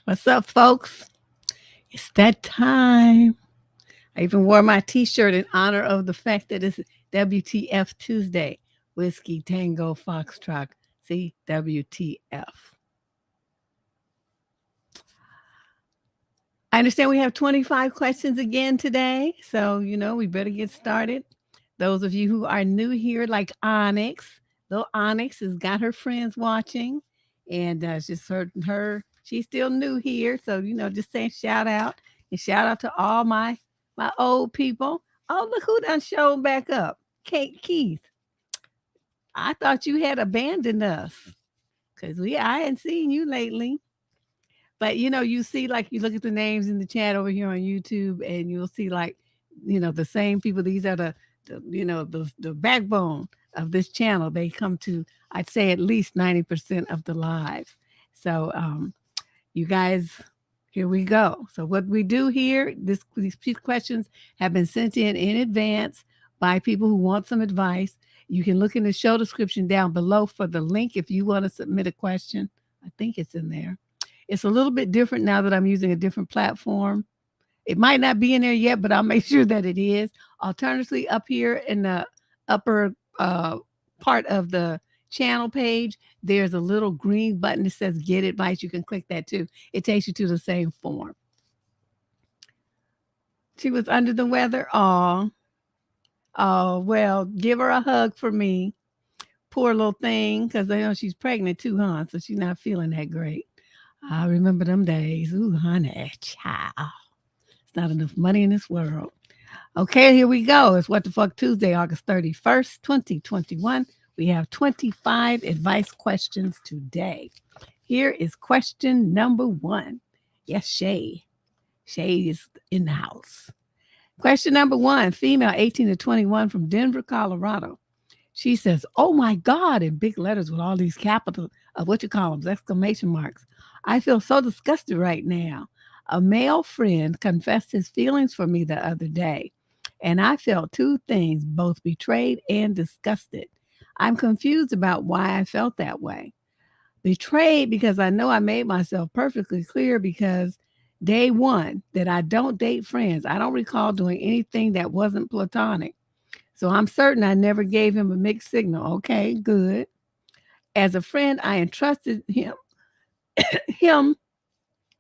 What's up, folks? It's that time. I even wore my t-shirt in honor of the fact that it's WTF Tuesday. Whiskey Tango Foxtrot. See, WTF. I understand we have 25 questions again today. So, we better get started. Those of you who are new here, like Onyx, little Onyx has got her friends watching. And just heard her, she's still new here. So, just saying shout out and shout out to all my old people. Oh, look who done showed back up. Kate Keith. I thought you had abandoned us because I hadn't seen you lately. But you see, like you look at the names in the chat over here on YouTube, and you'll see like, the same people. These are the backbone of this channel. They come to, I'd say, at least 90% of the live. So you guys, here we go. So what we do here, these questions have been sent in advance by people who want some advice. You can look in the show description down below for the link if you want to submit a question. I think it's in there. It's a little bit different now that I'm using a different platform. It might not be in there yet, but I'll make sure that it is. Alternatively, up here in the upper part of the channel page, there's a little green button that says Get Advice. You can click that too. It takes you to the same form. She was under the weather. Oh, well, give her a hug for me. Poor little thing, because I know she's pregnant too, huh? So she's not feeling that great. I remember them days. Ooh, honey, child. It's not enough money in this world. Okay, here we go. It's What the Fuck Tuesday, August 31st, 2021. We have 25 advice questions today. Here is question number 1. Yes, Shay. Shay is in the house. Question number 1, female 18 to 21 from Denver, Colorado. She says, oh my God, in big letters with all these capital, exclamation marks. I feel so disgusted right now. A male friend confessed his feelings for me the other day, and I felt two things, both betrayed and disgusted. I'm confused about why I felt that way. Betrayed because I know I made myself perfectly clear because day one that I don't date friends. I don't recall doing anything that wasn't platonic. So I'm certain I never gave him a mixed signal. Okay, good. As a friend, I entrusted him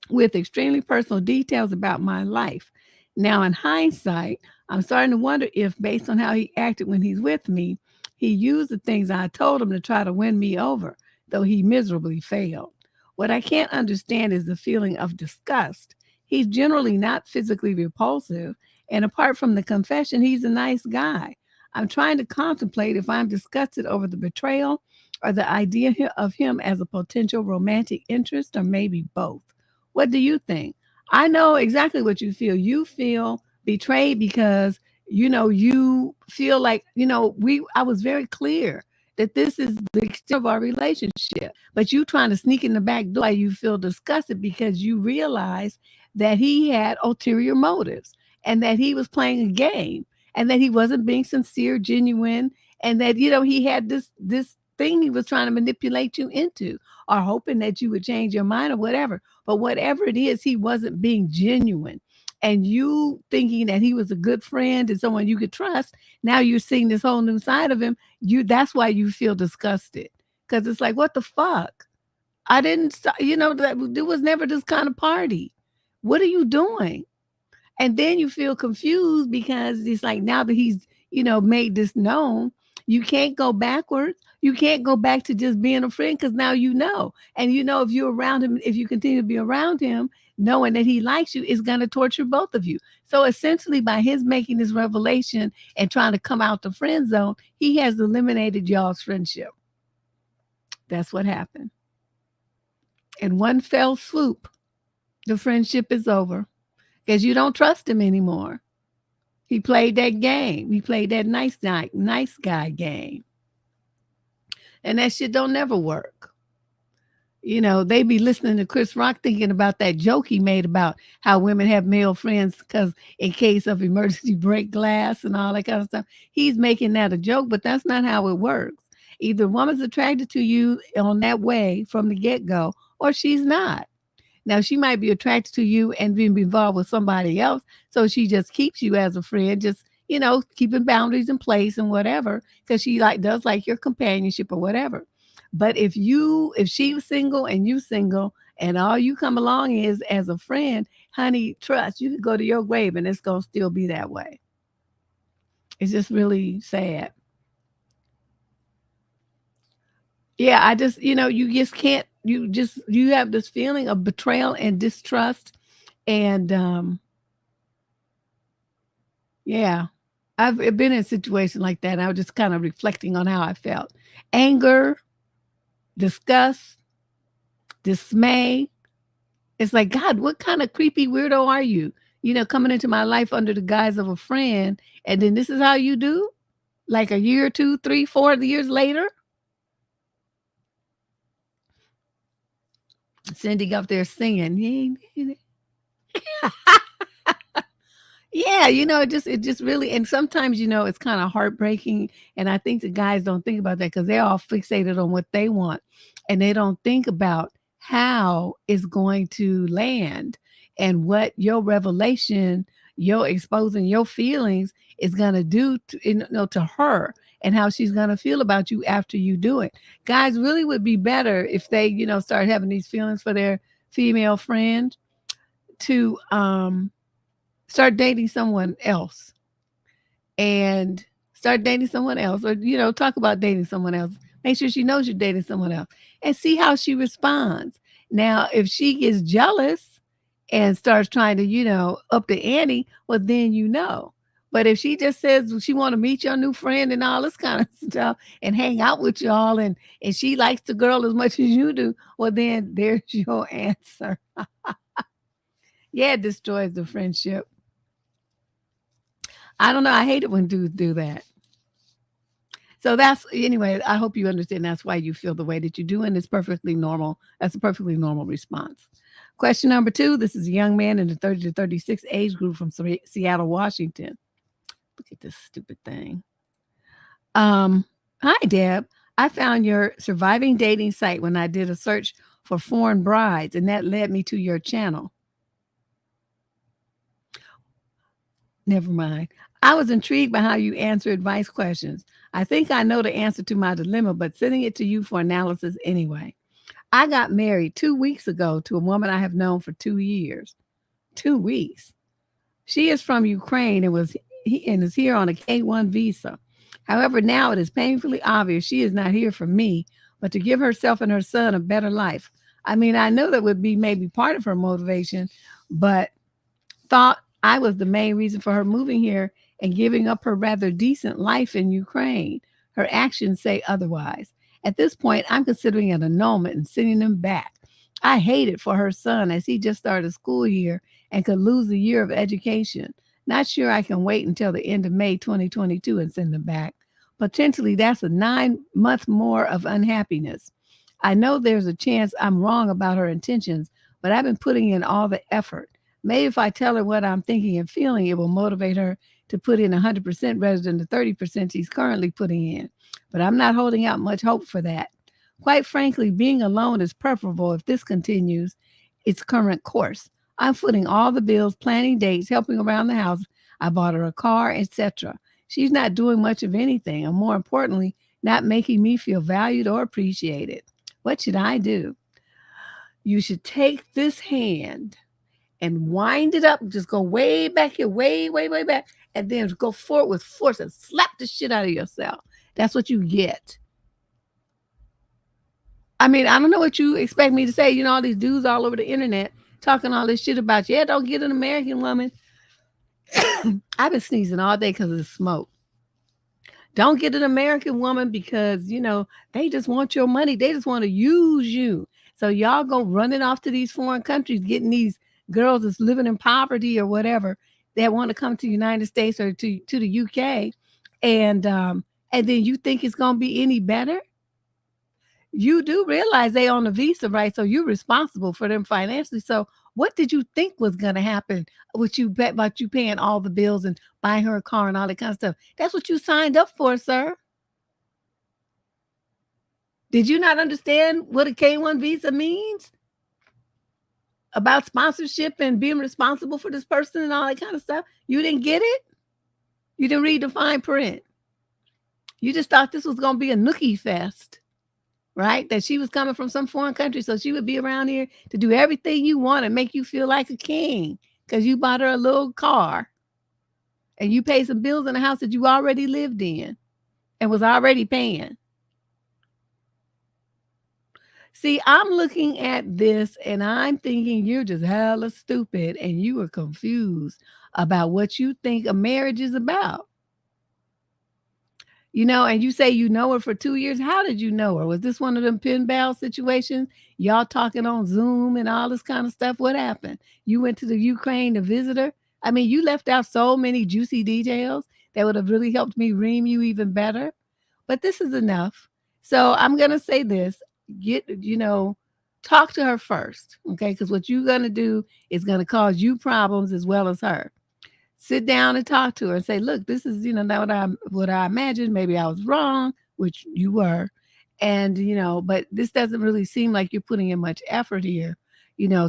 with extremely personal details about my life. Now, in hindsight, I'm starting to wonder if, based on how he acted when he's with me, he used the things I told him to try to win me over, though he miserably failed. What I can't understand is the feeling of disgust. He's generally not physically repulsive, and apart from the confession, he's a nice guy. I'm trying to contemplate if I'm disgusted over the betrayal or the idea of him as a potential romantic interest, or maybe both. What do you think? I know exactly what you feel. You feel betrayed because, you feel like, I was very clear that this is the extent of our relationship, but you trying to sneak in the back door, you feel disgusted because you realize that he had ulterior motives and that he was playing a game and that he wasn't being sincere, genuine, and that, he had this thing he was trying to manipulate you into, or hoping that you would change your mind or whatever. But whatever it is, he wasn't being genuine. And you thinking that he was a good friend and someone you could trust, now you're seeing this whole new side of him. That's why you feel disgusted. Because it's like, what the fuck? I didn't, that there was never this kind of party. What are you doing? And then you feel confused because it's like, now that he's, made this known, you can't go backwards. You can't go back to just being a friend because now you know. And if you're around him, if you continue to be around him, knowing that he likes you is going to torture both of you. So essentially, by his making this revelation and trying to come out the friend zone, he has eliminated y'all's friendship. That's what happened. In one fell swoop, the friendship is over because you don't trust him anymore. He played that game. He played that nice guy game. And that shit don't never work. They be listening to Chris Rock thinking about that joke he made about how women have male friends because in case of emergency break glass and all that kind of stuff. He's making that a joke, but that's not how it works. Either a woman's attracted to you on that way from the get-go, or she's not. Now, she might be attracted to you and being involved with somebody else. So she just keeps you as a friend, just, keeping boundaries in place and whatever, because she does like your companionship or whatever. But if she's single and you single and all you come along is as a friend, honey, trust, you can go to your grave and it's gonna still be that way. It's just really sad. Yeah, I just, you just can't, you have this feeling of betrayal and distrust. And yeah, I've been in a situation like that. I was just kind of reflecting on how I felt. Anger, disgust, dismay. It's like, God, what kind of creepy weirdo are you? Coming into my life under the guise of a friend, and then this is how you do? Like a year, 2, 3, 4 years later? Cindy up there singing. Yeah, it just really, and sometimes, it's kinda heartbreaking, and I think the guys don't think about that because 'cause they're all fixated on what they want, and they don't think about how it's going to land and what your revelation, your exposing your feelings is gonna do to her, and how she's gonna feel about you after you do it. Guys really would be better if they, start having these feelings for their female friend to, start dating someone else and start dating someone else, or talk about dating someone else. Make sure she knows you're dating someone else and see how she responds. Now if she gets jealous and starts trying to up the ante, well then but if she just says she want to meet your new friend and all this kind of stuff and hang out with y'all, and she likes the girl as much as you do, well then there's your answer. Yeah, it destroys the friendship. I don't know, I hate it when dudes do that. So that's anyway, I hope you understand that's why you feel the way that you do, and it's perfectly normal. That's a perfectly normal response. Question number 2, this is a young man in the 30 to 36 age group from Seattle, Washington. Look at this stupid thing. Hi, Deb. I found your surviving dating site when I did a search for foreign brides, and that led me to your channel. Never mind. I was intrigued by how you answer advice questions. I think I know the answer to my dilemma, but sending it to you for analysis anyway. I got married 2 weeks ago to a woman I have known for 2 years. 2 weeks. She is from Ukraine and is here on a K-1 visa. However, now it is painfully obvious she is not here for me, but to give herself and her son a better life. I mean, I know that would be maybe part of her motivation, but thought I was the main reason for her moving here and giving up her rather decent life in Ukraine. Her actions say otherwise. At this point, I'm considering an annulment and sending him back. I hate it for her son as he just started school year and could lose a year of education. Not sure I can wait until the end of May 2022 and send him back. Potentially, that's a 9-month more of unhappiness. I know there's a chance I'm wrong about her intentions, but I've been putting in all the effort. Maybe if I tell her what I'm thinking and feeling, it will motivate her to put in 100% rather than the 30% she's currently putting in. But I'm not holding out much hope for that. Quite frankly, being alone is preferable if this continues its current course. I'm footing all the bills, planning dates, helping around the house. I bought her a car, etc. She's not doing much of anything, and more importantly, not making me feel valued or appreciated. What should I do? You should take this hand and wind it up, just go way back here, way, way, way back, and then go forward with force and slap the shit out of yourself. That's what you get. I mean, I don't know what you expect me to say. All these dudes all over the internet talking all this shit about, yeah, don't get an American woman. I've been sneezing all day because of the smoke. Don't get an American woman because, they just want your money. They just want to use you. So y'all go running off to these foreign countries, getting these girls that's living in poverty or whatever that want to come to the United States or to the UK. And then you think it's going to be any better? You do realize they on a visa, right? So you're responsible for them financially. So what did you think was going to happen with you bet about you paying all the bills and buying her a car and all that kind of stuff? That's what you signed up for, sir. Did you not understand what a K-1 visa means? about sponsorship and being responsible for this person and all that kind of stuff. You didn't get it. You didn't read the fine print. You just thought this was going to be a nookie fest, right? That she was coming from some foreign country, so she would be around here to do everything you want and make you feel like a king because you bought her a little car and you paid some bills in a house that you already lived in and was already paying. See, I'm looking at this and I'm thinking you're just hella stupid and you are confused about what you think a marriage is about. You know, and you say you know her for 2 years. How did you know her? Was this one of them pin pal situations? Y'all talking on Zoom and all this kind of stuff? What happened? You went to the Ukraine to visit her? I mean, you left out so many juicy details that would have really helped me ream you even better. But this is enough. So I'm gonna say this: talk to her first, okay? Because what you're gonna do is gonna cause you problems as well as her. Sit down and talk to her and say, "Look, this is not what I imagined. Maybe I was wrong, which you were, and but this doesn't really seem like you're putting in much effort here.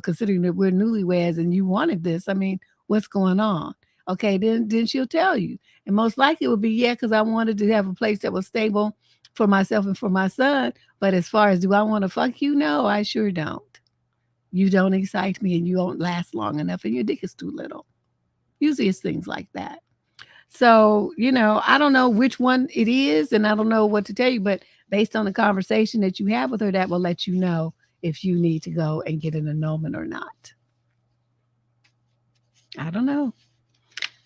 Considering that we're newlyweds and you wanted this. I mean, what's going on?" Okay, then she'll tell you, and most likely it would be, "Yeah, because I wanted to have a place that was stable for myself and for my son. But as far as do I want to fuck you? No, I sure don't. You don't excite me, and you don't last long enough, and your dick is too little." Usually it's things like that. So, I don't know which one it is, and I don't know what to tell you, but based on the conversation that you have with her, that will let you know if you need to go and get an annulment or not. I don't know.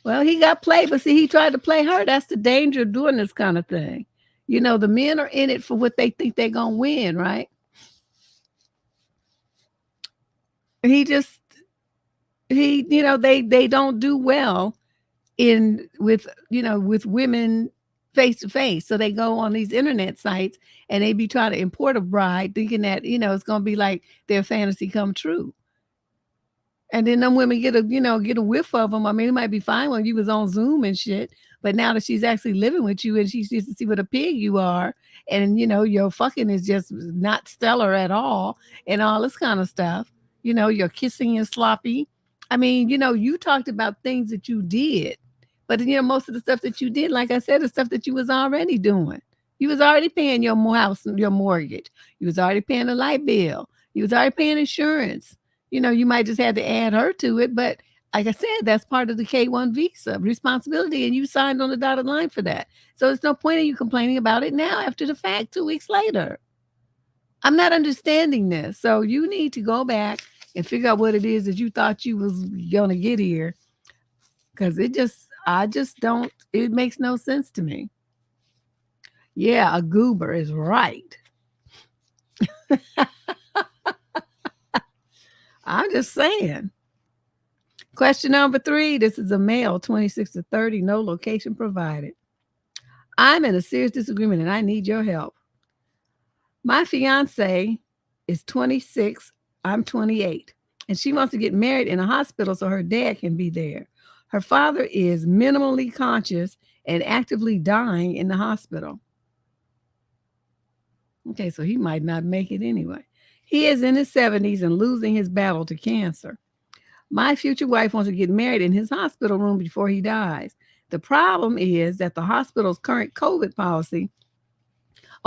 Well, he got played, but see, he tried to play her. That's the danger of doing this kind of thing. The men are in it for what they think they're going to win, right? He just, they don't do well in with women face to face. So they go on these internet sites and they be trying to import a bride thinking that, it's gonna be like their fantasy come true. And then them women get a whiff of them. I mean, it might be fine when you was on Zoom and shit, but now that she's actually living with you and she sees to see what a pig you are, and your fucking is just not stellar at all, and all this kind of stuff. Your kissing is sloppy. I mean, you talked about things that you did, but most of the stuff that you did, like I said, is stuff that you was already doing. You was already paying your house, your mortgage. You was already paying the light bill. You was already paying insurance. You might just have to add her to it, but like I said, that's part of the K-1 visa responsibility, and you signed on the dotted line for that. So there's no point in you complaining about it now after the fact, 2 weeks later. I'm not understanding this. So you need to go back and figure out what it is that you thought you was gonna get here, because I just don't. It makes no sense to me. Yeah, a goober is right. I'm just saying. Question number 3. This is a male, 26 to 30, no location provided. I'm in a serious disagreement and I need your help. My fiance is 26. I'm 28. And she wants to get married in a hospital so her dad can be there. Her father is minimally conscious and actively dying in the hospital. Okay, so he might not make it anyway. He is in his 70s and losing his battle to cancer. My future wife wants to get married in his hospital room before he dies. The problem is that the hospital's current COVID policy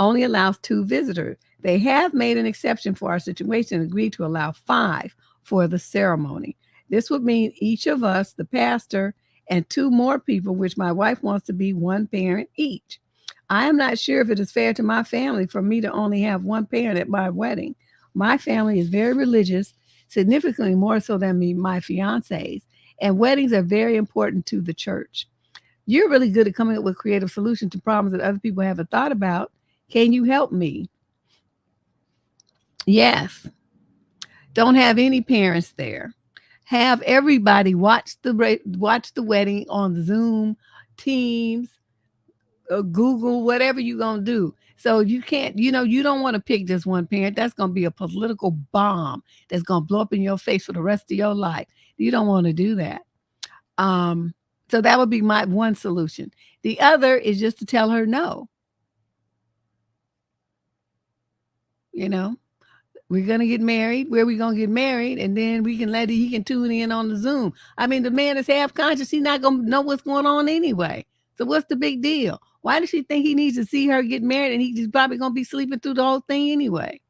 only allows 2 visitors. They have made an exception for our situation and agreed to allow 5 for the ceremony. This would mean each of us, the pastor, and 2 more people, which my wife wants to be one parent each. I am not sure if it is fair to my family for me to only have one parent at my wedding. My family is very religious, significantly more so than my fiance's, and weddings are very important to the church. You're really good at coming up with creative solutions to problems that other people haven't thought about. Can you help me? Yes. Don't have any parents there. Have everybody watch the wedding on Zoom, Teams, Google, whatever you're going to do. So you can't, you don't want to pick just one parent. That's going to be a political bomb that's going to blow up in your face for the rest of your life. You don't want to do that. So that would be my one solution. The other is just to tell her no. We're gonna get married. Where we gonna get married, and then we can he can tune in on the Zoom. I mean, the man is half conscious. He's not gonna know what's going on anyway. So what's the big deal? Why does she think he needs to see her get married, and he's probably gonna be sleeping through the whole thing anyway?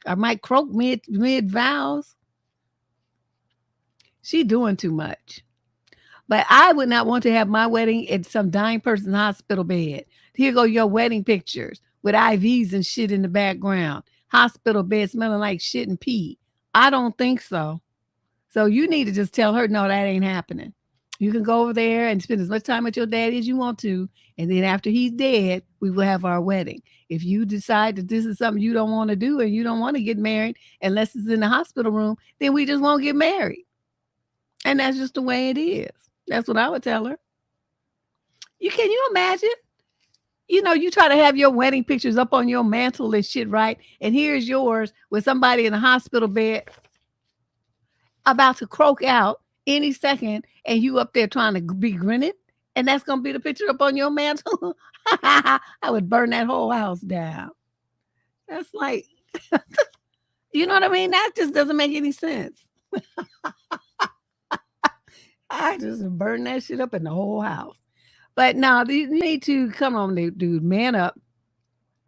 I might croak mid vows. She doing too much. But I would not want to have my wedding at some dying person's hospital bed. Here go your wedding pictures with IVs and shit in the background. Hospital bed smelling like shit and pee. I don't think so. So you need to just tell her, no, that ain't happening. You can go over there and spend as much time with your daddy as you want to. And then after he's dead, we will have our wedding. If you decide that this is something you don't want to do and you don't want to get married unless it's in the hospital room, then we just won't get married. And that's just the way it is. That's what I would tell her. Can you imagine? You try to have your wedding pictures up on your mantle and shit, right? And here's yours with somebody in a hospital bed about to croak out any second, and you up there trying to be grinning, and that's going to be the picture up on your mantle. I would burn that whole house down. That's like, you know what I mean? That just doesn't make any sense. I just burn that shit up in the whole house. But no, you need to come on, dude, man up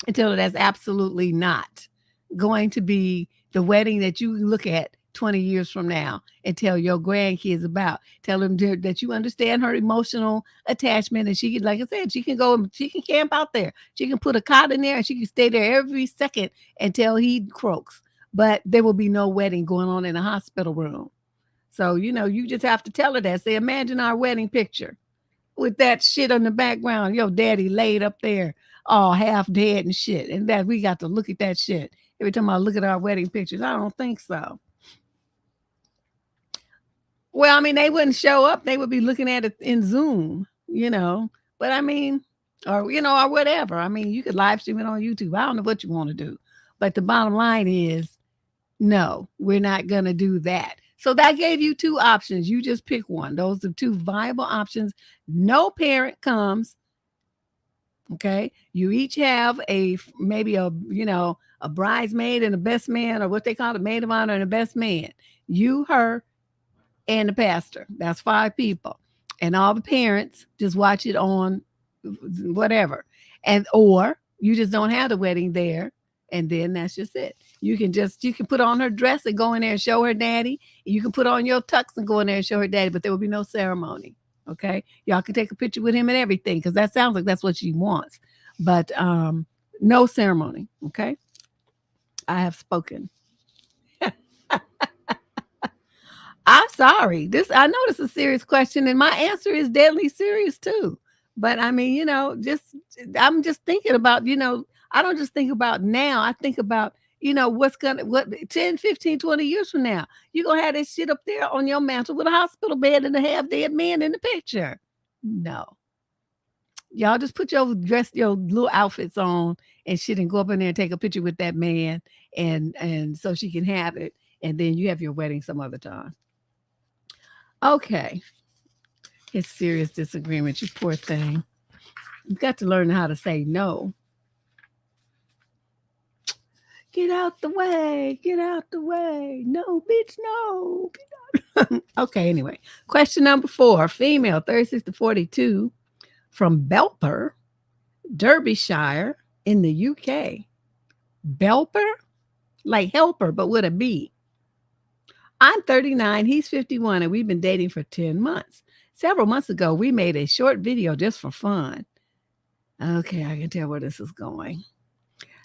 and tell her that's absolutely not going to be the wedding that you look at 20 years from now and tell your grandkids about. Tell them that you understand her emotional attachment, and she can, like I said, she can camp out there. She can put a cot in there and she can stay there every second until he croaks. But there will be no wedding going on in a hospital room. So, you just have to tell her that. Say, imagine our wedding picture with that shit on the background. Your daddy laid up there, all half dead and shit. And that we got to look at that shit every time I look at our wedding pictures. I don't think so. Well, I mean, they wouldn't show up. They would be looking at it in Zoom, But I mean, or whatever. I mean, you could live stream it on YouTube. I don't know what you want to do. But the bottom line is, no, we're not going to do that. So that gave you two options. You just pick one. Those are two viable options. No parent comes. Okay. You each have maybe a bridesmaid and a best man, or what they call it, maid of honor and a best man. You, her, and the pastor. That's 5 people. And all the parents just watch it on whatever. Or you just don't have the wedding there. And then that's just it. You can put on her dress and go in there and show her daddy. You can put on your tux and go in there and show her daddy, but there will be no ceremony. Okay. Y'all can take a picture with him and everything, because that sounds like that's what she wants. But no ceremony. Okay. I have spoken. I'm sorry. I know this is a serious question, and my answer is deadly serious too. But I mean, I'm just thinking about, I don't just think about now. I think about, what 10, 15, 20 years from now, you're going to have this shit up there on your mantle with a hospital bed and a half dead man in the picture. No. Y'all just put your little outfits on and shit and go up in there and take a picture with that man, and so she can have it. And then you have your wedding some other time. Okay. It's serious disagreement, you poor thing. You've got to learn how to say no. Get out the way. Get out the way. No, bitch, no. Okay, anyway. Question number 4. Female, 36 to 42, from Belper, Derbyshire, in the UK. Belper? Like helper, but with a B. I'm 39, he's 51, and we've been dating for 10 months. Several months ago, we made a short video just for fun. Okay, I can tell where this is going.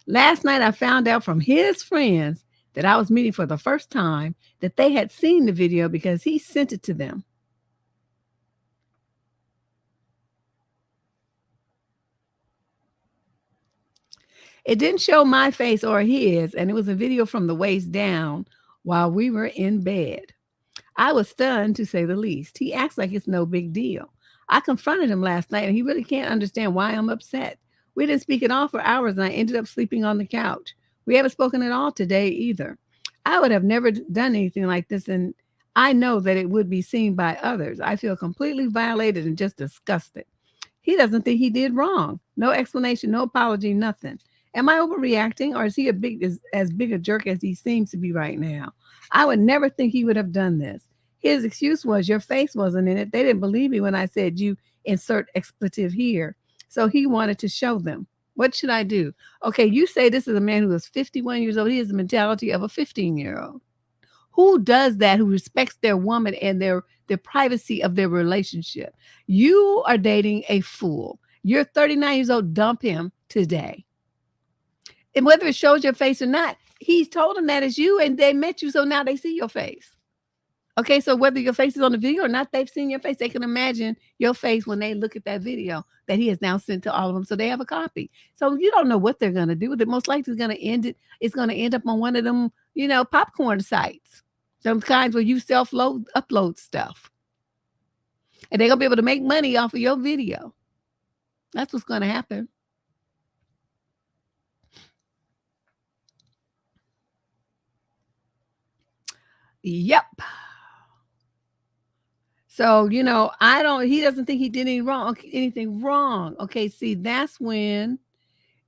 Last night, I found out from his friends that I was meeting for the first time that they had seen the video because he sent it to them. It didn't show my face or his, and it was a video from the waist down while we were in bed. I was stunned, to say the least. He acts like it's no big deal. I confronted him last night, and he really can't understand why I'm upset. We didn't speak at all for hours, and I ended up sleeping on the couch. We haven't spoken at all today either. I would have never done anything like this, and I know that it would be seen by others. I feel completely violated and just disgusted. He doesn't think he did wrong. No explanation, no apology, nothing. Am I overreacting, or is he as big a jerk as he seems to be right now? I would never think he would have done this. His excuse was your face wasn't in it. They didn't believe me when I said you insert expletive here. So he wanted to show them. What should I do? Okay, you say this is a man who is 51 years old. He has the mentality of a 15-year-old. Who does that, who respects their woman and their privacy of their relationship? You are dating a fool. You're 39 years old. Dump him today. And whether it shows your face or not, he's told them that it's you and they met you. So now they see your face. Okay, so whether your face is on the video or not, they've seen your face. They can imagine your face when they look at that video that he has now sent to all of them. So they have a copy. So you don't know what they're going to do with it. Most likely it's going to end up on one of them, popcorn sites. Some kinds where you upload stuff. And they're going to be able to make money off of your video. That's what's going to happen. Yep. So, he doesn't think he did anything wrong. Okay, see, that's when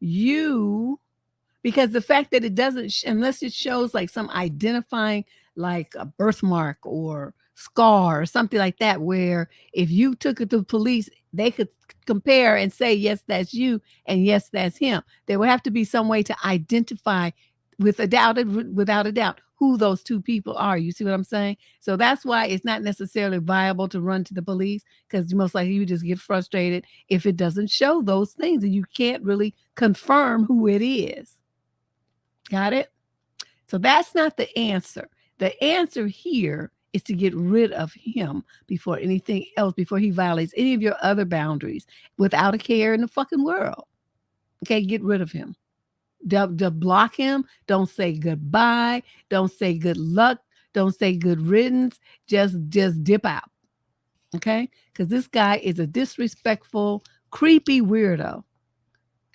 because the fact that it doesn't, unless it shows like some identifying, like a birthmark or scar or something like that, where if you took it to the police, they could compare and say, yes, that's you, and yes, that's him. There would have to be some way to identify without a doubt who those two people are. You see what I'm saying? So that's why it's not necessarily viable to run to the police, because most likely you just get frustrated if it doesn't show those things and you can't really confirm who it is. Got it? So that's not the answer. The answer here is to get rid of him before anything else, before he violates any of your other boundaries, without a care in the fucking world. Okay, get rid of him. Block him. Don't say goodbye. Don't say good luck. Don't say good riddance. Just dip out. Okay? Because this guy is a disrespectful, creepy weirdo.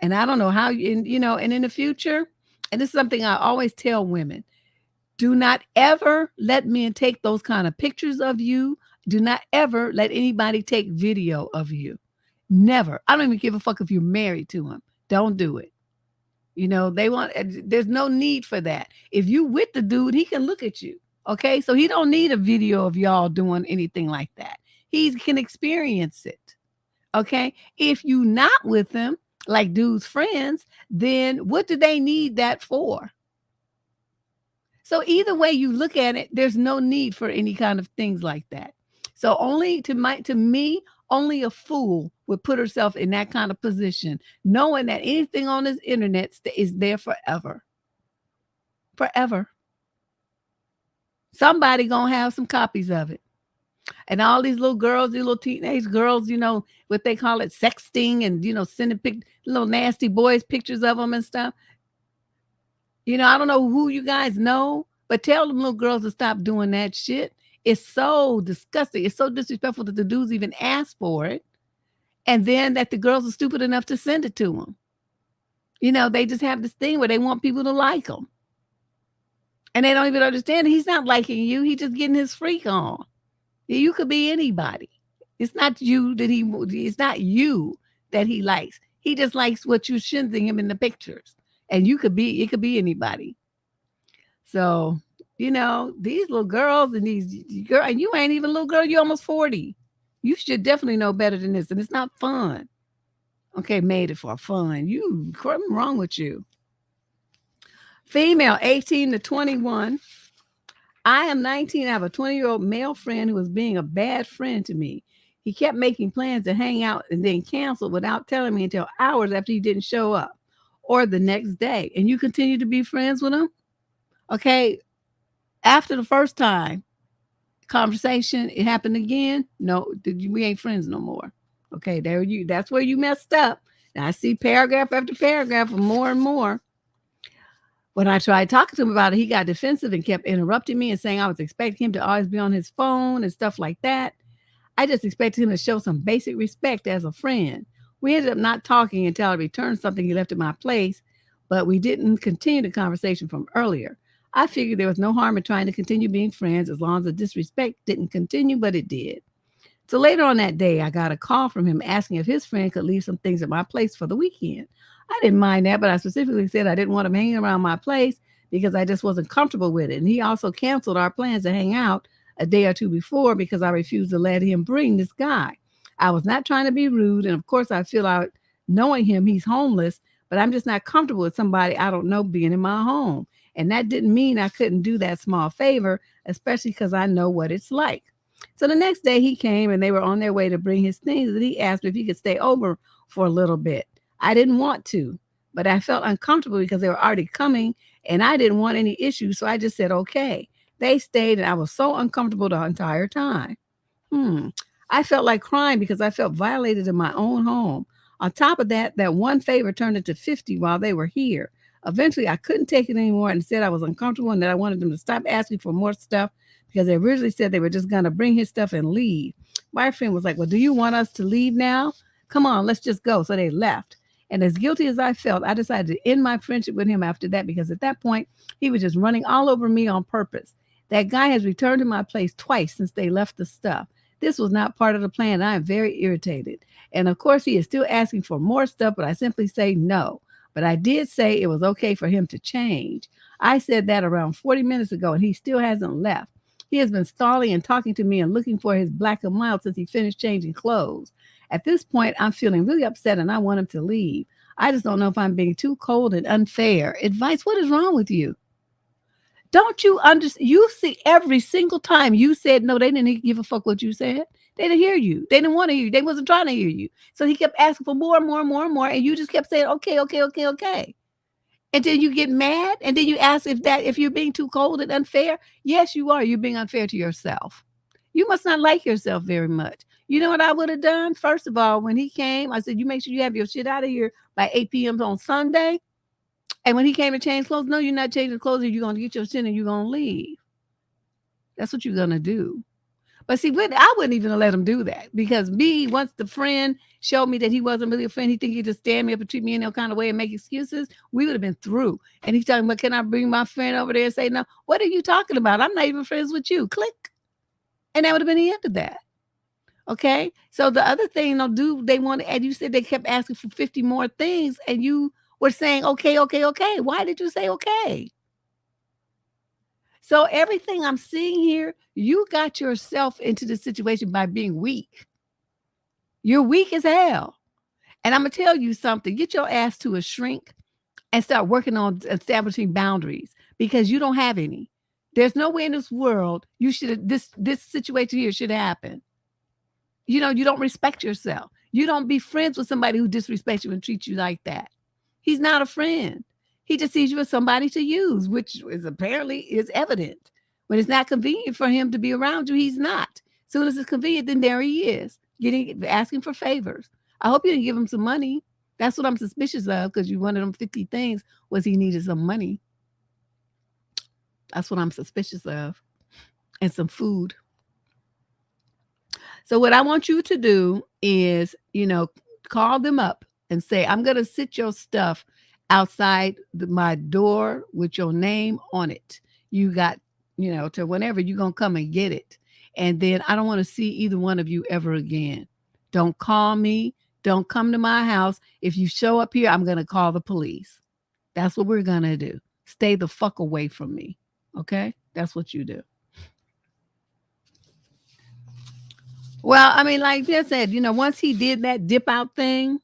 And I don't know how, and in the future, and this is something I always tell women, do not ever let men take those kind of pictures of you. Do not ever let anybody take video of you. Never. I don't even give a fuck if you're married to him. Don't do it. There's no need for that. If you with the dude, he can look at you. Okay. So he don't need a video of y'all doing anything like that. He can experience it. Okay. If you not with him, like dude's friends, then what do they need that for? So either way you look at it, there's no need for any kind of things like that. So to me, only a fool would put herself in that kind of position, knowing that anything on this internet is there forever. Forever. Somebody gonna have some copies of it. And all these little girls, these little teenage girls, what they call it, sexting, and, sending little nasty boys pictures of them and stuff. I don't know who you guys know, but tell them little girls to stop doing that shit. It's so disgusting. It's so disrespectful that the dudes even ask for it. And then that the girls are stupid enough to send it to them. They just have this thing where they want people to like them. And they don't even understand he's not liking you. He's just getting his freak on. You could be anybody. It's not you that he likes. He just likes what you're sending him in the pictures. And it could be anybody. So, these little girls and and you ain't even a little girl, you're almost 40. You should definitely know better than this. And it's not fun. Okay, made it for fun. What's wrong with you? Female, 18 to 21. I am 19. I have a 20-year-old male friend who was being a bad friend to me. He kept making plans to hang out and then canceled without telling me until hours after he didn't show up or the next day. And you continue to be friends with him? Okay. After the first time conversation, it happened again. No, we ain't friends no more. Okay. That's where you messed up. Now I see paragraph after paragraph of more and more. When I tried talking to him about it, he got defensive and kept interrupting me and saying I was expecting him to always be on his phone and stuff like that. I just expected him to show some basic respect as a friend. We ended up not talking until I returned something he left at my place, but we didn't continue the conversation from earlier. I figured there was no harm in trying to continue being friends as long as the disrespect didn't continue, but it did. So later on that day, I got a call from him asking if his friend could leave some things at my place for the weekend. I didn't mind that, but I specifically said I didn't want him hanging around my place because I just wasn't comfortable with it. And he also canceled our plans to hang out a day or two before because I refused to let him bring this guy. I was not trying to be rude. And of course, I feel out knowing him, he's homeless, but I'm just not comfortable with somebody I don't know being in my home. And that didn't mean I couldn't do that small favor, especially because I know what it's like. So the next day he came and they were on their way to bring his things. And he asked me if he could stay over for a little bit. I didn't want to, but I felt uncomfortable because they were already coming and I didn't want any issues. So I just said, okay. They stayed and I was so uncomfortable the entire time. I felt like crying because I felt violated in my own home. On top of that, that one favor turned into 50 while they were here. Eventually, I couldn't take it anymore and said I was uncomfortable and that I wanted them to stop asking for more stuff because they originally said they were just going to bring his stuff and leave. My friend was like, well, do you want us to leave now? Come on, let's just go. So they left. And as guilty as I felt, I decided to end my friendship with him after that because at that point, he was just running all over me on purpose. That guy has returned to my place twice since they left the stuff. This was not part of the plan. I am very irritated. And of course, he is still asking for more stuff, but I simply say no. But I did say it was okay for him to change. I said that around 40 minutes ago, and he still hasn't left. He has been stalling and talking to me and looking for his black and mild since he finished changing clothes. At this point, I'm feeling really upset and I want him to leave. I just don't know if I'm being too cold and unfair. Advice, what is wrong with you? Don't you understand? You see, every single time you said no, they didn't give a fuck what you said. They didn't hear you. They didn't want to hear you. They wasn't trying to hear you. So he kept asking for more and more and more and more. And you just kept saying, okay, okay, okay, okay. And then you get mad. And then you ask if you're being too cold and unfair. Yes, you are. You're being unfair to yourself. You must not like yourself very much. You know what I would have done? First of all, when he came, I said, you make sure you have your shit out of here by 8 p.m. on Sunday. And when he came to change clothes, no, you're not changing clothes. You're going to get your shit and you're going to leave. That's what you're going to do. But see, I wouldn't even let him do that because once the friend showed me that he wasn't really a friend, he think he just stand me up and treat me in no kind of way and make excuses, we would have been through. And he's talking about, can I bring my friend over there and say, no, what are you talking about? I'm not even friends with you. Click. And that would have been the end of that. Okay. So the other thing they wanted, and you said they kept asking for 50 more things and you were saying, okay, okay, okay. Why did you say okay? So everything I'm seeing here, you got yourself into the situation by being weak. You're weak as hell. And I'm going to tell you something. Get your ass to a shrink and start working on establishing boundaries because you don't have any. There's no way in this world this situation here should happen. You don't respect yourself. You don't be friends with somebody who disrespects you and treats you like that. He's not a friend. He just sees you as somebody to use, which is apparently evident. When it's not convenient for him to be around you, he's not. As soon as it's convenient, then there he is, asking for favors. I hope you didn't give him some money. That's what I'm suspicious of because you wanted him 50 things was he needed some money. That's what I'm suspicious of. And some food. So what I want you to do is, call them up and say, I'm going to sit your stuff outside my door with your name on it. You got, to whenever you're going to come and get it. And then I don't want to see either one of you ever again. Don't call me. Don't come to my house. If you show up here, I'm going to call the police. That's what we're going to do. Stay the fuck away from me. Okay? That's what you do. Well, I mean, like I said, once he did that dip out thing,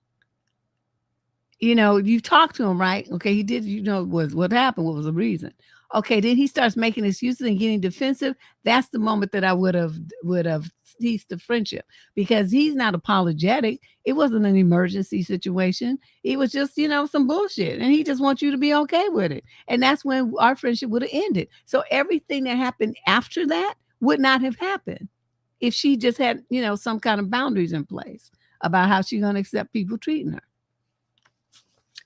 you talked to him, right? Okay, he did, was what happened, what was the reason? Okay, then he starts making excuses and getting defensive. That's the moment that I would have ceased the friendship because he's not apologetic. It wasn't an emergency situation. It was just, some bullshit. And he just wants you to be okay with it. And that's when our friendship would have ended. So everything that happened after that would not have happened if she just had, some kind of boundaries in place about how she's going to accept people treating her.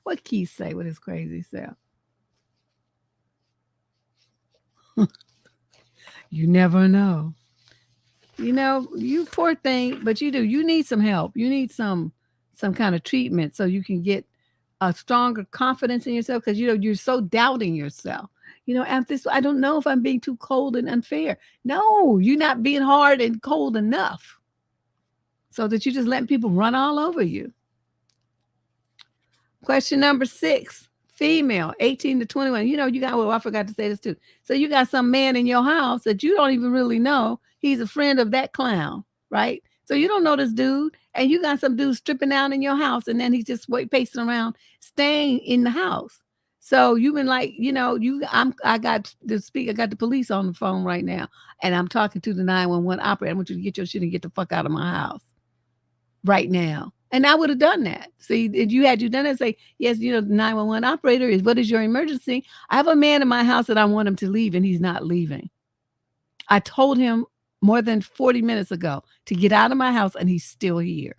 What Keith say with his crazy self? You never know. You poor thing, but you do. You need some help. You need some kind of treatment so you can get a stronger confidence in yourself because, you're so doubting yourself. After this, I don't know if I'm being too cold and unfair. No, you're not being hard and cold enough so that you're just letting people run all over you. Question number 6, female, 18 to 21. You know, you got, well, I forgot to say this too. So you got some man in your house that you don't even really know. He's a friend of that clown, right? So you don't know this dude, and you got some dude stripping out in your house, and then he's just pacing around, staying in the house. So you've been like, you know, I got I got the police on the phone right now, and I'm talking to the 911 operator. I want you to get your shit and get the fuck out of my house right now. And I would have done that. See, if you done it, say, yes, you know, the 911 operator is, what is your emergency? I have a man in my house that I want him to leave, and he's not leaving. I told him more than 40 minutes ago to get out of my house, and he's still here.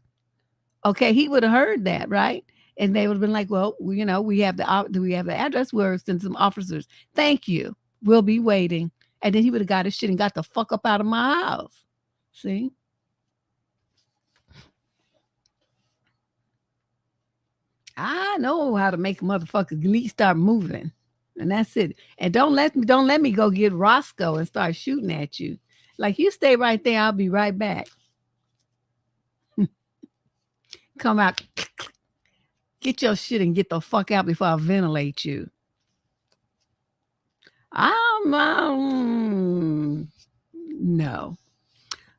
Okay, he would have heard that, right? And they would have been like, well, you know, do we have the address? We'll send some officers. Thank you. We'll be waiting. And then he would have got his shit and got the fuck up out of my house. See? I know how to make a motherfucker at least start moving. And that's it. And don't let me go get Roscoe and start shooting at you. Like, you stay right there, I'll be right back. Come out, get your shit and get the fuck out before I ventilate you. No.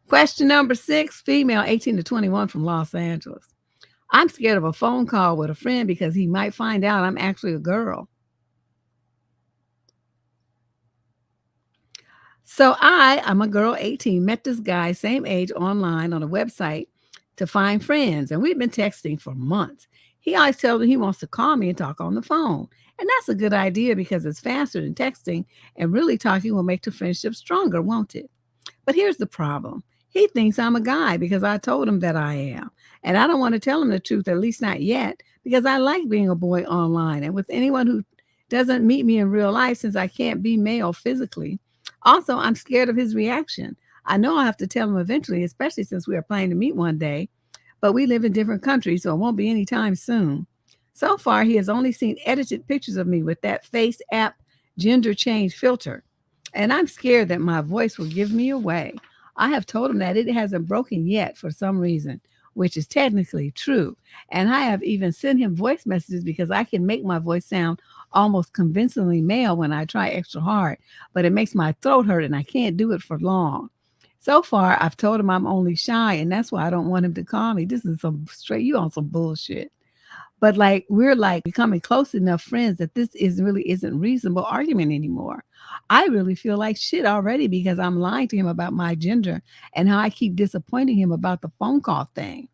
Question number 6, female, 18 to 21 from Los Angeles. I'm scared of a phone call with a friend because he might find out I'm actually a girl. So I'm a girl, 18, met this guy, same age, online on a website to find friends. And we've been texting for months. He always tells me he wants to call me and talk on the phone. And that's a good idea because it's faster than texting, and really talking will make the friendship stronger, won't it? But here's the problem. He thinks I'm a guy because I told him that I am. And I don't want to tell him the truth, at least not yet, because I like being a boy online and with anyone who doesn't meet me in real life, since I can't be male physically. Also, I'm scared of his reaction. I know I'll have to tell him eventually, especially since we are planning to meet one day, but we live in different countries, so it won't be anytime soon. So far, he has only seen edited pictures of me with that face app gender change filter. And I'm scared that my voice will give me away. I have told him that it hasn't broken yet for some reason, which is technically true. And I have even sent him voice messages because I can make my voice sound almost convincingly male when I try extra hard, but it makes my throat hurt and I can't do it for long. So far, I've told him I'm only shy, and that's why I don't want him to call me. This is some straight, you on some bullshit. But like, we're like becoming close enough friends that this really isn't reasonable argument anymore. I really feel like shit already because I'm lying to him about my gender and how I keep disappointing him about the phone call thing.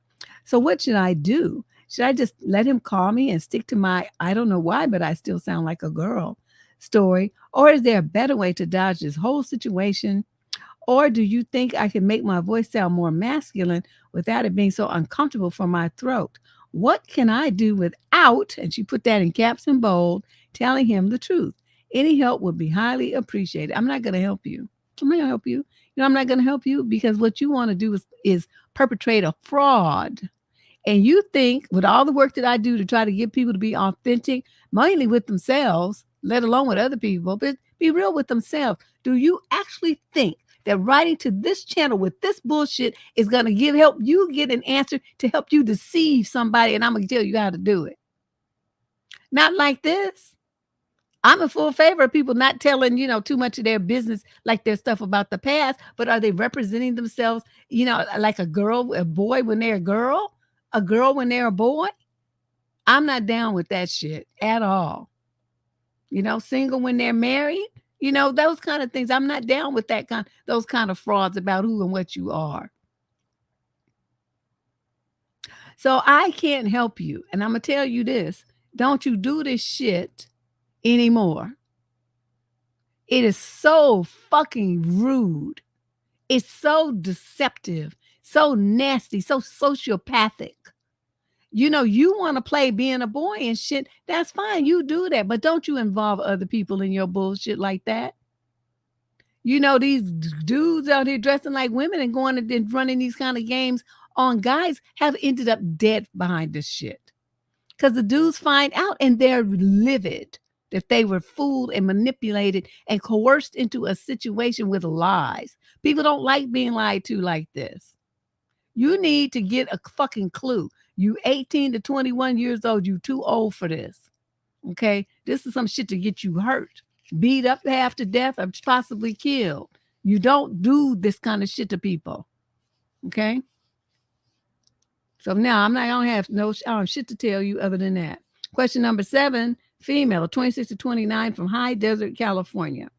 So what should I do? Should I just let him call me and stick to my, I don't know why, but I still sound like a girl story? Or is there a better way to dodge this whole situation? Or do you think I can make my voice sound more masculine without it being so uncomfortable for my throat? What can I do without, and she put that in caps and bold, telling him the truth? Any help would be highly appreciated. I'm not going to help you. I'm not going to help you. I'm not going to help you because what you want to do is perpetrate a fraud. And you think with all the work that I do to try to get people to be authentic, mainly with themselves, let alone with other people, but be real with themselves. Do you actually think that writing to this channel with this bullshit is going to help you get an answer to help you deceive somebody? And I'm going to tell you how to do it. Not like this. I'm in full favor of people not telling, too much of their business, like their stuff about the past, but are they representing themselves, like a boy when they're a girl when they're a boy? I'm not down with that shit at all. Single when they're married, those kind of things. I'm not down with those kind of frauds about who and what you are. So I can't help you. And I'm going to tell you this. Don't you do this shit anymore. It is so fucking rude. It's so deceptive, so nasty, so sociopathic. You want to play being a boy and shit. That's fine. You do that. But don't you involve other people in your bullshit like that. These dudes out here dressing like women and going and running these kind of games on guys have ended up dead behind this shit. Because the dudes find out and they're livid that they were fooled and manipulated and coerced into a situation with lies. People don't like being lied to like this. You need to get a fucking clue. You 18 to 21 years old, you too old for this. Okay? This is some shit to get you hurt, beat up half to death, or possibly killed. You don't do this kind of shit to people. Okay? So now I don't have no shit to tell you other than that. Question number 7, female, 26 to 29 from High Desert, California.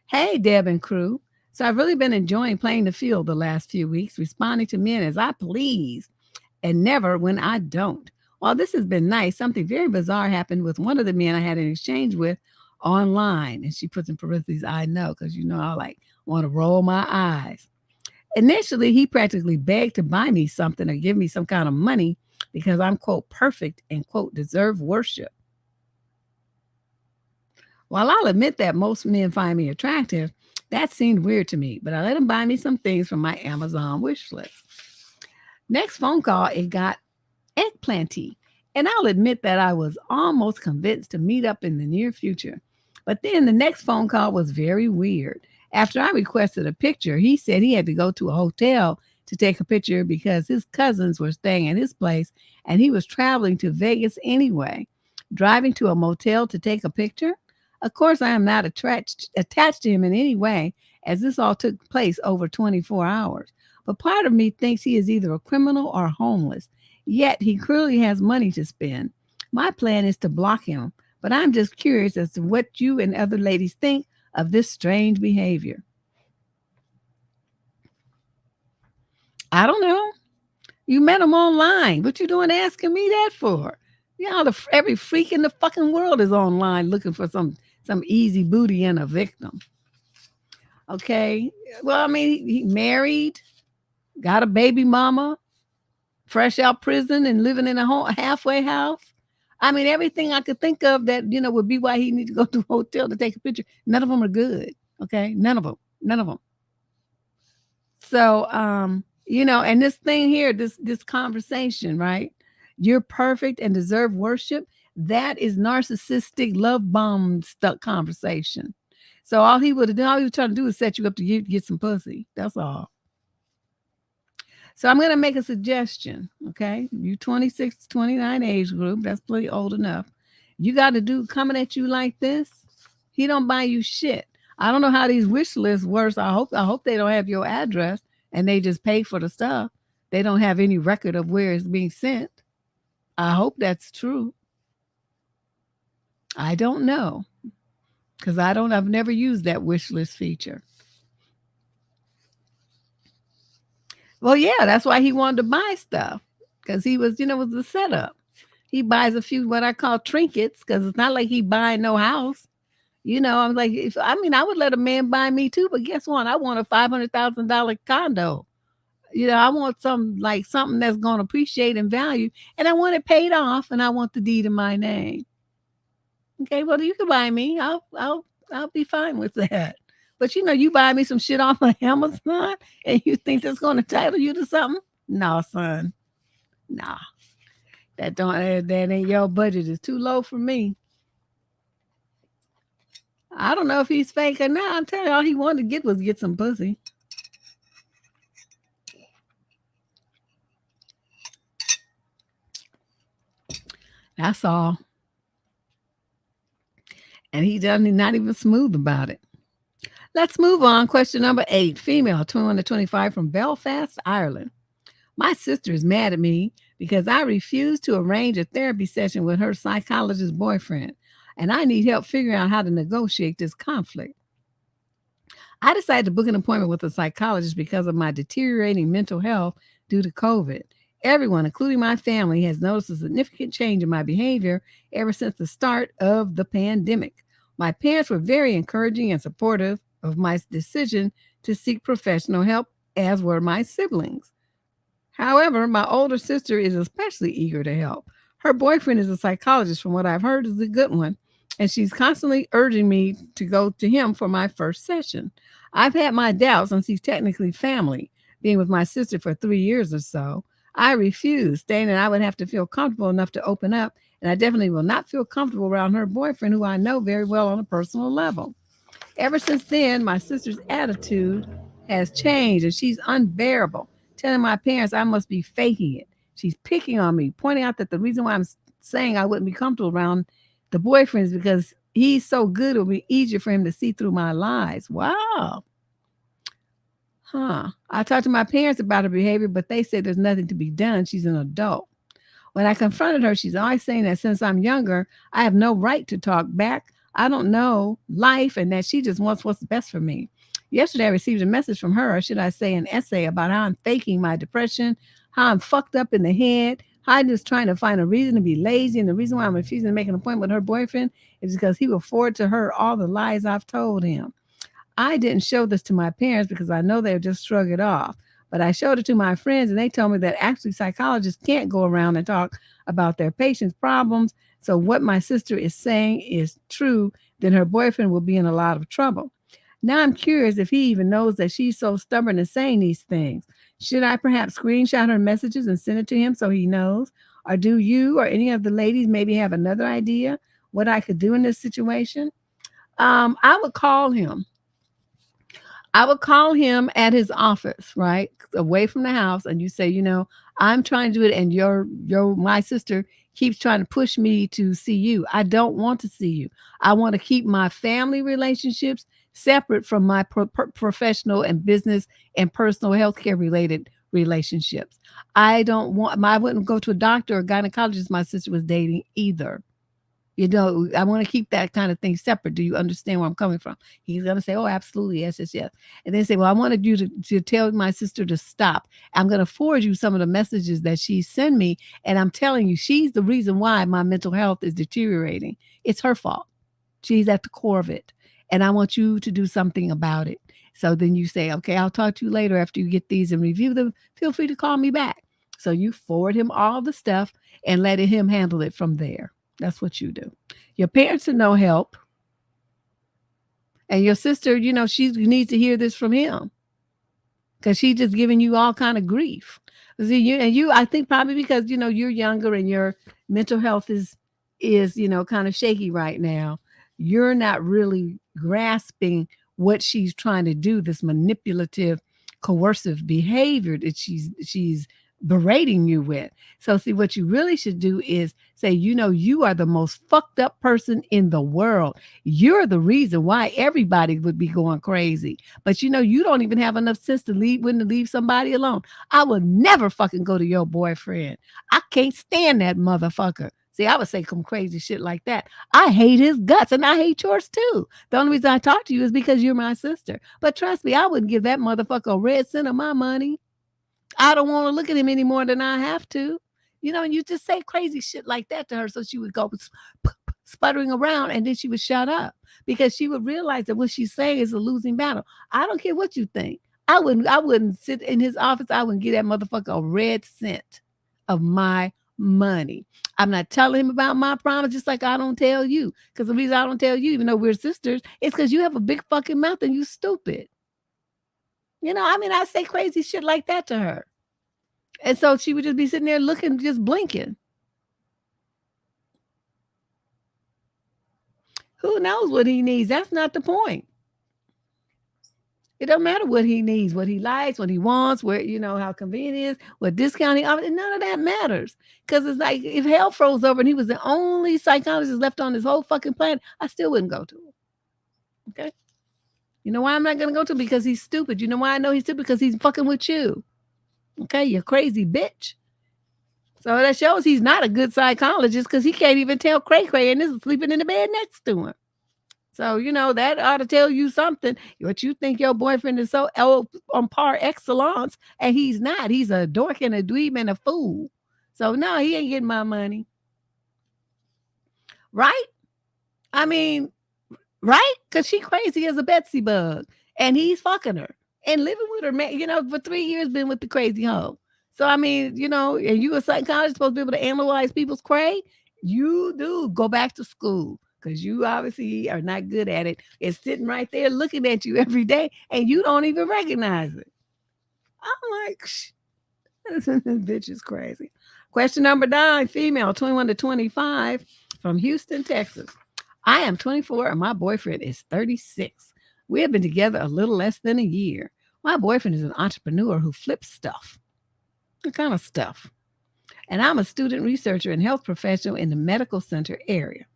Hey, Deb and crew. So I've really been enjoying playing the field the last few weeks, responding to men as I please and never when I don't. While this has been nice, something very bizarre happened with one of the men I had an exchange with online. And she puts in parentheses, I know, because I like want to roll my eyes. Initially, he practically begged to buy me something or give me some kind of money because I'm, quote, perfect and, quote, deserve worship. While I'll admit that most men find me attractive, that seemed weird to me, but I let him buy me some things from my Amazon wish list. Next phone call, it got eggplanty, and I'll admit that I was almost convinced to meet up in the near future. But then the next phone call was very weird. After I requested a picture, he said he had to go to a hotel to take a picture because his cousins were staying at his place and he was traveling to Vegas anyway. Driving to a motel to take a picture? Of course, I am not attached to him in any way, as this all took place over 24 hours. But part of me thinks he is either a criminal or homeless. Yet he clearly has money to spend. My plan is to block him, but I'm just curious as to what you and other ladies think of this strange behavior. I don't know. You met him online. What you doing asking me that for? Every freak in the fucking world is online looking for some easy booty and a victim. Okay. Well, I mean, he married, got a baby mama, fresh out prison and living in a halfway house. I mean, everything I could think of that, would be why he need to go to a hotel to take a picture. None of them are good. Okay. None of them. So, and this thing here, this conversation, right? You're perfect and deserve worship. That is narcissistic love bomb stuck conversation. So all he was trying to do is set you up to get some pussy. That's all. So I'm going to make a suggestion, okay? You 26 to 29 age group, that's pretty old enough. You got a dude coming at you like this, he don't buy you shit. I don't know how these wish lists work. I hope they don't have your address and they just pay for the stuff. They don't have any record of where it's being sent. I hope that's true. I don't know because I've never used that wish list feature. Well, yeah, that's why he wanted to buy stuff because he was, was the setup. He buys a few what I call trinkets because it's not like he buying no house. I'm like, I would let a man buy me too, but guess what? I want a $500,000 condo. I want something that's going to appreciate in value, and I want it paid off, and I want the deed in my name. Okay, well, you can buy me. I'll be fine with that. But you buy me some shit off of Amazon, and you think that's going to entitle you to something? No, son. Nah, that ain't your budget. It's too low for me. I don't know if he's fake or not. I'm telling you, all he wanted to get was get some pussy. That's all. And he's not even smooth about it. Let's move on. Question number 8, female, 21 to 25 from Belfast, Ireland. My sister is mad at me because I refused to arrange a therapy session with her psychologist boyfriend, and I need help figuring out how to negotiate this conflict. I decided to book an appointment with a psychologist because of my deteriorating mental health due to COVID. Everyone, including my family, has noticed a significant change in my behavior ever since the start of the pandemic. My parents were very encouraging and supportive of my decision to seek professional help, as were my siblings. However, my older sister is especially eager to help. Her boyfriend is a psychologist, from what I've heard, is a good one, and she's constantly urging me to go to him for my first session. I've had my doubts since he's technically family, being with my sister for 3 years or so. I refused, stating that I would have to feel comfortable enough to open up, and I definitely will not feel comfortable around her boyfriend, who I know very well on a personal level. Ever since then, my sister's attitude has changed, and she's unbearable, telling my parents I must be faking it. She's picking on me, pointing out that the reason why I'm saying I wouldn't be comfortable around the boyfriend is because he's so good, it would be easier for him to see through my lies. Wow. Huh. I talked to my parents about her behavior, but they said there's nothing to be done. She's an adult. When I confronted her, she's always saying that since I'm younger, I have no right to talk back. I don't know life and that she just wants what's best for me. Yesterday, I received a message from her, or should I say, an essay about how I'm faking my depression, how I'm fucked up in the head, how I'm just trying to find a reason to be lazy. And the reason why I'm refusing to make an appointment with her boyfriend is because he will forward to her all the lies I've told him. I didn't show this to my parents because I know they'll just shrug it off. But I showed it to my friends and they told me that actually psychologists can't go around and talk about their patients' problems. So what my sister is saying is true, then her boyfriend will be in a lot of trouble. Now I'm curious if he even knows that she's so stubborn and saying these things. Should I perhaps screenshot her messages and send it to him so he knows? Or do you or any of the ladies maybe have another idea what I could do in this situation? I would call him. I would call him at his office, right? Away from the house, and you say, I'm trying to do it, and my sister keeps trying to push me to see you. I don't want to see you. I want to keep my family relationships separate from my professional and business and personal healthcare related relationships. I wouldn't go to a doctor or gynecologist my sister was dating either. I want to keep that kind of thing separate. Do you understand where I'm coming from? He's going to say, oh, absolutely. Yes, yes, yes. And then say, well, I wanted you to tell my sister to stop. I'm going to forward you some of the messages that she sent me. And I'm telling you, she's the reason why my mental health is deteriorating. It's her fault. She's at the core of it. And I want you to do something about it. So then you say, okay, I'll talk to you later after you get these and review them. Feel free to call me back. So you forward him all the stuff and let him handle it from there. That's what you do. Your parents are no help. And your sister, she needs to hear this from him. Because she's just giving you all kind of grief. See, I think probably because, you're younger and your mental health is kind of shaky right now. You're not really grasping what she's trying to do, this manipulative, coercive behavior that she's berating you with. So see, what you really should do is say, you are the most fucked up person in the world. You're the reason why everybody would be going crazy. But you don't even have enough sense to leave somebody alone. I would never fucking go to your boyfriend. I can't stand that motherfucker. See, I would say some crazy shit like that. I hate his guts and I hate yours too. The only reason I talk to you is because you're my sister. But trust me, I wouldn't give that motherfucker a red cent of my money. I don't want to look at him any more than I have to. And you just say crazy shit like that to her so she would go sputtering around and then she would shut up because she would realize that what she's saying is a losing battle. I don't care what you think. I wouldn't sit in his office. I wouldn't give that motherfucker a red cent of my money. I'm not telling him about my problems just like I don't tell you. Because the reason I don't tell you, even though we're sisters, is because you have a big fucking mouth and you stupid. I say crazy shit like that to her. And so she would just be sitting there looking, just blinking. Who knows what he needs? That's not the point. It don't matter what he needs, what he likes, what he wants, where, how convenient it is, what discount he offers. None of that matters. Because it's like if hell froze over and he was the only psychologist left on this whole fucking planet, I still wouldn't go to him. Okay? You know why I'm not going to go to him? Because he's stupid. You know why I know he's stupid? Because he's fucking with you. Okay, you crazy bitch. So that shows he's not a good psychologist because he can't even tell Cray Cray and is sleeping in the bed next to him. So, that ought to tell you something. What you think your boyfriend is so on par excellence, and he's not. He's a dork and a dweeb and a fool. So, no, he ain't getting my money. Right? I mean, right? Because she crazy as a Betsy bug. And he's fucking her. And living with her, man, for 3 years been with the crazy hoe. So, I mean, and you a psychologist supposed to be able to analyze people's cray? You do go back to school because you obviously are not good at it. It's sitting right there looking at you every day and you don't even recognize it. I'm like, this bitch is crazy. Question number 9, female, 21 to 25 from Houston, Texas. I am 24 and my boyfriend is 36. We have been together a little less than a year. My boyfriend is an entrepreneur who flips stuff. What kind of stuff? and I'm a student researcher and health professional in the medical center area.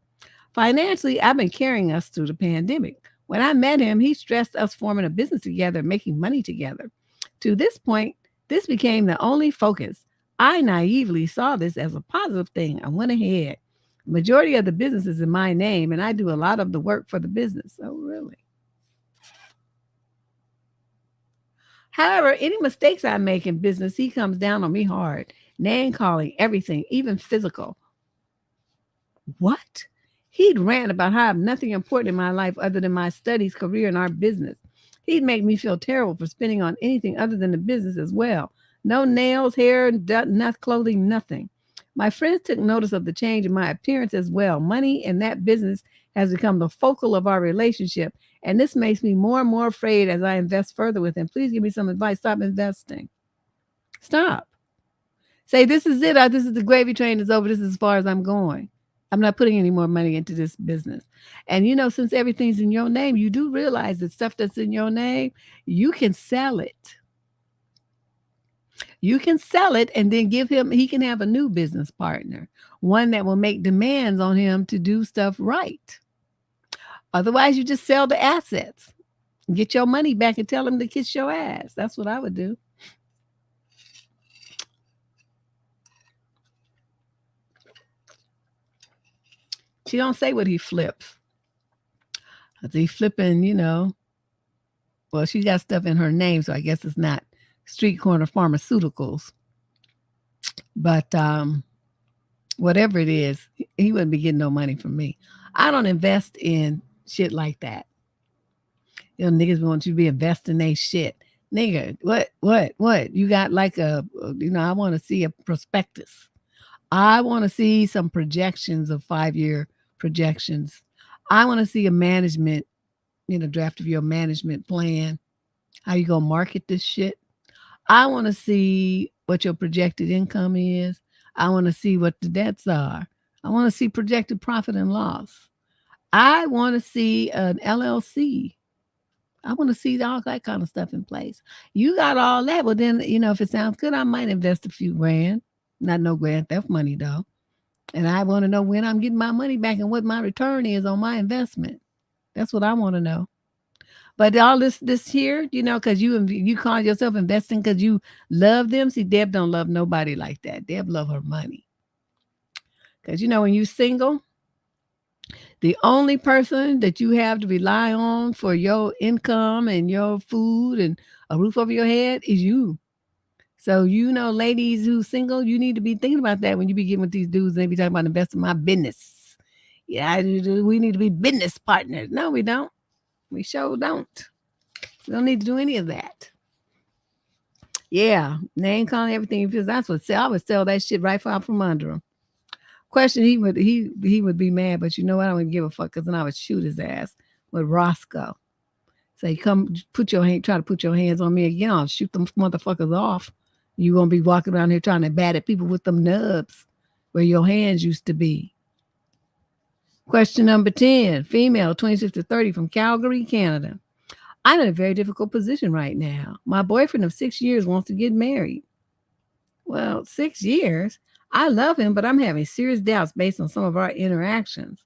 Financially, I've been carrying us through the pandemic. When I met him, he stressed us forming a business together, making money together. To this point, this became the only focus. I naively saw this as a positive thing. I went ahead. The majority of the business is in my name, and I do a lot of the work for the business. Oh, really? However, any mistakes I make in business, he comes down on me hard. Name calling, everything, even physical. What? He'd rant about how I have nothing important in my life other than my studies, career, and our business. He'd make me feel terrible for spending on anything other than the business as well. No nails, hair, not clothing, nothing. My friends took notice of the change in my appearance as well. Money and that business has become the focal of our relationship, and this makes me more and more afraid as I invest further with him. Please give me some advice. Stop investing. Stop. Say, this is it. This is the gravy train is over. This is as far as I'm going. I'm not putting any more money into this business. And since everything's in your name, you do realize that stuff that's in your name, you can sell it. You can sell it and then he can have a new business partner, one that will make demands on him to do stuff right. Otherwise, you just sell the assets, get your money back and tell him to kiss your ass. That's what I would do. She don't say what he flips. He flipping, well, she got stuff in her name, so I guess it's not street corner pharmaceuticals. But whatever it is, he wouldn't be getting no money from me. I don't invest in shit like that. Niggas want you to be investing their shit. Nigga, what? You got like I want to see a prospectus. I want to see some projections of 5-year projections. I want to see a management, draft of your management plan. How you going to market this shit? I want to see what your projected income is. I want to see what the debts are. I want to see projected profit and loss. I want to see an LLC. I want to see all that kind of stuff in place. You got all that. Well, then, if it sounds good, I might invest a few grand. Not no grand theft money, though. And I want to know when I'm getting my money back and what my return is on my investment. That's what I want to know. But all this here, because you call yourself investing because you love them. See, Deb don't love nobody like that. Deb love her money. Because, when you single, the only person that you have to rely on for your income and your food and a roof over your head is you. So, ladies who single, you need to be thinking about that when you be getting with these dudes and they be talking about investing in my business. Yeah, we need to be business partners. No, we don't. We sure don't. We don't need to do any of that. Yeah, name calling everything. Because that's what I would sell that shit right out from under him. Question, he would be mad, but I don't give a fuck because then I would shoot his ass with Roscoe. Say, come try to put your hands on me again. I'll shoot them motherfuckers off. You're going to be walking around here trying to bat at people with them nubs where your hands used to be. Question number 10, female, 26 to 30 from Calgary, Canada. I'm in a very difficult position right now. My boyfriend of 6 years wants to get married. Well, 6 years? I love him, but I'm having serious doubts based on some of our interactions.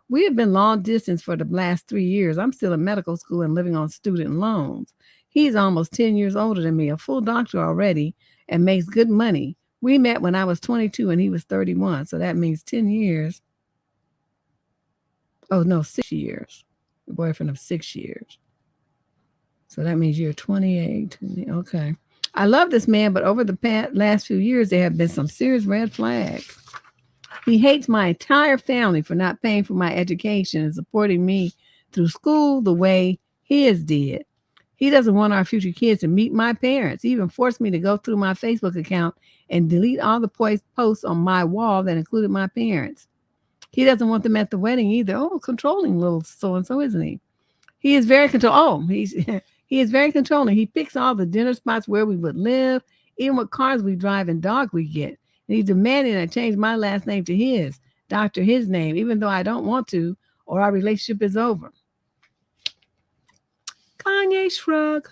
We have been long distance for the last 3 years. I'm still in medical school and living on student loans. He's almost 10 years older than me, a full doctor already, and makes good money. We met when I was 22 and he was 31, so that means 10 years. Oh, no, 6 years. A boyfriend of 6 years. So that means you're 28. Okay. I love this man, but over the last few years, there have been some serious red flags. He hates my entire family for not paying for my education and supporting me through school the way his did. He doesn't want our future kids to meet my parents. He even forced me to go through my Facebook account and delete all the posts on my wall that included my parents. He doesn't want them at the wedding either. Oh, controlling little so-and-so, isn't he? He is very he is very controlling. He picks all the dinner spots where we would live, even what cars we drive and dog we get. And he's demanding I change my last name to his, doctor his name, even though I don't want to, or our relationship is over. Kanye shrug.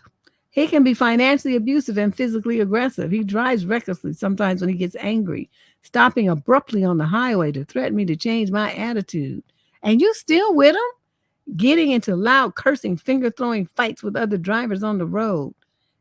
He can be financially abusive and physically aggressive. He drives recklessly sometimes when he gets angry, stopping abruptly on the highway to threaten me to change my attitude. And you still with him? Getting into loud cursing, finger throwing fights with other drivers on the road.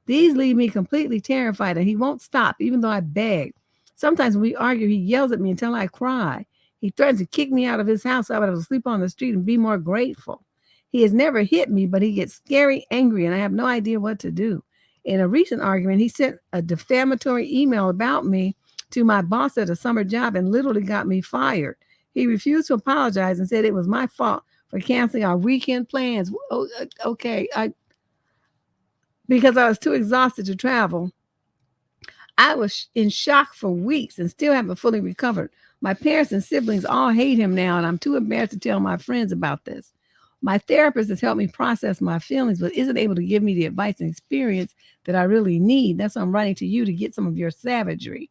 These leave me completely terrified, and he won't stop, even though I beg. Sometimes when we argue, he yells at me until I cry. He threatens to kick me out of his house so I would have to sleep on the street and be more grateful. He has never hit me, but he gets scary angry, and I have no idea what to do. In a recent argument, he sent a defamatory email about me to my boss at a summer job and literally got me fired. He refused to apologize and said it was my fault for canceling our weekend plans. Okay, because I was too exhausted to travel. I was in shock for weeks and still haven't fully recovered. My parents and siblings all hate him now, and I'm too embarrassed to tell my friends about this. My therapist has helped me process my feelings, but isn't able to give me the advice and experience that I really need. That's why I'm writing to you to get some of your savagery.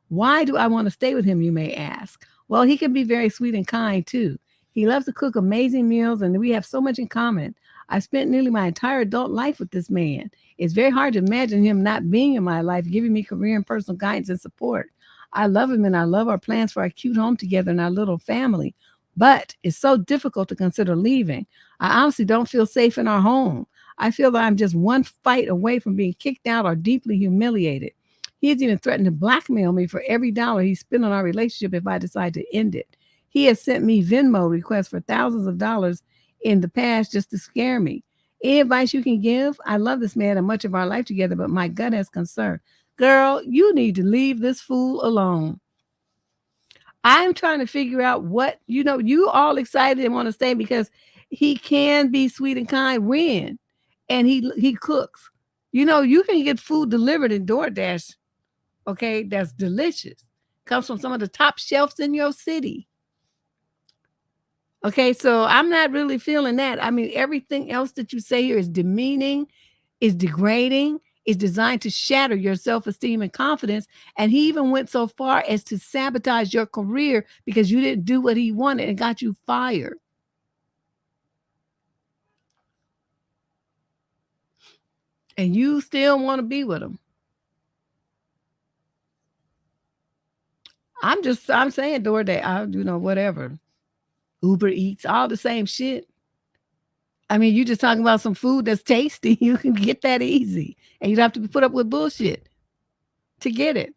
Why do I want to stay with him, you may ask? Well, he can be very sweet and kind too. He loves to cook amazing meals, and we have so much in common. I've spent nearly my entire adult life with this man. It's very hard to imagine him not being in my life, giving me career and personal guidance and support. I love him, and I love our plans for our cute home together and our little family. But it's so difficult to consider leaving. I honestly don't feel safe in our home. I feel that I'm just one fight away from being kicked out or deeply humiliated. He has even threatened to blackmail me for every dollar he spent on our relationship if I decide to end it. He has sent me Venmo requests for thousands of dollars in the past just to scare me. Any advice you can give? I love this man and much of our life together, but my gut has concern. Girl, you need to leave this fool alone. I'm trying to figure out what, you all excited and want to stay because he can be sweet and kind when, and he cooks. You can get food delivered in DoorDash, okay, that's delicious. Comes from some of the top shelves in your city. Okay, so I'm not really feeling that. I mean, everything else that you say here is demeaning, is degrading, is designed to shatter your self-esteem and confidence. And he even went so far as to sabotage your career because you didn't do what he wanted and got you fired. And you still want to be with him. I'm saying DoorDash, whatever. Uber Eats, all the same shit. I mean, you just talking about some food that's tasty. You can get that easy. And you don't have to put up with bullshit to get it.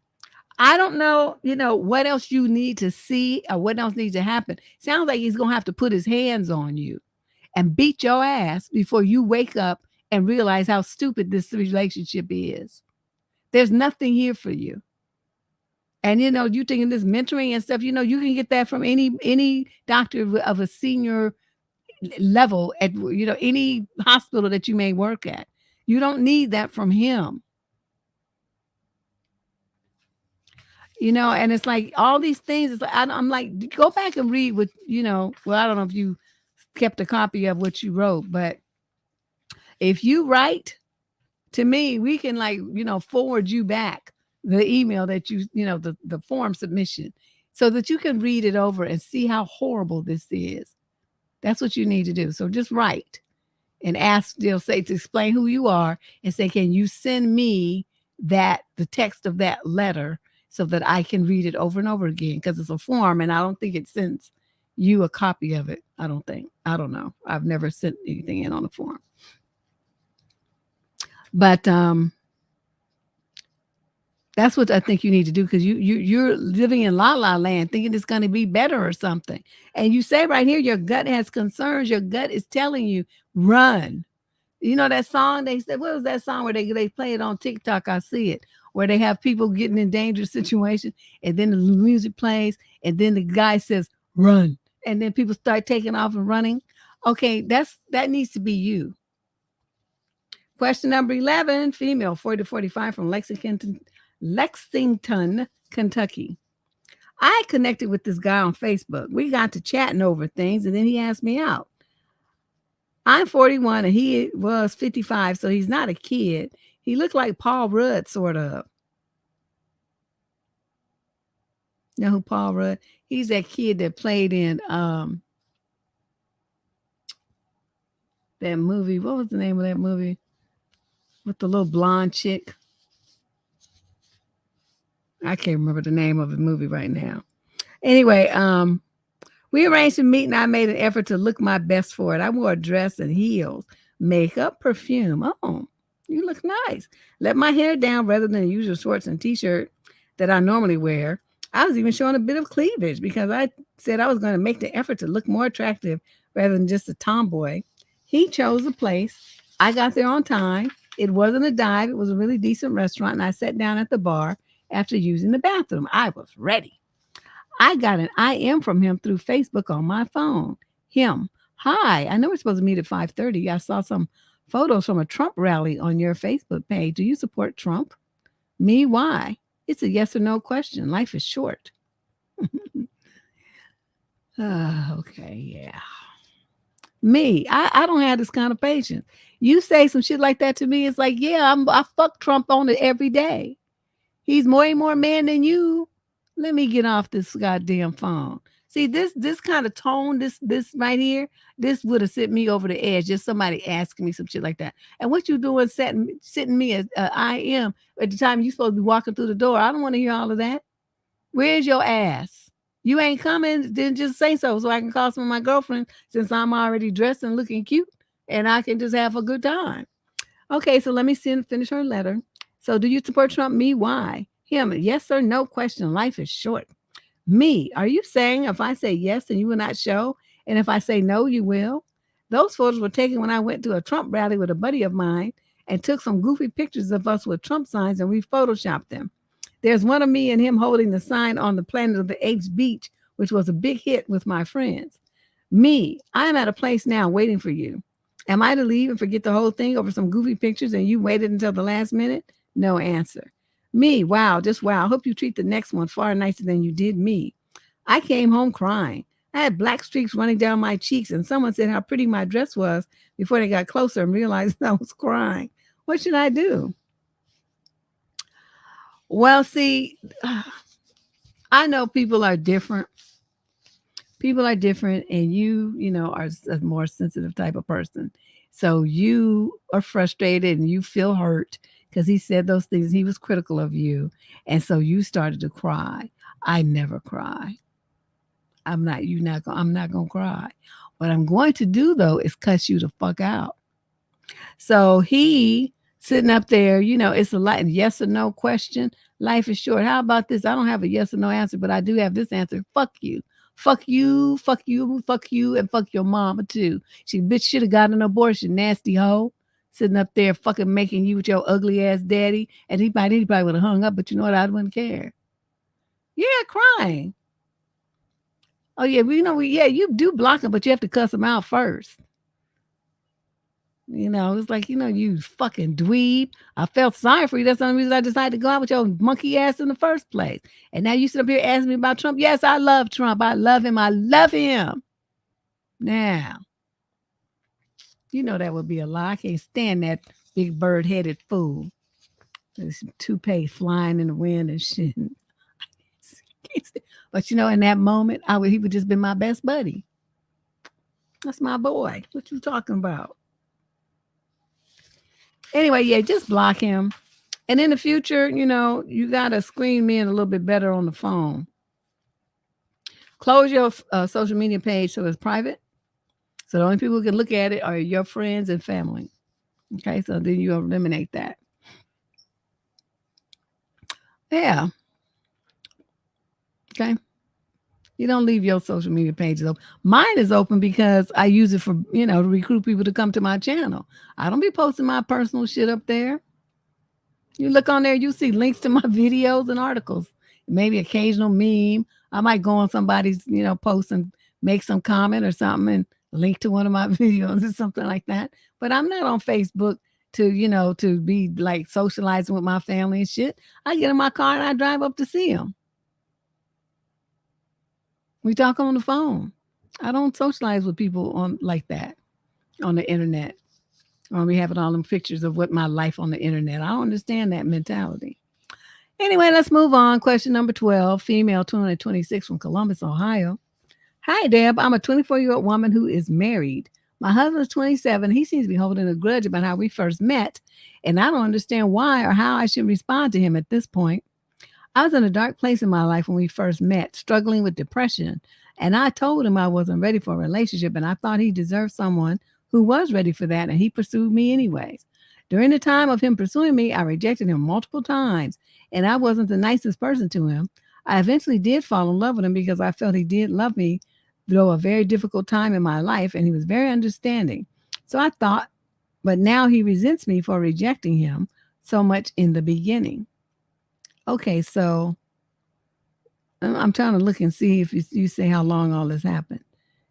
I don't know, what else you need to see or what else needs to happen. Sounds like he's going to have to put his hands on you and beat your ass before you wake up and realize how stupid this relationship is. There's nothing here for you. And you thinking this mentoring and stuff, you can get that from any doctor of a senior level at any hospital that you may work at. You don't need that from him. And it's like all these things. It's like, I'm like, go back and read what, well, I don't know if you kept a copy of what you wrote, but if you write to me, we can forward you back the email that the form submission so that you can read it over and see how horrible this is. That's what you need to do. So just write and ask, say to explain who you are and say, can you send me the text of that letter so that I can read it over and over again? Because it's a form and I don't think it sends you a copy of it. I don't think. I don't know. I've never sent anything in on a form. But that's what I think you need to do because you're living in la la land thinking it's going to be better or something. And you say right here, your gut has concerns. Your gut is telling you, run. You know that song they said, what was that song where they play it on TikTok? I see it, where they have people getting in dangerous situations and then the music plays and then the guy says, run. And then people start taking off and running. Okay, that needs to be you. Question number 11, female, 40 to 45 from Lexington, Kentucky. I connected with this guy on Facebook. We got to chatting over things and then he asked me out. I'm 41 and he was 55, so he's not a kid. He looked like Paul Rudd, sort of. You know who Paul Rudd? He's that kid that played in that movie. What was the name of that movie? with the little blonde chick. I can't remember the name of the movie right now. Anyway, we arranged a meet and I made an effort to look my best for it. I wore a dress and heels, makeup, perfume. Oh, you look nice. Let my hair down rather than the usual shorts and t-shirt that I normally wear. I was even showing a bit of cleavage because I said I was going to make the effort to look more attractive rather than just a tomboy. He chose a place. I got there on time. It wasn't a dive. It was a really decent restaurant, and I sat down at the bar after using the bathroom. I was ready. I got an IM from him through Facebook on my phone. Him. Hi, I know we're supposed to meet at 5:30. I saw some photos from a Trump rally on your Facebook page. Do you support Trump? Me, why? It's a yes or no question. Life is short. Okay, yeah. Me, I don't have this kind of patience. You say some shit like that to me, it's like, yeah, I fuck Trump on it every day. He's way more man than you. Let me get off this goddamn phone. See, this kind of tone, this right here, this would have sent me over the edge. Just somebody asking me some shit like that. And what you doing sitting me as I am at the time you supposed to be walking through the door? I don't want to hear all of that. Where's your ass? You ain't coming, then just say so I can call some of my girlfriends since I'm already dressed and looking cute and I can just have a good time. Okay, so let me finish her letter. So do you support Trump? Me, why? Him, yes or no question. Life is short. Me, are you saying if I say yes, then you will not show? And if I say no, you will? Those photos were taken when I went to a Trump rally with a buddy of mine and took some goofy pictures of us with Trump signs and we photoshopped them. There's one of me and him holding the sign on the Planet of the Apes beach, which was a big hit with my friends. Me, I'm at a place now waiting for you. Am I to leave and forget the whole thing over some goofy pictures and you waited until the last minute? No answer. Me, wow, just wow. I hope you treat the next one far nicer than you did me. I came home crying. I had black streaks running down my cheeks and someone said how pretty my dress was before they got closer and realized I was crying. What should I do? Well, see, I know people are different. People are different, and you know, are a more sensitive type of person. So you are frustrated and you feel hurt because he said those things. He was critical of you. And so you started to cry. I never cry. I'm not gonna cry. What I'm going to do though is cuss you the fuck out. So he sitting up there, you know, it's a lot yes or no question. Life is short. How about this? I don't have a yes or no answer, but I do have this answer. Fuck you. Fuck you, fuck you, fuck you, and fuck your mama too. She bitch should have got an abortion, nasty hoe. Sitting up there fucking making you with your ugly ass daddy. And he probably would have hung up, but you know what? I wouldn't care. Yeah, crying. Oh yeah, you do block him, but you have to cuss him out first. You know, it's like, you fucking dweeb. I felt sorry for you. That's the only reason I decided to go out with your monkey ass in the first place. And now you sit up here asking me about Trump. Yes, I love Trump. I love him. I love him. Now, you know that would be a lie. I can't stand that big bird-headed fool. This toupee flying in the wind and shit. But in that moment, he would just be my best buddy. That's my boy. What you talking about? Anyway, yeah, just block him. And in the future, you got to screen me in a little bit better on the phone. Close your social media page so it's private. So the only people who can look at it are your friends and family. Okay, so then you eliminate that. Yeah. Okay. You don't leave your social media pages open. Mine is open because I use it for, to recruit people to come to my channel. I don't be posting my personal shit up there. You look on there, you see links to my videos and articles. Maybe occasional meme. I might go on somebody's, post and make some comment or something and link to one of my videos or something like that. But I'm not on Facebook to be like socializing with my family and shit. I get in my car and I drive up to see them. We talk on the phone. I don't socialize with people on like that on the internet. Or we having all them pictures of what my life on the internet. I don't understand that mentality. Anyway, let's move on. Question number 12, female 226 from Columbus, Ohio. Hi, Deb. I'm a 24-year-old woman who is married. My husband's 27. He seems to be holding a grudge about how we first met, and I don't understand why or how I should respond to him at this point. I was in a dark place in my life when we first met, struggling with depression, and I told him I wasn't ready for a relationship and I thought he deserved someone who was ready for that, and he pursued me anyways. During the time of him pursuing me, I rejected him multiple times, and I wasn't the nicest person to him. I eventually did fall in love with him because I felt he did love me through a very difficult time in my life, and he was very understanding. So I thought, but now he resents me for rejecting him so much in the beginning. Okay, so I'm trying to look and see if you say how long all this happened.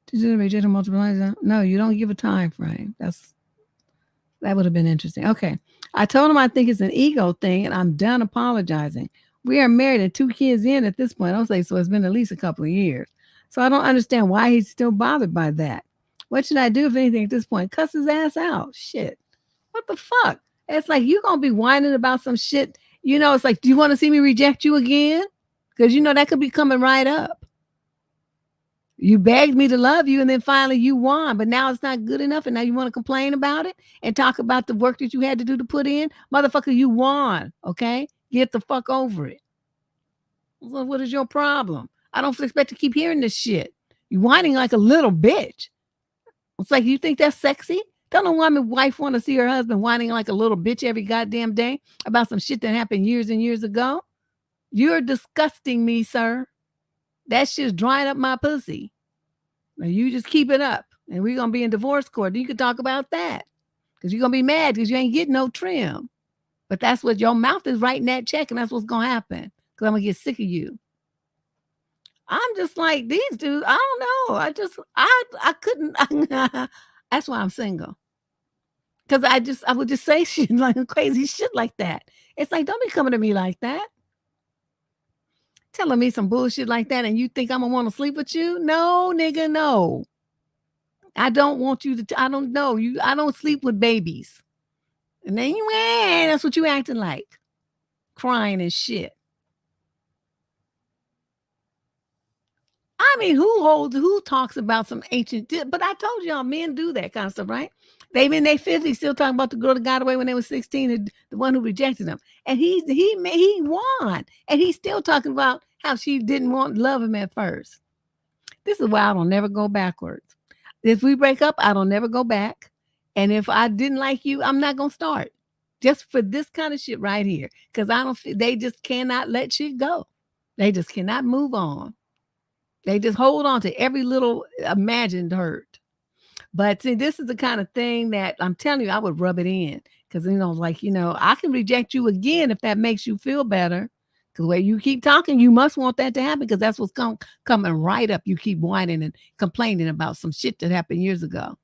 Did you reject him multiple times? No, you don't give a time frame. That would have been interesting. Okay. I told him I think it's an ego thing and I'm done apologizing. We are married and 2 kids in at this point. I'll say so it's been at least a couple of years. So I don't understand why he's still bothered by that. What should I do if anything at this point? Cuss his ass out. Shit. What the fuck? It's like you gonna be whining about some shit. It's like, do you want to see me reject you again? Because that could be coming right up. You begged me to love you, and then finally you won, but now it's not good enough, and now you want to complain about it and talk about the work that you had to do to put in? Motherfucker, you won, okay? Get the fuck over it. So what is your problem? I don't expect to keep hearing this shit. You whining like a little bitch. It's like, you think that's sexy? Don't know why my wife want to see her husband whining like a little bitch every goddamn day about some shit that happened years and years ago. You're disgusting me, sir. That shit's drying up my pussy. Now you just keep it up, and we're gonna be in divorce court. You can talk about that, because you're gonna be mad because you ain't getting no trim. But that's what your mouth is writing that check, and that's what's gonna happen. Because I'm gonna get sick of you. I'm just like these dudes. I don't know. I couldn't. That's why I'm single. Because I would just say shit like crazy shit like that. It's like, don't be coming to me like that. Telling me some bullshit like that, and you think I'm gonna want to sleep with you? No, nigga, no. I don't want you to. I don't know you. I don't sleep with babies. And then that's what you acting like, crying and shit. I mean, who talks about some ancient? But I told y'all, men do that kind of stuff, right? They in their 50s still talking about the girl that got away when they was 16, the one who rejected them, and he won, and he's still talking about how she didn't love him at first. This is why I don't never go backwards. If we break up, I don't never go back, and if I didn't like you, I'm not gonna start. Just for this kind of shit right here, because they just cannot let shit go. They just cannot move on. They just hold on to every little imagined hurt. But see, this is the kind of thing that I'm telling you, I would rub it in. Because, I can reject you again if that makes you feel better. Because the way you keep talking, you must want that to happen, because that's what's coming right up. You keep whining and complaining about some shit that happened years ago.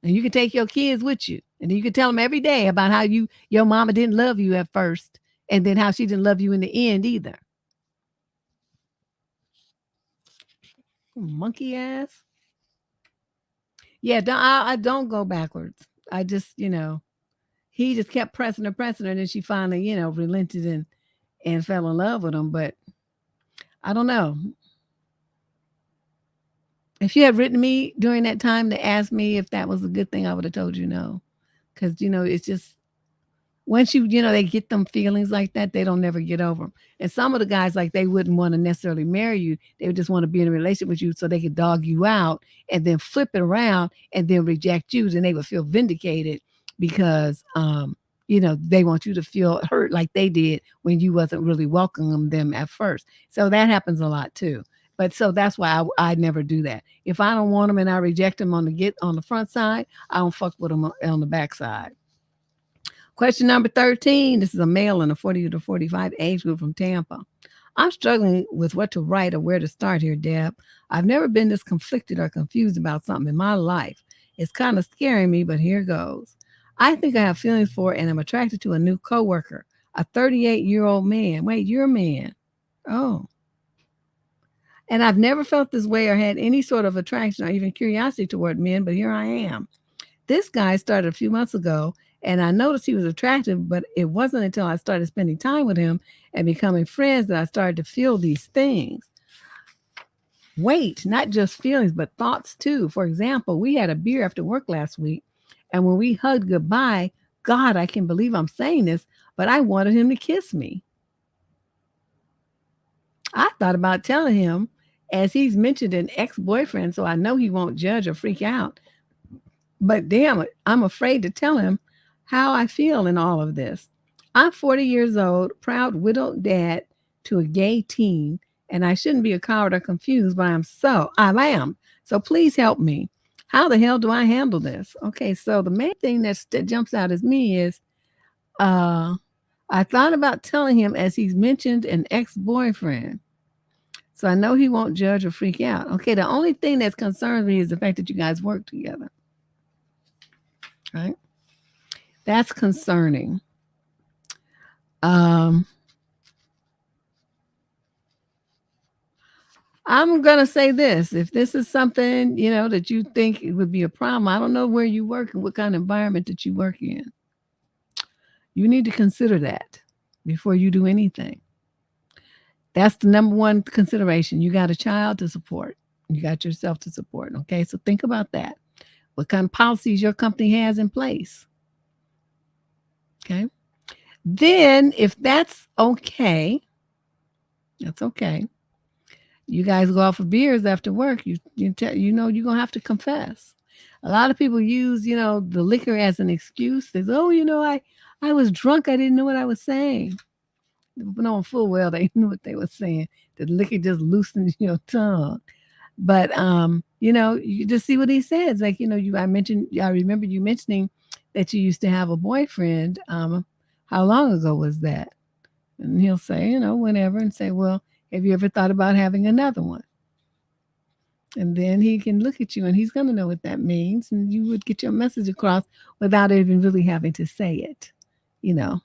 And you can take your kids with you. And you can tell them every day about how your mama didn't love you at first. And then how she didn't love you in the end either. Monkey ass. Yeah, I don't go backwards. I just, he just kept pressing her, and then she finally, relented and fell in love with him. But I don't know. If you had written me during that time to ask me if that was a good thing, I would have told you no. Because, it's just, once they get them feelings like that, they don't never get over them. And some of the guys, like, they wouldn't want to necessarily marry you. They would just want to be in a relationship with you so they could dog you out and then flip it around and then reject you. And they would feel vindicated because, they want you to feel hurt like they did when you wasn't really welcoming them at first. So that happens a lot too. But so that's why I never do that. If I don't want them and I reject them on the front side, I don't fuck with them on the back side. Question number 13. This is a male in the 40 to 45 age group from Tampa. I'm struggling with what to write or where to start here, Deb. I've never been this conflicted or confused about something in my life. It's kind of scaring me, but here goes. I think I have feelings for and I'm attracted to a new coworker, a 38-year-old man. Wait, you're a man. Oh. And I've never felt this way or had any sort of attraction or even curiosity toward men, but here I am. This guy started a few months ago, and I noticed he was attractive, but it wasn't until I started spending time with him and becoming friends that I started to feel these things. weight, not just feelings, but thoughts too. For example, we had a beer after work last week, and when we hugged goodbye, God, I can't believe I'm saying this, but I wanted him to kiss me. I thought about telling him, as he's mentioned an ex-boyfriend, so I know he won't judge or freak out. But damn it, I'm afraid to tell him how I feel in all of this. I'm 40 years old, proud widowed dad to a gay teen, and I shouldn't be a coward or confused, but I am. So please help me. How the hell do I handle this? Okay, so the main thing that jumps out at me is I thought about telling him, as he's mentioned an ex-boyfriend. So I know he won't judge or freak out. Okay, the only thing that concerns me is the fact that you guys work together. Right? That's concerning. I'm going to say this. If this is something, that you think it would be a problem, I don't know where you work and what kind of environment that you work in. You need to consider that before you do anything. That's the number one consideration. You got a child to support. You got yourself to support. Okay, so think about that. What kind of policies your company has in place. Okay. Then if that's okay, that's okay. You guys go out for beers after work. You're going to have to confess. A lot of people use, the liquor as an excuse. They say, oh, I was drunk. I didn't know what I was saying. Knowing full well they knew what they were saying. The liquor just loosened your tongue. But you just see what he says. Like, I remember you mentioning that you used to have a boyfriend. How long ago was that? And he'll say, whenever, and say, well, have you ever thought about having another one? And then he can look at you and he's going to know what that means. And you would get your message across without even really having to say it, the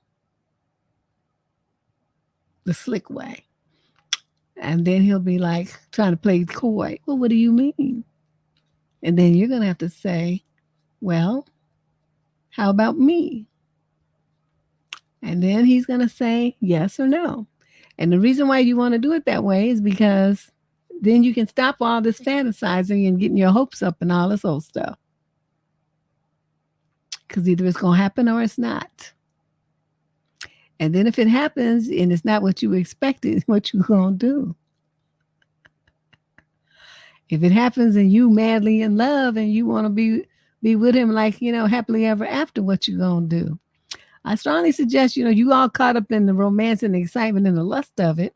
slick way. And then he'll be like trying to play coy. Well, what do you mean? And then you're going to have to say, well, how about me? And then he's going to say yes or no. And the reason why you want to do it that way is because then you can stop all this fantasizing and getting your hopes up and all this old stuff. Because either it's going to happen or it's not. And then if it happens and it's not what you expected, what you going to do? If it happens and you madly in love and you want to be with him like, happily ever after, what you going to do? I strongly suggest, you all caught up in the romance and the excitement and the lust of it.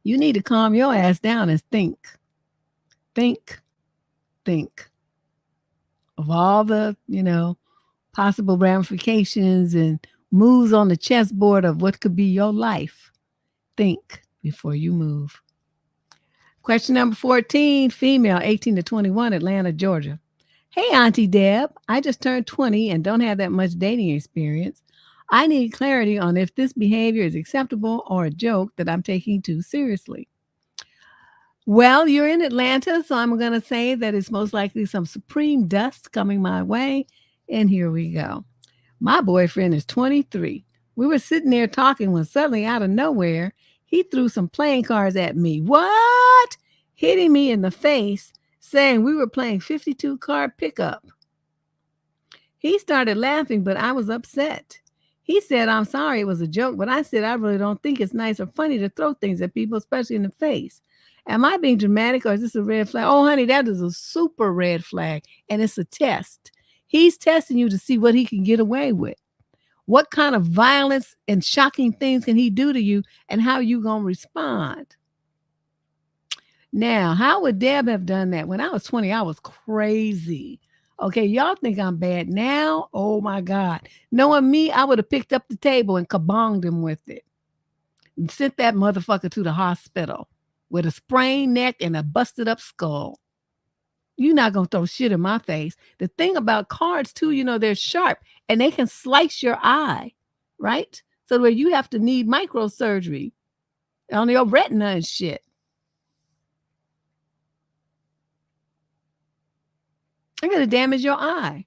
You need to calm your ass down and think of all the, possible ramifications and moves on the chessboard of what could be your life. Think before you move. Question number 14, female, 18 to 21, Atlanta, Georgia. Hey, Auntie Deb, I just turned 20 and don't have that much dating experience. I need clarity on if this behavior is acceptable or a joke that I'm taking too seriously. Well, you're in Atlanta, so I'm going to say that it's most likely some supreme dust coming my way. And here we go. My boyfriend is 23. We were sitting there talking when suddenly out of nowhere, he threw some playing cards at me. What? Hitting me in the face, saying we were playing 52 card pickup. He started laughing, but I was upset. He said, I'm sorry, it was a joke, but I said, I really don't think it's nice or funny to throw things at people, especially in the face. Am I being dramatic or is this a red flag? Oh, honey, that is a super red flag, and it's a test. He's testing you to see what he can get away with. What kind of violence and shocking things can he do to you, and how you going to respond? Now, how would Deb have done that? When I was 20, I was crazy. Okay, y'all think I'm bad now? Oh, my God. Knowing me, I would have picked up the table and kabonged him with it and sent that motherfucker to the hospital with a sprained neck and a busted up skull. You're not going to throw shit in my face. The thing about cards, too, they're sharp and they can slice your eye, right? So where you have to need microsurgery on your retina and shit. I'm going to damage your eye.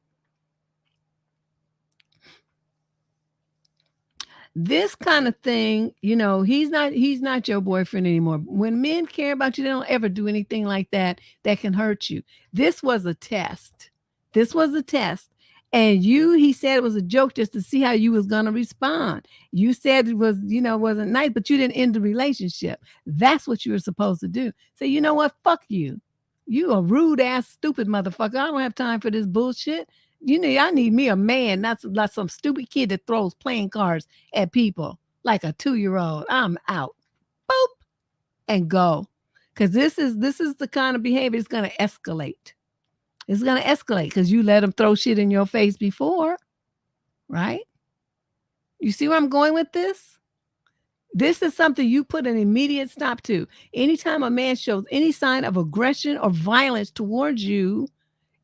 This kind of thing, he's not your boyfriend anymore. When men care about you, they don't ever do anything like that can hurt you. This was a test. This was a test. And he said it was a joke just to see how you was going to respond. You said it was, wasn't nice, but you didn't end the relationship. That's what you were supposed to do. Say, you know what? Fuck you. You a rude ass, stupid motherfucker. I don't have time for this bullshit. I need me a man, not some stupid kid that throws playing cards at people like a 2-year-old. I'm out. Boop. And go. Because this is the kind of behavior that's going to escalate. It's going to escalate because you let them throw shit in your face before. Right? You see where I'm going with this? This is something you put an immediate stop to. Anytime a man shows any sign of aggression or violence towards you,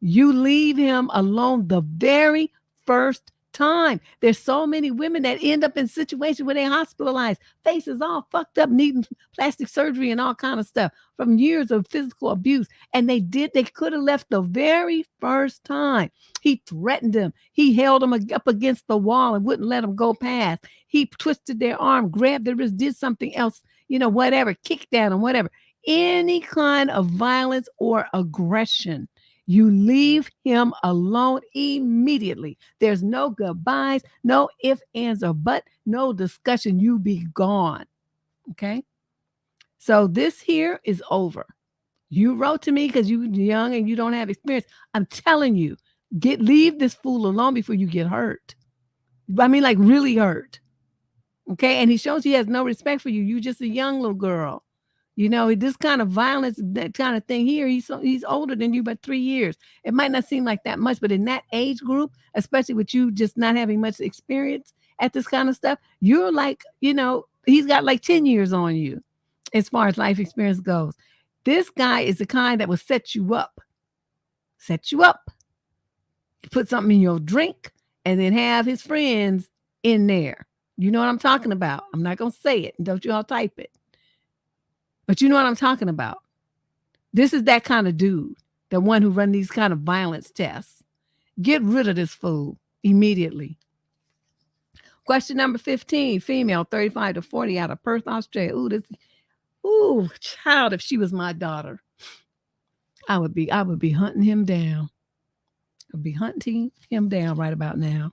you leave him alone the very first time. There's so many women that end up in situations where they hospitalized, faces all fucked up, needing plastic surgery and all kind of stuff from years of physical abuse. And they could have left the very first time. He threatened them. He held them up against the wall and wouldn't let them go past. He twisted their arm, grabbed their wrist, did something else, whatever, kicked at them, whatever. Any kind of violence or aggression. You leave him alone immediately. There's no goodbyes, no ifs, ands, or buts, no discussion. You be gone. Okay? So this here is over. You wrote to me because you're young and you don't have experience. I'm telling you, leave this fool alone before you get hurt. I mean, like really hurt. Okay? And he shows he has no respect for you. You're just a young little girl. This kind of violence, that kind of thing here, he's older than you by 3 years. It might not seem like that much, but in that age group, especially with you just not having much experience at this kind of stuff, you're like, he's got like 10 years on you as far as life experience goes. This guy is the kind that will set you up, put something in your drink, and then have his friends in there. You know what I'm talking about. I'm not going to say it. Don't you all type it. But you know what I'm talking about. This is that kind of dude, the one who run these kind of violence tests. Get rid of this fool immediately. Question number 15, female, 35 to 40, out of Perth, Australia. Ooh, child, if she was my daughter, I would be hunting him down. I'd be hunting him down right about now.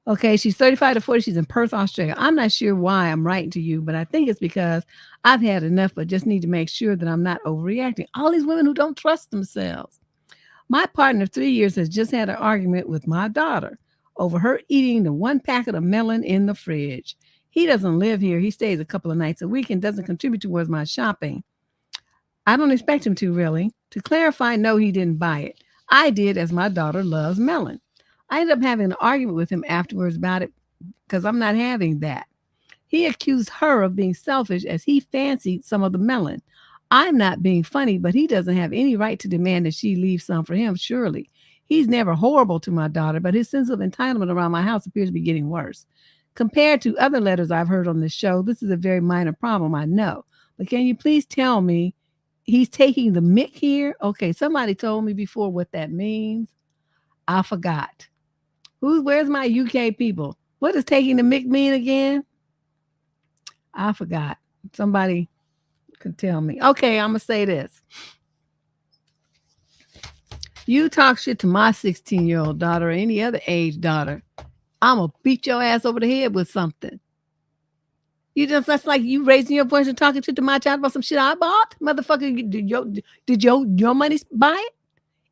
Okay, she's 35 to 40. She's in Perth, Australia. I'm not sure why I'm writing to you, but I think it's because I've had enough, but just need to make sure that I'm not overreacting. All these women who don't trust themselves. My partner of 3 years has just had an argument with my daughter over her eating the one packet of melon in the fridge. He doesn't live here. He stays a couple of nights a week and doesn't contribute towards my shopping. I don't expect him to, really. To clarify, no, he didn't buy it. I did, as my daughter loves melon. I ended up having an argument with him afterwards about it because I'm not having that. He accused her of being selfish as he fancied some of the melon. I'm not being funny, but he doesn't have any right to demand that she leave some for him, surely. He's never horrible to my daughter, but his sense of entitlement around my house appears to be getting worse. Compared to other letters I've heard on this show, this is a very minor problem, I know. But can you please tell me he's taking the mick here? Okay, somebody told me before what that means. I forgot. Where's my UK people? What does taking the mick mean again? I forgot. Somebody could tell me. Okay, I'm going to say this. You talk shit to my 16-year-old daughter or any other age daughter, I'm going to beat your ass over the head with something. That's like you raising your voice and talking shit to my child about some shit I bought? Motherfucker, did your money buy it?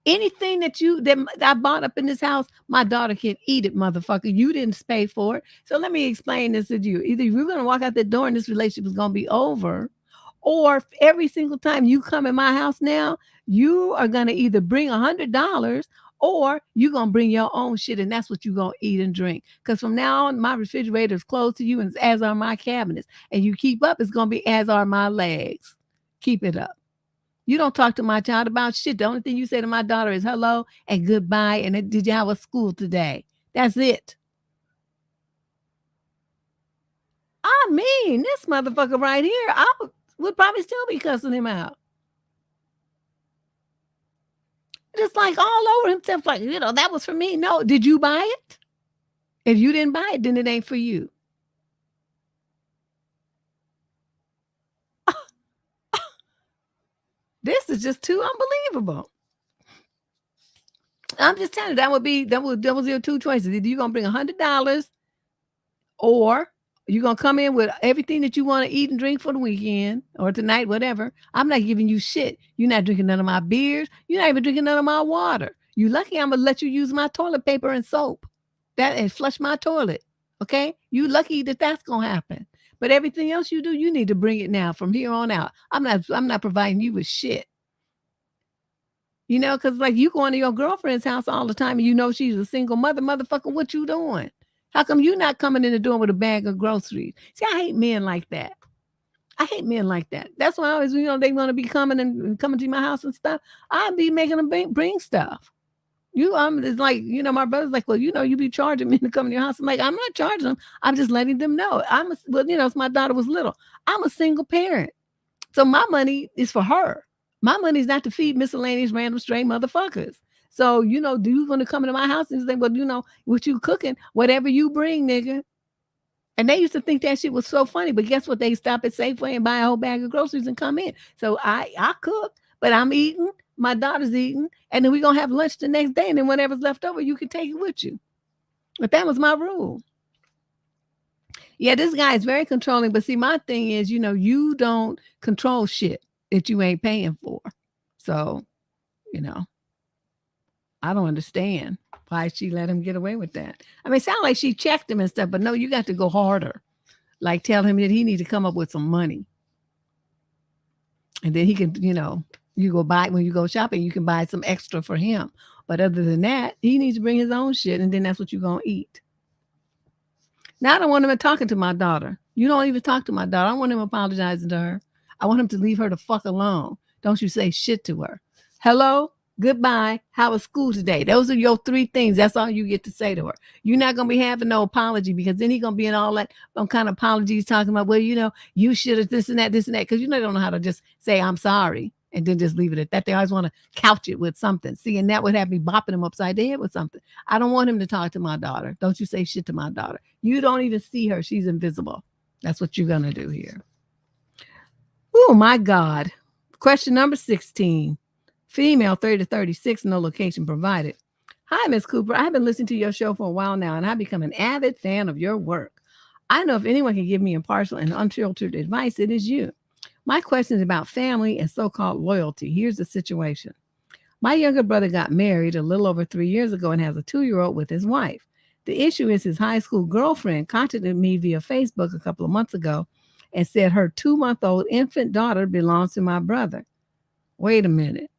Anything that I bought up in this house, my daughter can eat it, motherfucker. You didn't pay for it. So let me explain this to you. Either you're going to walk out the door and this relationship is going to be over, or every single time you come in my house now, you are going to either bring $100 or you're going to bring your own shit, and that's what you're going to eat and drink. Because from now on, my refrigerator is closed to you, and as are my cabinets. And you keep up, it's going to be as are my legs. Keep it up. You don't talk to my child about shit. The only thing you say to my daughter is hello and goodbye. And did you have a school today? That's it. I mean, this motherfucker right here, I would probably still be cussing him out. Just like all over himself, like, that was for me. No, did you buy it? If you didn't buy it, then it ain't for you. This is just too unbelievable. I'm just telling you, that was your two choices. Either you're gonna bring $100 or you're gonna come in with everything that you want to eat and drink for the weekend or tonight, whatever. I'm not giving you shit. You're not drinking none of my beers. You're not even drinking none of my water. You lucky I'm gonna let you use my toilet paper and soap. That and flush my toilet. Okay? You lucky that that's gonna happen. But everything else you do, you need to bring it now from here on out. I'm not providing you with shit. You know, because like you going to your girlfriend's house all the time and you know she's a single mother. Motherfucker, what you doing? How come you not coming in the door with a bag of groceries? See, I hate men like that. I hate men like that. That's why I always, they want to be coming and coming to my house and stuff. I'd be making them bring stuff. It's like, my brother's like, well, you be charging me to come to your house. I'm like, I'm not charging them. I'm just letting them know. It's my daughter was little. I'm a single parent. So my money is for her. My money is not to feed miscellaneous random stray motherfuckers. So, do you want to come into my house and say, well, what you cooking, whatever you bring, nigga. And they used to think that shit was so funny, but guess what? They stop at Safeway and buy a whole bag of groceries and come in. So I cook, but I'm eating, my daughter's eating, and then we're going to have lunch the next day, and then whatever's left over, you can take it with you. But that was my rule. Yeah, this guy is very controlling, but see, my thing is, you don't control shit that you ain't paying for. So, I don't understand why she let him get away with that. I mean, it sounds like she checked him and stuff, but no, you got to go harder. Like tell him that he need to come up with some money. And then he can, you go buy, when you go shopping, you can buy some extra for him. But other than that, he needs to bring his own shit, and then that's what you're going to eat. Now, I don't want him talking to my daughter. You don't even talk to my daughter. I don't want him apologizing to her. I want him to leave her the fuck alone. Don't you say shit to her. Hello? Goodbye. How was school today? Those are your three things. That's all you get to say to her. You're not going to be having no apology, because then he's going to be in all that kind of apologies talking about, well, you should have this and that, because they don't know how to just say, I'm sorry, and then just leave it at that. They always want to couch it with something. See, and that would have me bopping him upside the head with something. I don't want him to talk to my daughter. Don't you say shit to my daughter. You don't even see her. She's invisible. That's what you're going to do here. Oh, my God. Question number 16. Female, 30 to 36, no location provided. Hi, Ms. Cooper. I've been listening to your show for a while now, and I've become an avid fan of your work. I know if anyone can give me impartial and unfiltered advice, it is you. My question is about family and so-called loyalty. Here's the situation. My younger brother got married a little over 3 years ago and has a 2-year-old with his wife. The issue is his high school girlfriend contacted me via Facebook a couple of months ago and said her 2-month-old infant daughter belongs to my brother. Wait a minute.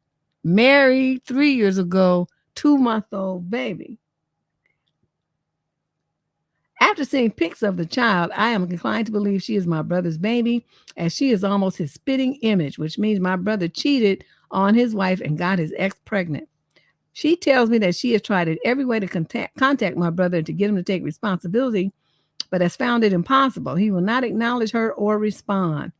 Married 3 years ago, 2-month-old baby. After seeing pics of the child, I am inclined to believe she is my brother's baby, as she is almost his spitting image, which means my brother cheated on his wife and got his ex pregnant. She tells me that she has tried in every way to contact my brother and to get him to take responsibility, but has found it impossible. He will not acknowledge her or respond.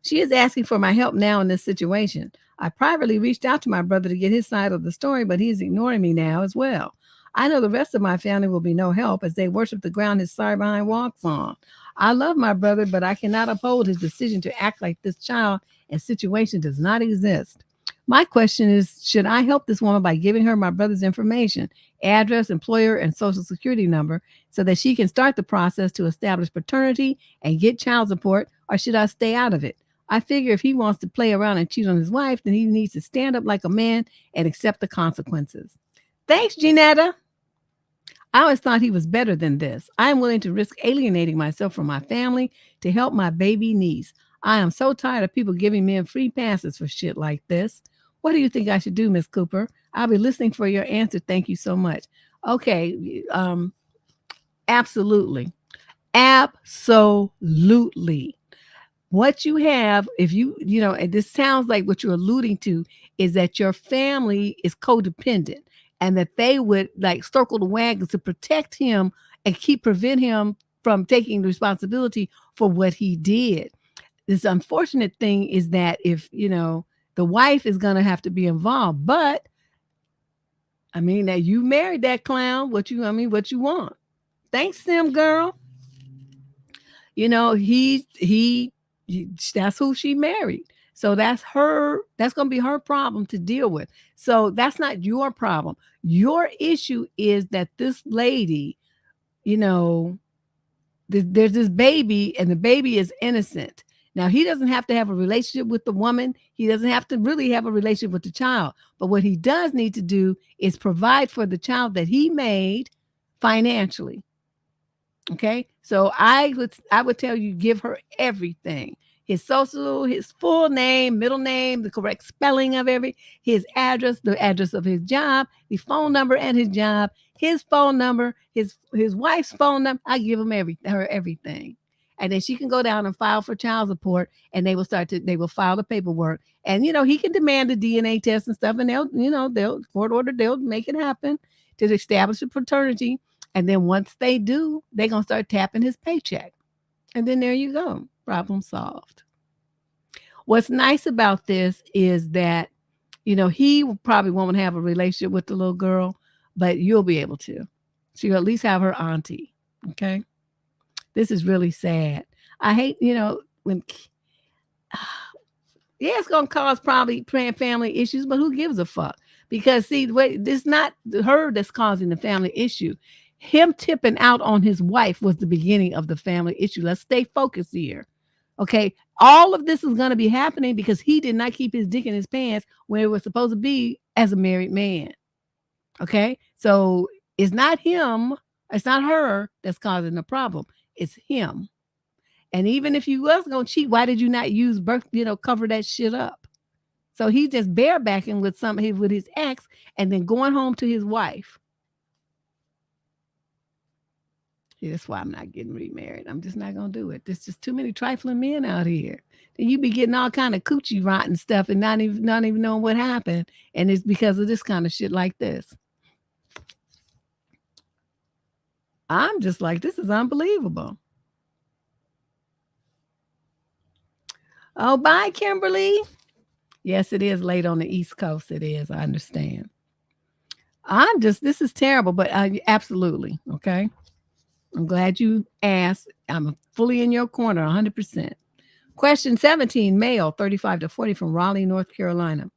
She is asking for my help now in this situation. I privately reached out to my brother to get his side of the story, but he is ignoring me now as well. I know the rest of my family will be no help, as they worship the ground his sorry behind walks on. I love my brother, but I cannot uphold his decision to act like this child and situation does not exist. My question is, should I help this woman by giving her my brother's information, address, employer, and social security number, so that she can start the process to establish paternity and get child support, or should I stay out of it? I figure if he wants to play around and cheat on his wife, then he needs to stand up like a man and accept the consequences. Thanks, Jeanetta. I always thought he was better than this. I am willing to risk alienating myself from my family to help my baby niece. I am so tired of people giving men free passes for shit like this. What do you think I should do, Miss Cooper? I'll be listening for your answer. Thank you so much. Okay. Absolutely. Absolutely. What you have, if and this sounds like what you're alluding to, is that your family is codependent and that they would like circle the wagons to protect him and prevent him from taking the responsibility for what he did. This unfortunate thing is that if, the wife is going to have to be involved, but I mean, that you married that clown, what you want. Thanks, Sim girl. That's who she married. So that's going to be her problem to deal with. So that's not your problem. Your issue is that this lady, you know, there's this baby and the baby is innocent. Now, he doesn't have to have a relationship with the woman. He doesn't have to really have a relationship with the child. But what he does need to do is provide for the child that he made financially. Okay. So I would tell you, give her everything. His social, his full name, middle name, the correct spelling of his address, the address of his job, the phone number at his job, his phone number, his wife's phone number. I give her everything. And then she can go down and file for child support, and they will file the paperwork. And he can demand a DNA test and stuff, and they'll court order, they'll make it happen to establish a paternity. And then once they do, they're going to start tapping his paycheck. And then there you go. Problem solved. What's nice about this is that, he probably won't have a relationship with the little girl, but you'll be able to. She'll at least have her auntie. Okay. This is really sad. I hate, when, it's going to cause probably family issues, but who gives a fuck? Because see, it's not her that's causing the family issue. Him tipping out on his wife was the beginning of the family issue. Let's stay focused here. Okay. All of this is going to be happening because he did not keep his dick in his pants when it was supposed to be as a married man. Okay. So it's not him. It's not her that's causing the problem. It's him. And even if you was going to cheat, why did you not use birth, cover that shit up? So he's just barebacking with his ex and then going home to his wife. That's why I'm not getting remarried. I'm just not going to do it. There's just too many trifling men out here. Then you be getting all kind of coochie rotten stuff and not even knowing what happened. And it's because of this kind of shit like this. I'm just like, this is unbelievable. Oh, bye, Kimberly. Yes, it is late on the East Coast. It is. I understand. This is terrible, but absolutely. Okay. I'm glad you asked. I'm fully in your corner, 100%. Question 17, male, 35 to 40 from Raleigh, North Carolina.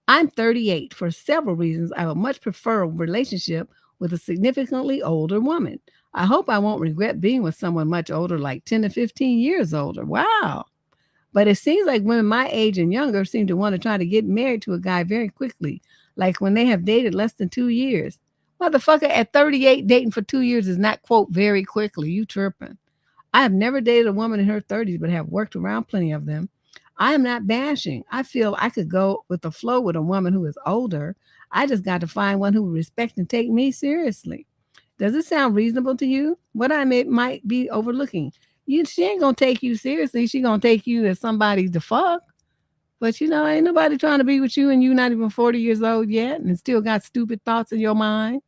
I'm 38. For several reasons, I would much prefer a relationship with a significantly older woman. I hope I won't regret being with someone much older, like 10 to 15 years older. Wow. But it seems like women my age and younger seem to want to try to get married to a guy very quickly, like when they have dated less than 2 years. Motherfucker, at 38, dating for 2 years is not, quote, very quickly. You chirping. I have never dated a woman in her 30s, but have worked around plenty of them. I am not bashing. I feel I could go with the flow with a woman who is older. I just got to find one who will respect and take me seriously. Does it sound reasonable to you? What I might be overlooking? She ain't going to take you seriously. She going to take you as somebody to fuck. But, ain't nobody trying to be with you and you're not even 40 years old yet and still got stupid thoughts in your mind,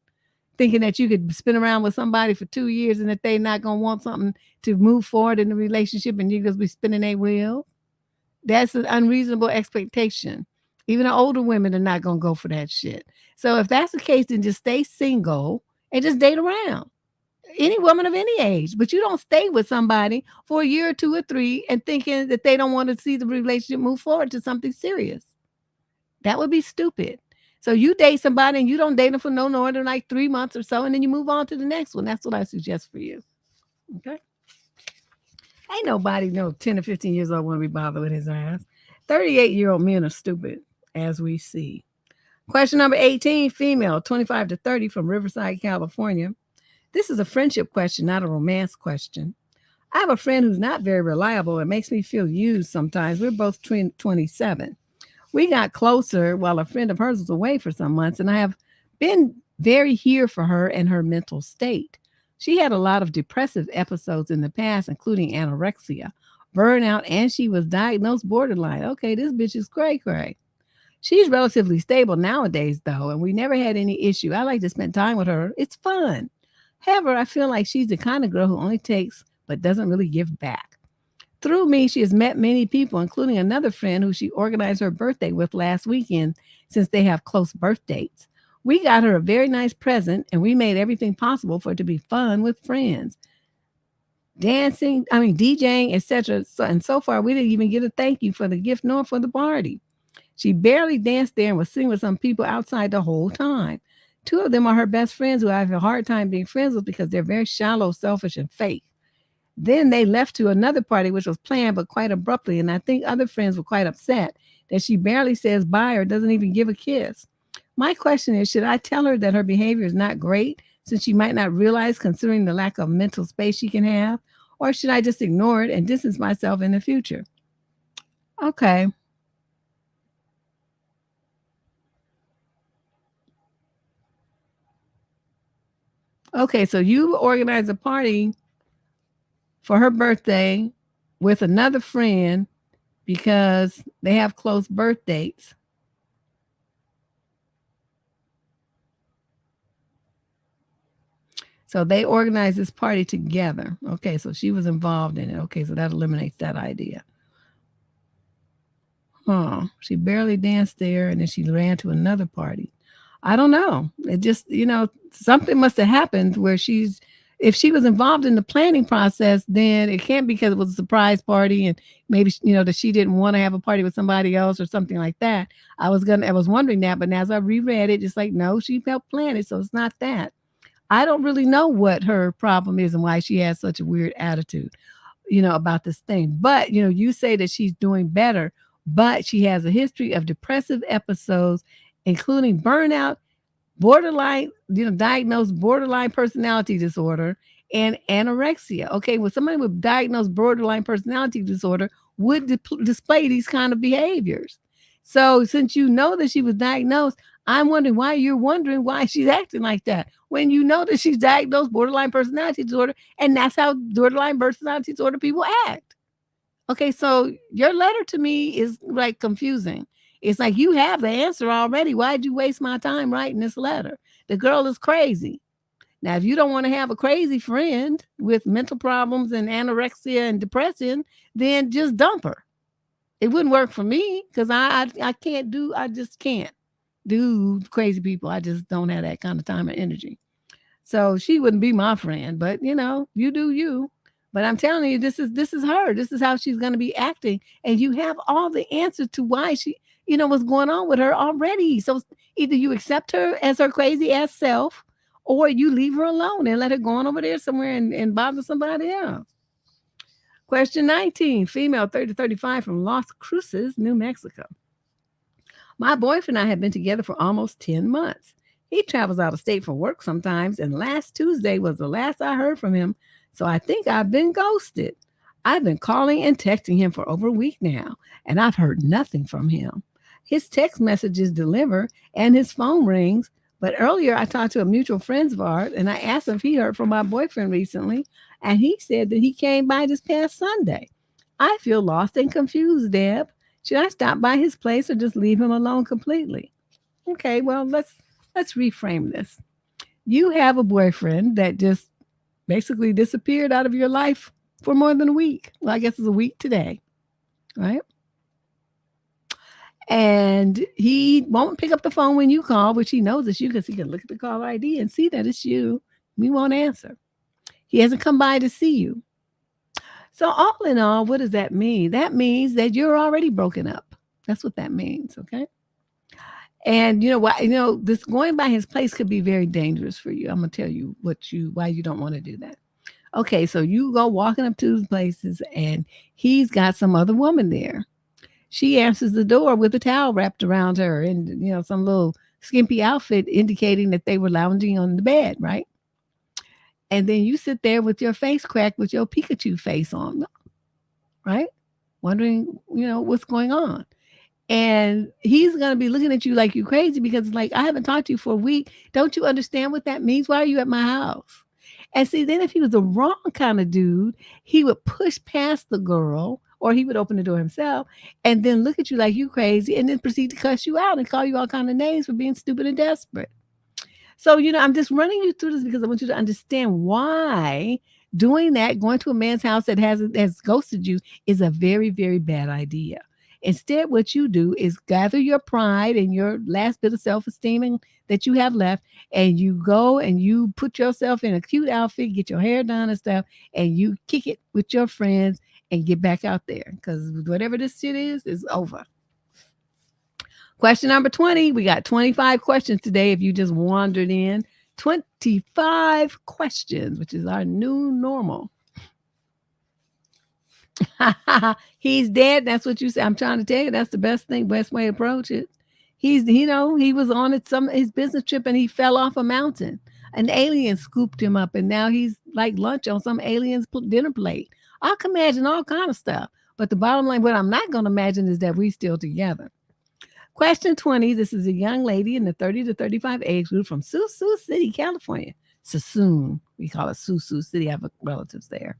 thinking that you could spin around with somebody for 2 years and that they're not going to want something to move forward in the relationship and you're going to be spinning their wheels. That's an unreasonable expectation. Even the older women are not going to go for that shit. So if that's the case, then just stay single and just date around. Any woman of any age, but you don't stay with somebody for a year or 2 or 3 and thinking that they don't want to see the relationship move forward to something serious. That would be stupid. So you date somebody and you don't date them for no more than like 3 months or so, and then you move on to the next one. That's what I suggest for you. Okay. Ain't nobody 10 or 15 years old want to be bothered with his ass. 38-year-old men are stupid, as we see. Question number 18, female, 25 to 30 from Riverside, California. This is a friendship question, not a romance question. I have a friend who's not very reliable. It makes me feel used sometimes. We're both 27. We got closer while a friend of hers was away for some months, and I have been very here for her and her mental state. She had a lot of depressive episodes in the past, including anorexia, burnout, and she was diagnosed borderline. Okay, this bitch is cray-cray. She's relatively stable nowadays, though, and we never had any issue. I like to spend time with her. It's fun. However, I feel like she's the kind of girl who only takes but doesn't really give back. Through me, she has met many people, including another friend who she organized her birthday with last weekend, since they have close birth dates. We got her a very nice present, and we made everything possible for it to be fun with friends. dancing, DJing, etc. So far, we didn't even get a thank you for the gift nor for the party. She barely danced there and was sitting with some people outside the whole time. Two of them are her best friends who I have a hard time being friends with because they're very shallow, selfish, and fake. Then they left to another party, which was planned but quite abruptly, and I think other friends were quite upset that she barely says bye or doesn't even give a kiss. My question is, should I tell her that her behavior is not great since she might not realize considering the lack of mental space she can have? Or should I just ignore it and distance myself in the future? Okay. Okay, so you organize a party for her birthday with another friend because they have close birth dates. So they organized this party together. Okay, so she was involved in it. Okay, so that eliminates that idea. She barely danced there and then she ran to another party. I don't know. It just, something must have happened where if she was involved in the planning process, then it can't be because it was a surprise party and maybe, that she didn't want to have a party with somebody else or something like that. I was wondering that, but as I reread it, it's like, no, she helped plan it. So it's not that. I don't really know what her problem is and why she has such a weird attitude, about this thing. But, you say that she's doing better, but she has a history of depressive episodes, including burnout, borderline, diagnosed borderline personality disorder, and anorexia. Okay, well, somebody with diagnosed borderline personality disorder would display these kind of behaviors. So, since you know that she was diagnosed, I'm wondering why you're wondering why she's acting like that when you know that she's diagnosed borderline personality disorder, and that's how borderline personality disorder people act. Okay, so your letter to me is like confusing. It's like you have the answer already. Why'd you waste my time writing this letter? The girl is crazy. Now, if you don't want to have a crazy friend with mental problems and anorexia and depression, then just dump her. It wouldn't work for me because I just can't do crazy people. I just don't have that kind of time or energy. So she wouldn't be my friend, but you do you. But I'm telling you, this is her. This is how she's going to be acting, and you have all the answers to why she, what's going on with her already. So either you accept her as her crazy ass self, or you leave her alone and let her go on over there somewhere and bother somebody else. Question 19, female 30 to 35 from Las Cruces, New Mexico. My boyfriend and I have been together for almost 10 months. He travels out of state for work sometimes, and last Tuesday was the last I heard from him, so I think I've been ghosted. I've been calling and texting him for over a week now, and I've heard nothing from him. His text messages deliver and his phone rings, but earlier I talked to a mutual friend of ours, and I asked him if he heard from my boyfriend recently, and he said that he came by this past Sunday. I feel lost and confused, Deb. Should I stop by his place or just leave him alone completely? Okay, well, let's reframe this. You have a boyfriend that just basically disappeared out of your life for more than a week. Well, I guess it's a week today, right? And he won't pick up the phone when you call, which he knows it's you because he can look at the call ID and see that it's you. He won't answer. He hasn't come by to see you. So all in all, what does that mean? That means that you're already broken up. That's what that means, okay? And this going by his place could be very dangerous for you. I'm gonna tell you why you don't want to do that. Okay, so you go walking up to his places and he's got some other woman there. She answers the door with a towel wrapped around her and some little skimpy outfit indicating that they were lounging on the bed, right? And then you sit there with your face cracked with your Pikachu face on, right? Wondering, what's going on. And he's going to be looking at you like you crazy because it's like, I haven't talked to you for a week. Don't you understand what that means? Why are you at my house? And see, then if he was the wrong kind of dude, he would push past the girl or he would open the door himself and then look at you like you crazy and then proceed to cuss you out and call you all kind of names for being stupid and desperate. So, I'm just running you through this because I want you to understand why doing that, going to a man's house that has ghosted you is a very, very bad idea. Instead, what you do is gather your pride and your last bit of self-esteem that you have left, and you go and you put yourself in a cute outfit, get your hair done and stuff, and you kick it with your friends and get back out there, because whatever this shit is over. Question number 20. We got 25 questions today. If you just wandered in, 25 questions, which is our new normal. He's dead. That's what you say. I'm trying to tell you, that's the best way to approach it. He was on his business trip and he fell off a mountain. An alien scooped him up and now he's like lunch on some alien's dinner plate. I can imagine all kind of stuff. But the bottom line, what I'm not going to imagine is that we're still together. Question 20. This is a young lady in the 30 to 35 age group from Sioux City, California. Sassoon. We call it Sioux City. I have relatives there.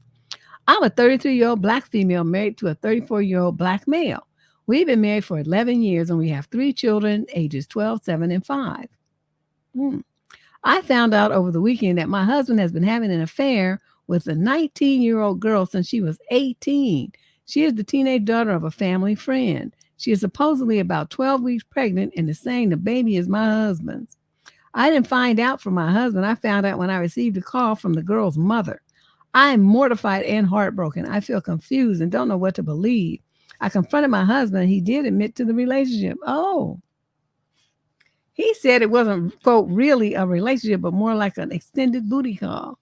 I'm a 33-year-old Black female married to a 34-year-old Black male. We've been married for 11 years and we have 3 children, ages 12, 7, and 5. I found out over the weekend that my husband has been having an affair with a 19-year-old girl since she was 18. She is the teenage daughter of a family friend. She is supposedly about 12 weeks pregnant and is saying the baby is my husband's. I didn't find out from my husband. I found out when I received a call from the girl's mother. I am mortified and heartbroken. I feel confused and don't know what to believe. I confronted my husband. He did admit to the relationship. Oh. He said it wasn't, quote, really a relationship, but more like an extended booty call.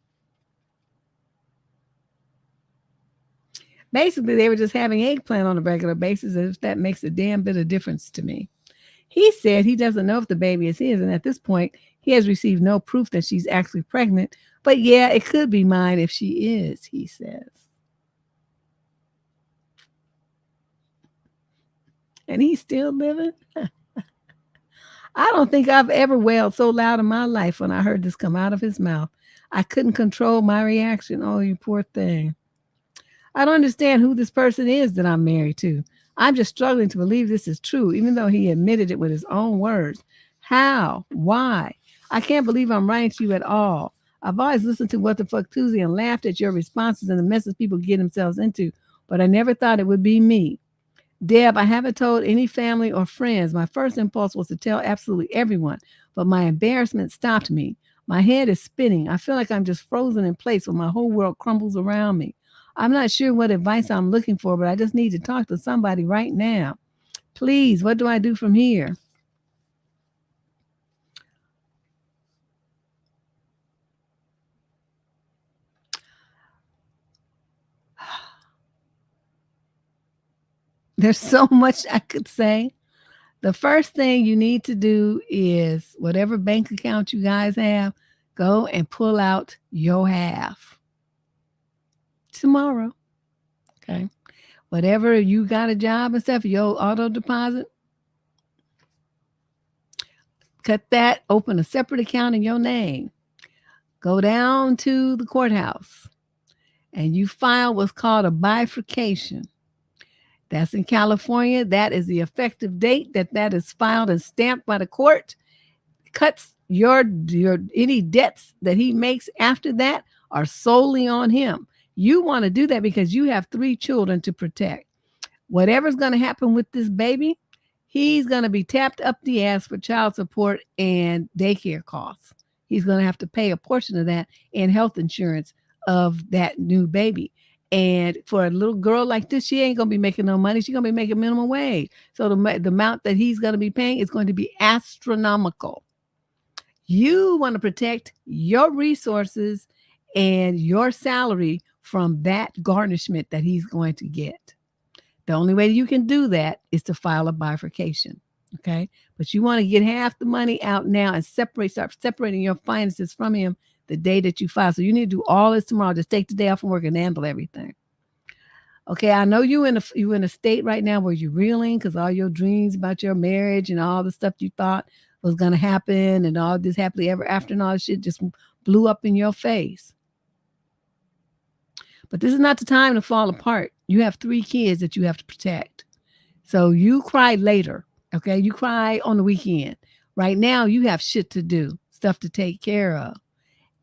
Basically, they were just having eggplant on a regular basis, if that makes a damn bit of difference to me. He said he doesn't know if the baby is his, and at this point, he has received no proof that she's actually pregnant. But yeah, it could be mine if she is, he says. And he's still living? I don't think I've ever wailed so loud in my life when I heard this come out of his mouth. I couldn't control my reaction. Oh, you poor thing. I don't understand who this person is that I'm married to. I'm just struggling to believe this is true, even though he admitted it with his own words. How? Why? I can't believe I'm writing to you at all. I've always listened to What the Fuck Tuesday and laughed at your responses and the messes people get themselves into, but I never thought it would be me. Deb, I haven't told any family or friends. My first impulse was to tell absolutely everyone, but my embarrassment stopped me. My head is spinning. I feel like I'm just frozen in place when my whole world crumbles around me. I'm not sure what advice I'm looking for, but I just need to talk to somebody right now. Please, what do I do from here? There's so much I could say. The first thing you need to do is whatever bank account you guys have, go and pull out your half tomorrow. Okay. Whatever you got a job and stuff, your auto deposit, cut that, open a separate account in your name. Go down to the courthouse and you file what's called a bifurcation. That's in California. That is the effective date that is filed and stamped by the court. Cuts your any debts that he makes after that are solely on him. You want to do that because you have 3 children to protect. Whatever's going to happen with this baby, he's going to be tapped up the ass for child support and daycare costs. He's going to have to pay a portion of that in health insurance of that new baby. And for a little girl like this, she ain't going to be making no money. She's going to be making minimum wage. So the amount that he's going to be paying is going to be astronomical. You want to protect your resources and your salary from that garnishment that he's going to get. The only way you can do that is to file a bifurcation. Okay. But you want to get half the money out now and start separating your finances from him the day that you file. So you need to do all this tomorrow. Just take the day off from work and handle everything. Okay, I know you in a state right now where you're reeling because all your dreams about your marriage and all the stuff you thought was going to happen and all this happily ever after and all this shit just blew up in your face. But this is not the time to fall apart. You have 3 kids that you have to protect. So you cry later, okay? You cry on the weekend. Right now, you have shit to do, stuff to take care of.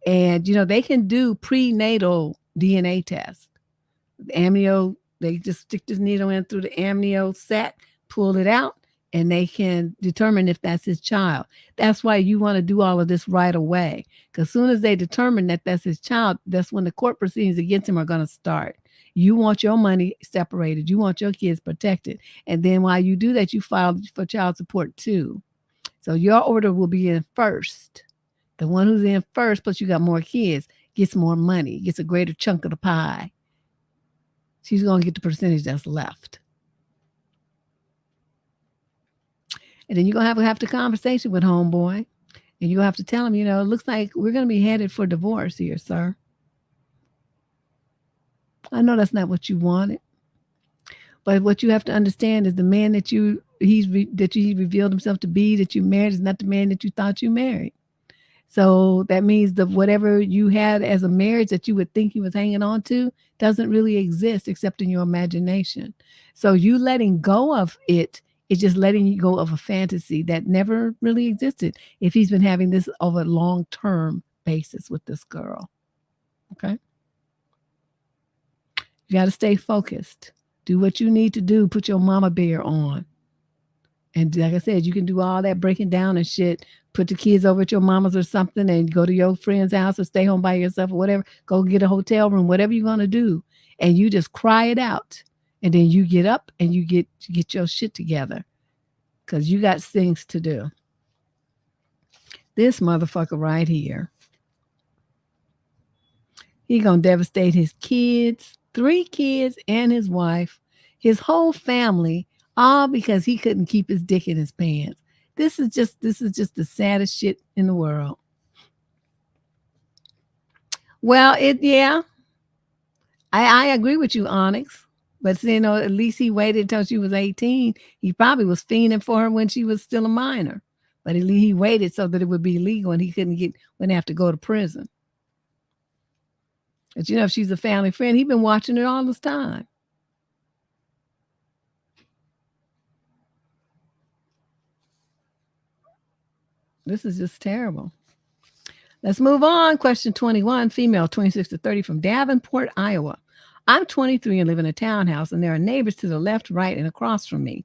And, they can do prenatal DNA tests. The amnio, they just stick this needle in through the amnio sac. pull it out, and they can determine if that's his child. That's why you want to do all of this right away. Because as soon as they determine that that's his child, that's when the court proceedings against him are going to start. You want your money separated. You want your kids protected. And then while you do that, you file for child support too. So your order will be in first. The one who's in first, plus you got more kids, gets more money, gets a greater chunk of the pie. She's going to get the percentage that's left. And then you're going to have the conversation with homeboy. And you'll have to tell him, it looks like we're going to be headed for divorce here, sir. I know that's not what you wanted. But what you have to understand is the man that he revealed himself to be, that you married, is not the man that you thought you married. So that means that whatever you had as a marriage that you would think he was hanging on to doesn't really exist except in your imagination. So you letting go of it is just letting you go of a fantasy that never really existed if he's been having this over a long-term basis with this girl. Okay? You got to stay focused. Do what you need to do. Put your mama bear on. And like I said, you can do all that breaking down and shit. Put the kids over at your mama's or something and go to your friend's house or stay home by yourself or whatever. Go get a hotel room, whatever you're going to do. And you just cry it out. And then you get up and you get your shit together. Because you got things to do. This motherfucker right here. He going to devastate his kids, 3 kids and his wife, his whole family, all because he couldn't keep his dick in his pants. This is just the saddest shit in the world. Well, I agree with you, Onyx. But at least he waited until she was 18. He probably was fiending for her when she was still a minor. But he waited so that it would be legal and he wouldn't have to go to prison. But if she's a family friend, he's been watching her all this time. This is just terrible. Let's move on. Question 21, female, 26 to 30 from Davenport, Iowa. I'm 23 and live in a townhouse, and there are neighbors to the left, right, and across from me.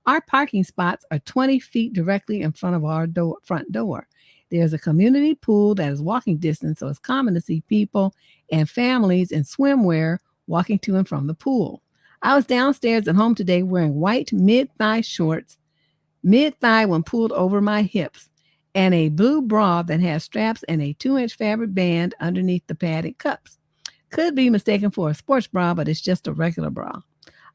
Our parking spots are 20 feet directly in front of our front door. There's a community pool that is walking distance, so it's common to see people and families in swimwear walking to and from the pool. I was downstairs at home today wearing white mid-thigh shorts, mid-thigh when pulled over my hips, and a blue bra that has straps and a 2-inch fabric band underneath the padded cups. Could be mistaken for a sports bra, but it's just a regular bra.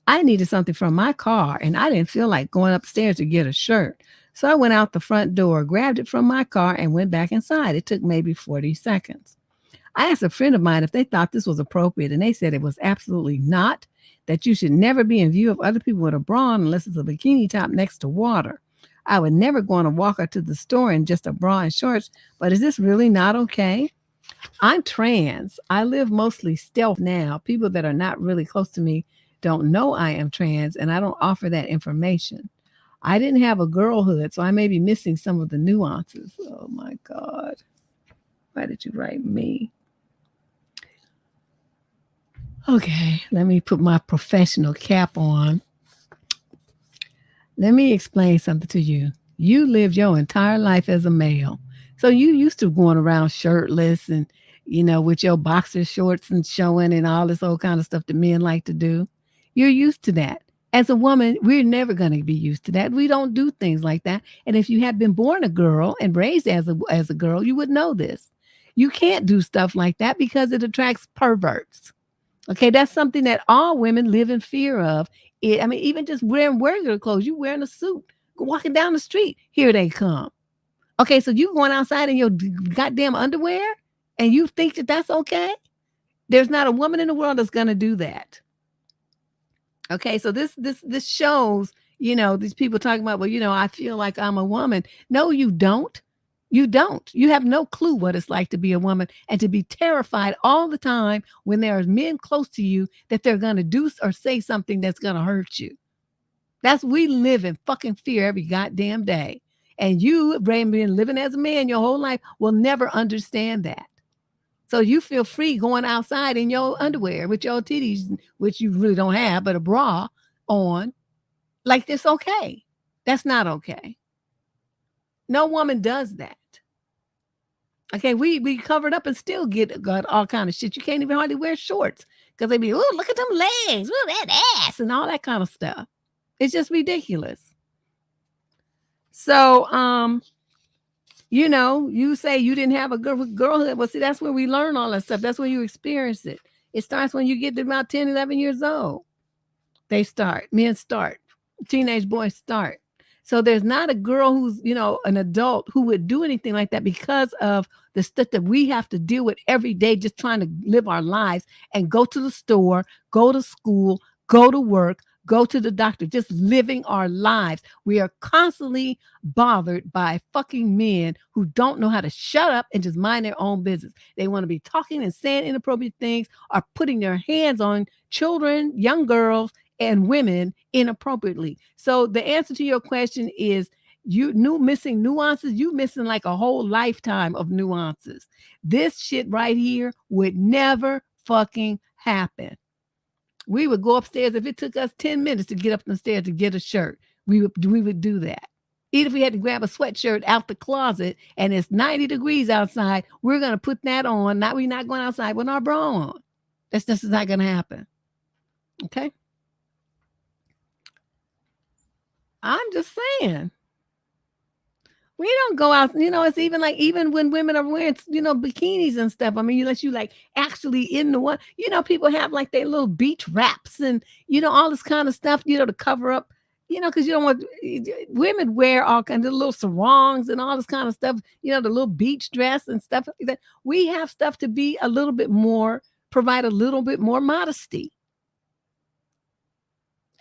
I needed something from my car, and I didn't feel like going upstairs to get a shirt. So I went out the front door, grabbed it from my car, and went back inside. It took maybe 40 seconds. I asked a friend of mine if they thought this was appropriate, and they said it was absolutely not, that you should never be in view of other people with a bra on unless it's a bikini top next to water. I would never go on a walker to the store in just a bra and shorts, but is this really not okay? I'm trans. I live mostly stealth now. People that are not really close to me don't know I am trans, and I don't offer that information. I didn't have a girlhood, so I may be missing some of the nuances. Oh, my God. Why did you write me? Okay, let me put my professional cap on. Let me explain something to you. You lived your entire life as a male. So you used to going around shirtless and, with your boxer shorts and showing and all this old kind of stuff that men like to do. You're used to that. As a woman, we're never going to be used to that. We don't do things like that. And if you had been born a girl and raised as a girl, you would know this. You can't do stuff like that because it attracts perverts. Okay, that's something that all women live in fear of. Even just wearing regular clothes, you wearing a suit, walking down the street, here they come. Okay, so you going outside in your goddamn underwear and you think that that's okay? There's not a woman in the world that's going to do that. Okay, so this shows, these people talking about, well, I feel like I'm a woman. No, you don't. You don't. You have no clue what it's like to be a woman and to be terrified all the time when there are men close to you that they're going to do or say something that's going to hurt you. We live in fucking fear every goddamn day. And you, been living as a man your whole life, will never understand that. So you feel free going outside in your underwear with your titties, which you really don't have, but a bra on. Like it's okay. That's not okay. No woman does that. Okay, we covered up and still got all kind of shit. You can't even hardly wear shorts because they be, oh, look at them legs, look at that ass, and all that kind of stuff. It's just ridiculous. So, you say you didn't have a girlhood. Well, see, that's where we learn all that stuff. That's where you experience it. It starts when you get to about 10, 11 years old. Men start, teenage boys start. So there's not a girl who's, an adult who would do anything like that because of the stuff that we have to deal with every day, just trying to live our lives and go to the store, go to school, go to work, go to the doctor, just living our lives. We are constantly bothered by fucking men who don't know how to shut up and just mind their own business. They want to be talking and saying inappropriate things or putting their hands on children, young girls, and women inappropriately. So the answer to your question is missing nuances. You missing like a whole lifetime of nuances. This shit right here would never fucking happen. We would go upstairs. If it took us 10 minutes to get up the stairs to get a shirt, we would do that. Even if we had to grab a sweatshirt out the closet and it's 90 degrees outside, we're going to put that on. We're not going outside with our bra on. That's just not going to happen. Okay? I'm just saying. We don't go out, it's even when women are wearing, bikinis and stuff. I mean, unless you like actually in the one, people have like their little beach wraps and, all this kind of stuff, to cover up, because you don't want women wear all kinds of little sarongs and all this kind of stuff, the little beach dress and stuff like that. We have stuff to be a little bit more, provide a little bit more modesty.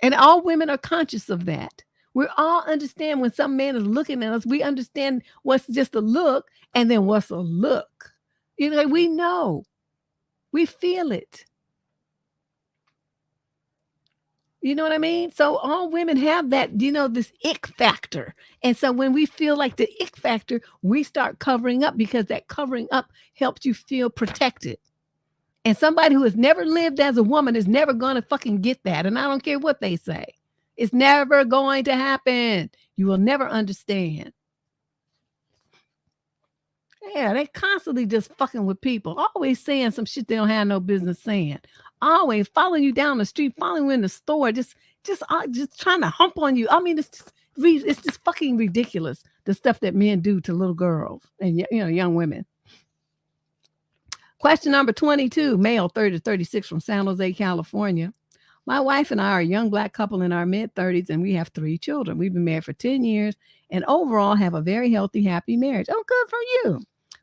And all women are conscious of that. We all understand when some man is looking at us, we understand what's just a look and then what's a look. We know. We feel it. You know what I mean? So all women have that, this ick factor. And so when we feel like the ick factor, we start covering up because that covering up helps you feel protected. And somebody who has never lived as a woman is never going to fucking get that. And I don't care what they say. It's never going to happen. You will never understand. Yeah, they constantly just fucking with people. Always saying some shit they don't have no business saying. Always following you down the street, following you in the store, just trying to hump on you. I mean, it's just fucking ridiculous, the stuff that men do to little girls and, young women. Question number 22, male 30 to 36 from San Jose, California. My wife and I are a young Black couple in our mid-30s, and we have 3 children. We've been married for 10 years and overall have a very healthy, happy marriage. Oh, good for you.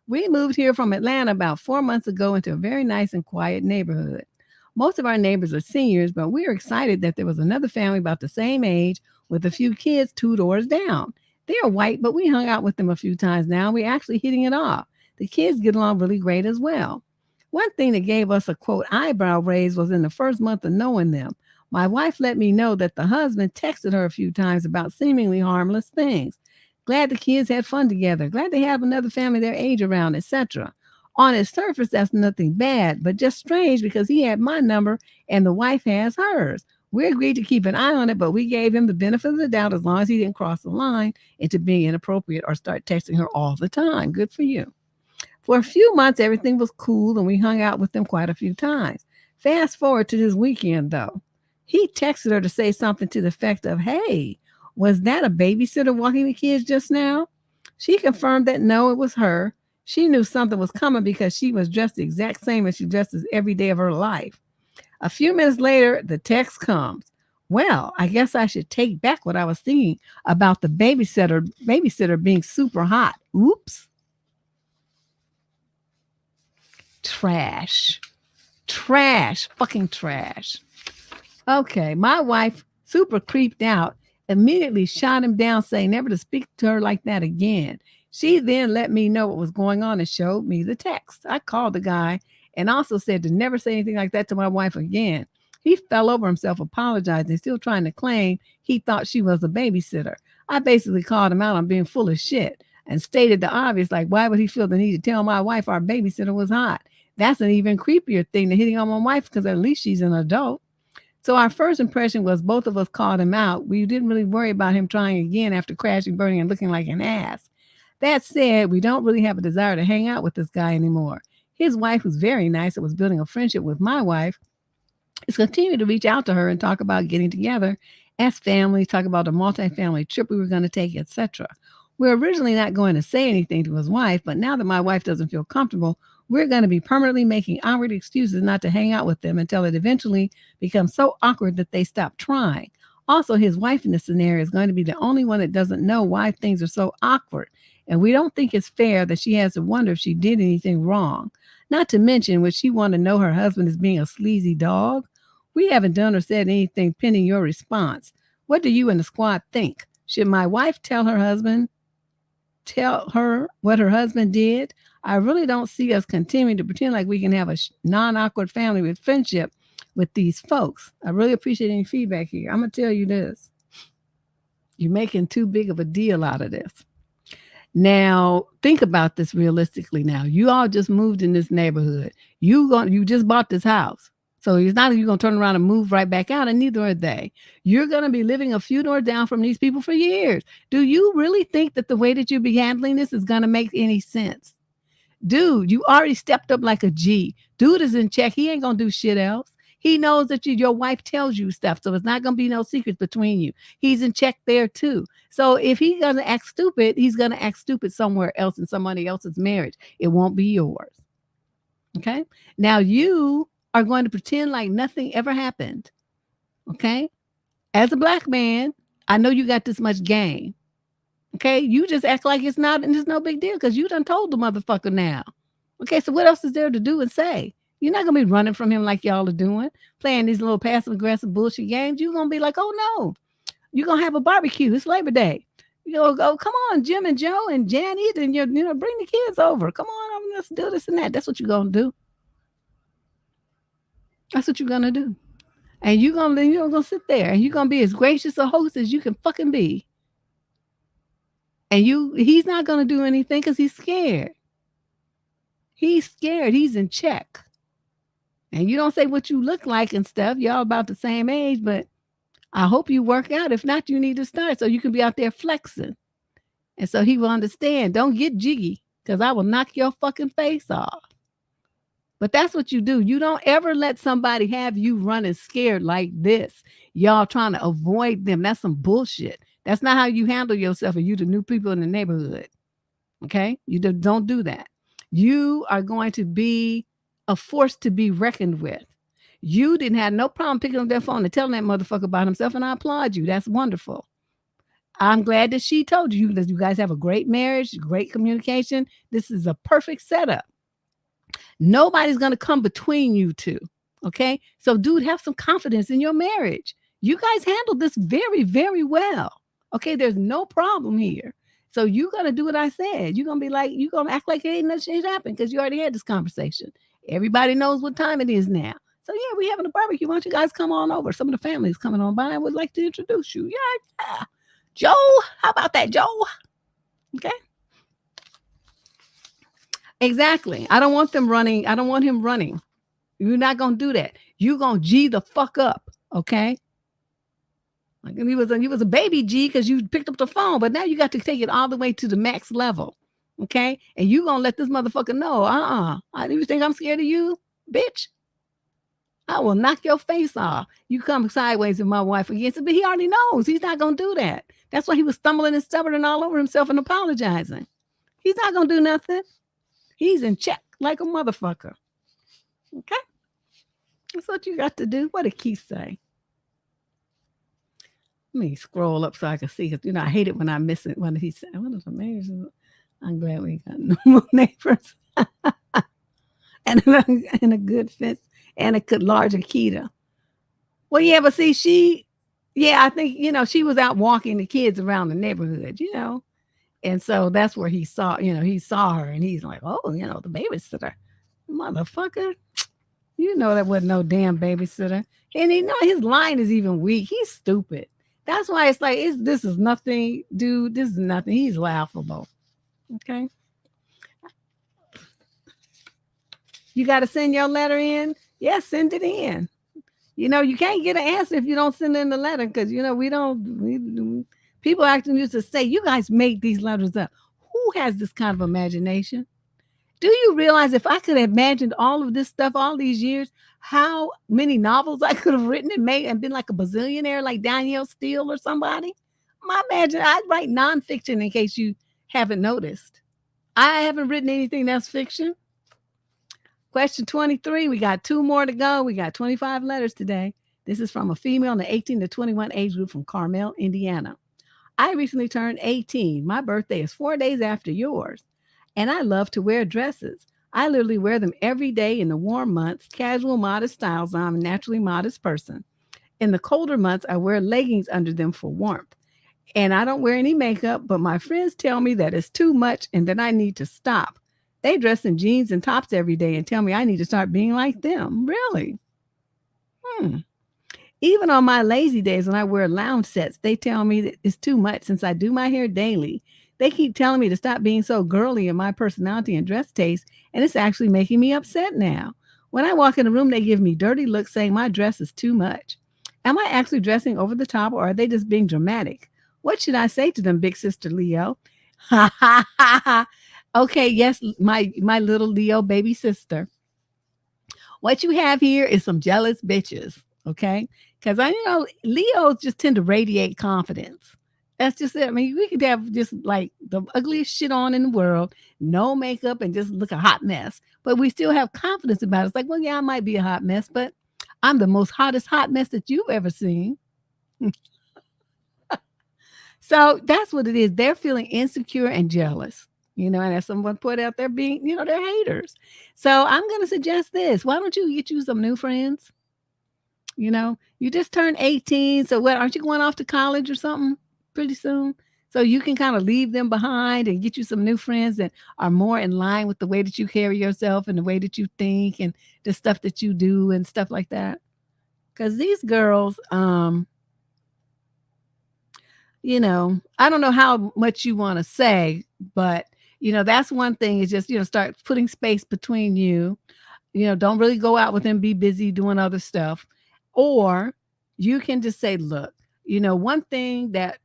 We moved here from Atlanta about 4 months ago into a very nice and quiet neighborhood. Most of our neighbors are seniors, but we are excited that there was another family about the same age with a few kids 2 doors down. They are white, but we hung out with them a few times now. We're actually hitting it off. The kids get along really great as well. One thing that gave us a, quote, eyebrow raise was in the first month of knowing them. My wife let me know that the husband texted her a few times about seemingly harmless things. Glad the kids had fun together. Glad they have another family their age around, etc. On its surface, that's nothing bad, but just strange because he had my number and the wife has hers. We agreed to keep an eye on it, but we gave him the benefit of the doubt as long as he didn't cross the line into being inappropriate or start texting her all the time. Good for you. For a few months, everything was cool, and we hung out with them quite a few times. Fast forward to this weekend, though. He texted her to say something to the effect of, hey, was that a babysitter walking the kids just now? She confirmed that no, it was her. She knew something was coming because she was dressed the exact same as she dresses every day of her life. A few minutes later, the text comes. Well, I guess I should take back what I was thinking about the babysitter being super hot. Oops. Trash, fucking trash. Okay, my wife, super creeped out, immediately shot him down, saying never to speak to her like that again. She then let me know what was going on and showed me the text. I called the guy and also said to never say anything like that to my wife again. He fell over himself, apologizing, still trying to claim he thought she was a babysitter. I basically called him out on being full of shit and stated the obvious, like, why would he feel the need to tell my wife our babysitter was hot? That's an even creepier thing than hitting on my wife because at least she's an adult. So our first impression was both of us called him out. We didn't really worry about him trying again after crashing, burning, and looking like an ass. That said, we don't really have a desire to hang out with this guy anymore. His wife was very nice and was building a friendship with my wife. Is continue to reach out to her and talk about getting together as family, talk about the multi-family trip we were going to take, etc. We're originally not going to say anything to his wife, but now that my wife doesn't feel comfortable, we're going to be permanently making outward excuses not to hang out with them until it eventually becomes so awkward that they stop trying. Also, his wife in this scenario is going to be the only one that doesn't know why things are so awkward. And we don't think it's fair that she has to wonder if she did anything wrong. Not to mention, would she want to know her husband is being a sleazy dog? We haven't done or said anything pending your response. What do you and the squad think? Should my wife tell her what her husband did? I really don't see us continuing to pretend like we can have a non-awkward family with friendship with these folks. I really appreciate any feedback here. I'm going to tell you this. You're making too big of a deal out of this. Now, think about this realistically now. You all just moved in this neighborhood. You just bought this house. So it's not that you're going to turn around and move right back out, and neither are they. You're going to be living a few doors down from these people for years. Do you really think that the way that you be handling this is going to make any sense? Dude, you already stepped up like a G. Dude is in check. He ain't going to do shit else. He knows that your wife tells you stuff, so it's not going to be no secrets between you. He's in check there too. So if he's going to act stupid, he's going to act stupid somewhere else in somebody else's marriage. It won't be yours. Okay? Now you are going to pretend like nothing ever happened. Okay? As a black man, I know you got this much game. Okay? You just act like it's not, and it's no big deal because you done told the motherfucker now. Okay, so what else is there to do and say? You're not going to be running from him like y'all are doing, playing these little passive-aggressive bullshit games. You're going to be like, oh, no. You're going to have a barbecue. It's Labor Day. You're going to go, come on, Jim and Joe and Janet, and bring the kids over. Come on, let's do this and that. That's what you're going to do. That's what you're going to do. And you're going to sit there, and you're going to be as gracious a host as you can fucking be. And he's not going to do anything because he's scared. He's scared. He's in check. And you don't say what you look like and stuff. Y'all about the same age, but I hope you work out. If not, you need to start so you can be out there flexing. And so he will understand. Don't get jiggy because I will knock your fucking face off. But that's what you do. You don't ever let somebody have you running scared like this. Y'all trying to avoid them. That's some bullshit. That's not how you handle yourself and you the new people in the neighborhood. Okay? You don't do that. You are going to be a force to be reckoned with. You didn't have no problem picking up that phone and telling that motherfucker about himself, and I applaud you. That's wonderful. I'm glad that she told you that you guys have a great marriage, great communication. This is a perfect setup. Nobody's going to come between you two, okay? So, dude, have some confidence in your marriage. You guys handled this very, very well, okay? There's no problem here. So you're going to do what I said. You're going to be like, you're going to act like ain't nothing happened because you already had this conversation. Everybody knows what time it is now. So, yeah, we're having a barbecue. Why don't you guys come on over? Some of the family is coming on by. I would like to introduce you. Yeah. Joe, how about that, Joe? Okay. Exactly. I don't want them running. I don't want him running. You're not going to do that. You're going to G the fuck up. Okay. Like he was a baby G because you picked up the phone, but now you got to take it all the way to the max level. Okay. And you going to let this motherfucker know, you think I'm scared of you, bitch? I will knock your face off. You come sideways with my wife again. But he already knows he's not going to do that. That's why he was stumbling and stuttering all over himself and apologizing. He's not going to do nothing. He's in check like a motherfucker. Okay? That's what you got to do. What did Keith say? Let me scroll up so I can see. Because, I hate it when I miss it. When he said, what is amazing? I'm glad we got normal neighbors. and a good fence. And a larger Akita. Well, yeah, but see, I think, she was out walking the kids around the neighborhood, And so that's where he saw her and he's like, oh, the babysitter. Motherfucker. That wasn't no damn babysitter. And his line is even weak. He's stupid. That's why it's like, this is nothing, dude. This is nothing. He's laughable. Okay. You got to send your letter in. Yes, send it in. You can't get an answer if you don't send in the letter because, people actually used to say, you guys make these letters up. Who has this kind of imagination? Do you realize if I could have imagined all of this stuff all these years, how many novels I could have written and made and been like a bazillionaire like Danielle Steele or somebody? I'd write nonfiction in case you haven't noticed. I haven't written anything that's fiction. Question 23. We got 2 more to go. We got 25 letters today. This is from a female in the 18 to 21 age group from Carmel, Indiana. I recently turned 18. My birthday is 4 days after yours. And I love to wear dresses. I literally wear them every day in the warm months, casual, modest styles. I'm a naturally modest person. In the colder months, I wear leggings under them for warmth. And I don't wear any makeup, but my friends tell me that it's too much and that I need to stop. They dress in jeans and tops every day and tell me I need to start being like them. Really? Even on my lazy days when I wear lounge sets, they tell me that it's too much since I do my hair daily. They keep telling me to stop being so girly in my personality and dress taste, and it's actually making me upset now. When I walk in the room, they give me dirty looks saying my dress is too much. Am I actually dressing over the top or are they just being dramatic? What should I say to them, big sister Leo? Ha ha ha ha. Okay, yes, my little Leo baby sister. What you have here is some jealous bitches, okay? Because Leos just tend to radiate confidence. That's just it. I mean, we could have just like the ugliest shit on in the world, no makeup, and just look a hot mess. But we still have confidence about it. It's like, well, yeah, I might be a hot mess, but I'm the most hottest hot mess that you've ever seen. So that's what it is. They're feeling insecure and jealous. And as someone put out there being, they're haters. So I'm going to suggest this. Why don't you get you some new friends? You just turned 18. So what, aren't you going off to college or something pretty soon? So you can kind of leave them behind and get you some new friends that are more in line with the way that you carry yourself and the way that you think and the stuff that you do and stuff like that. Because these girls, I don't know how much you want to say, but that's one thing is just, start putting space between you. Don't really go out with them, be busy doing other stuff. Or you can just say, look, one thing that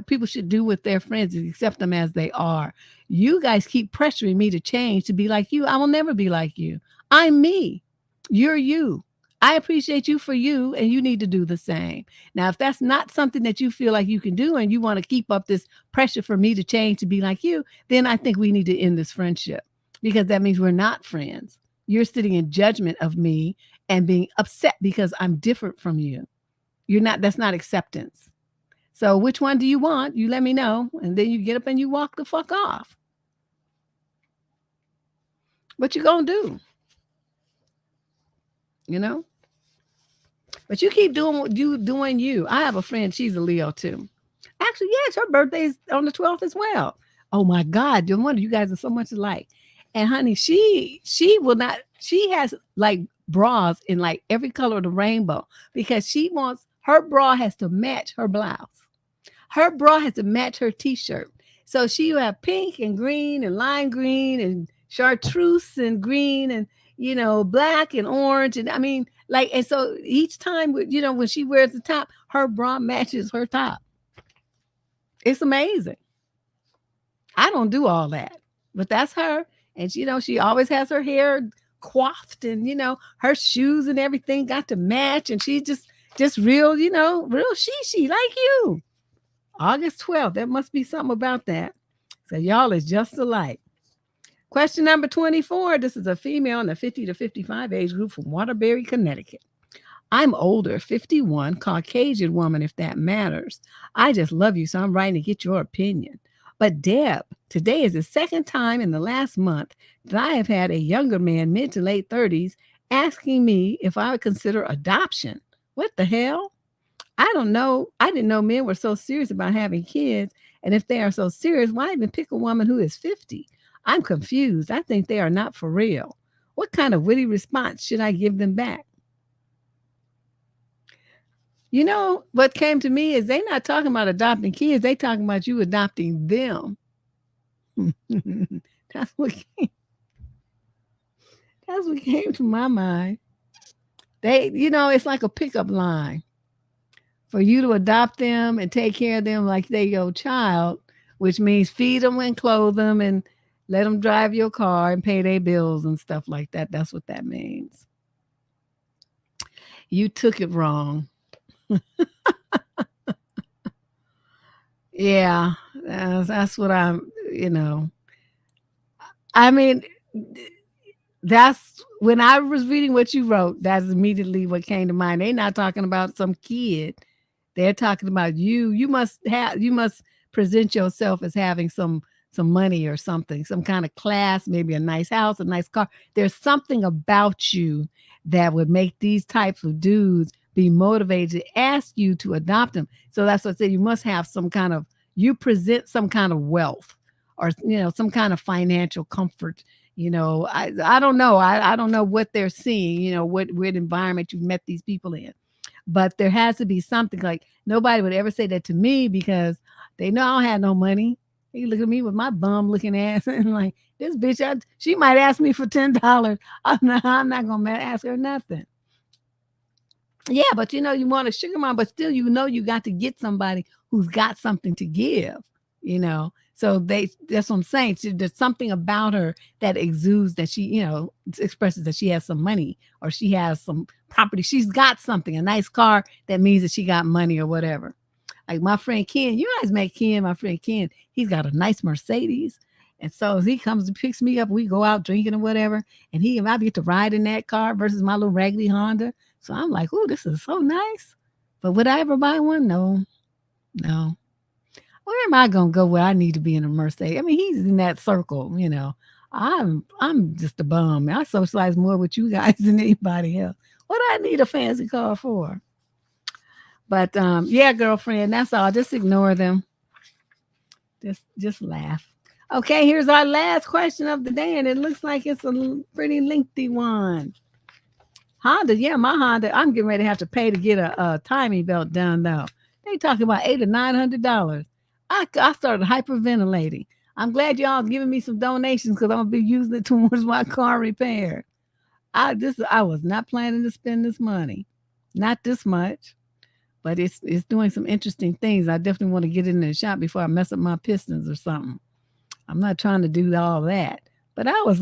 people should do with their friends is accept them as they are. You guys keep pressuring me to change to be like you. I will never be like you. I'm me. You're you. I appreciate you for you, and you need to do the same. Now, if that's not something that you feel like you can do and you want to keep up this pressure for me to change to be like you, then I think we need to end this friendship because that means we're not friends. You're sitting in judgment of me and being upset because I'm different from you. That's not acceptance. So which one do you want? You let me know, and then you get up and you walk the fuck off. What you gonna do? But you keep doing what you doing you. I have a friend, she's a Leo too. Actually, yes, her birthday is on the 12th as well. Oh my God, no wonder you guys are so much alike. And honey, she will not, she has like bras in like every color of the rainbow because she wants, her bra has to match her blouse. Her bra has to match her t-shirt. So she will have pink and green and lime green and chartreuse and green and, black and orange. And I mean, and so each time, when she wears the top, her bra matches her top. It's amazing. I don't do all that, but that's her. And she always has her hair coiffed and, her shoes and everything got to match. And she just real, real she like you. August 12th. There must be something about that. So y'all is just alike. Question number 24. This is a female in the 50 to 55 age group from Waterbury, Connecticut. I'm older, 51, Caucasian woman, if that matters. I just love you, so I'm writing to get your opinion. But Deb, today is the second time in the last month that I have had a younger man, mid to late 30s, asking me if I would consider adoption. What the hell? I don't know. I didn't know men were so serious about having kids. And if they are so serious, why even pick a woman who is 50? I'm confused. I think they are not for real. What kind of witty response should I give them back? What came to me is they're not talking about adopting kids. They talking about you adopting them. That's what came to my mind. It's like a pickup line for you to adopt them and take care of them like they your child, which means feed them and clothe them and let them drive your car and pay their bills and stuff like that. That's what that means. You took it wrong. Yeah, that's what I mean, that's when I was reading what you wrote, that's immediately what came to mind. They're not talking about some kid. They're talking about you. You must present yourself as having some money or something, some kind of class, maybe a nice house, a nice car. There's something about you that would make these types of dudes be motivated to ask you to adopt them. So that's what I said. You must have you present some kind of wealth or some kind of financial comfort. I don't know. I don't know what they're seeing, what environment you've met these people in. But there has to be something. Like nobody would ever say that to me because they know I don't have no money. They look at me with my bum looking ass and like, this bitch, she might ask me for $10. I'm not gonna ask her nothing. Yeah, but you want a sugar mom, but still you got to get somebody who's got something to give. So that's what I'm saying. There's something about her that exudes that she, expresses that she has some money or she has some property. She's got something, a nice car that means that she got money or whatever. Like my friend Ken, you guys met Ken, my friend Ken, he's got a nice Mercedes. And so as he comes and picks me up, we go out drinking or whatever. And I get to ride in that car versus my little raggedy Honda. So I'm like, oh, this is so nice. But would I ever buy one? No. Where am I gonna go where I need to be in a Mercedes? I mean, he's in that circle. I'm just a bum. I socialize more with you guys than anybody else. What do I need a fancy car for? But yeah, girlfriend, that's all. Just ignore them. Just laugh. Okay, here's our last question of the day, and it looks like it's a pretty lengthy one. Honda, yeah, my Honda. I'm getting ready to have to pay to get a timing belt done though. They talking about $800 or $900. I started hyperventilating. I'm glad y'all giving me some donations because I'm gonna be using it towards my car repair. I was not planning to spend this money, not this much, but it's doing some interesting things. I definitely want to get it in the shop before I mess up my pistons or something. I'm not trying to do all that, but I was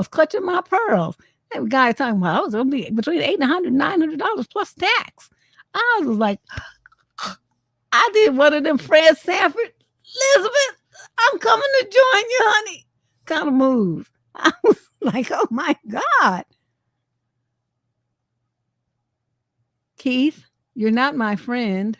clutching my pearls. That guy talking about I was gonna be between $800 and $900 plus tax. I was like, I did one of them Fred Sanford, Elizabeth, I'm coming to join you, honey, kind of moves. I was like, oh my God. Keith, you're not my friend.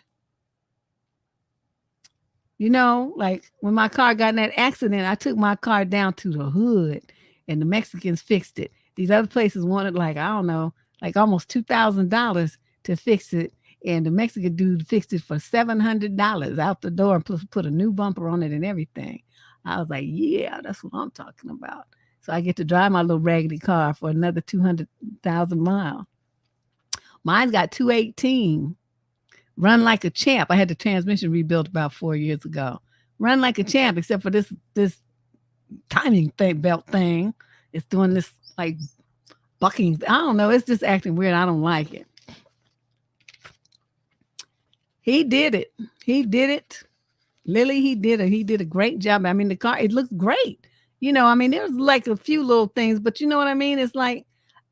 Like when my car got in that accident, I took my car down to the hood and the Mexicans fixed it. These other places wanted like, I don't know, like almost $2,000 to fix it. And the Mexican dude fixed it for $700 out the door and put a new bumper on it and everything. I was like, yeah, that's what I'm talking about. So I get to drive my little raggedy car for another 200,000 miles. Mine's got 218. Run like a champ. I had the transmission rebuilt about 4 years ago. Run like a champ, except for this timing belt thing. It's doing this like bucking. I don't know. It's just acting weird. I don't like it. He did it. Lily, he did it. He did a great job. I mean, the car, it looks great. There's like a few little things, but you know what I mean? It's like,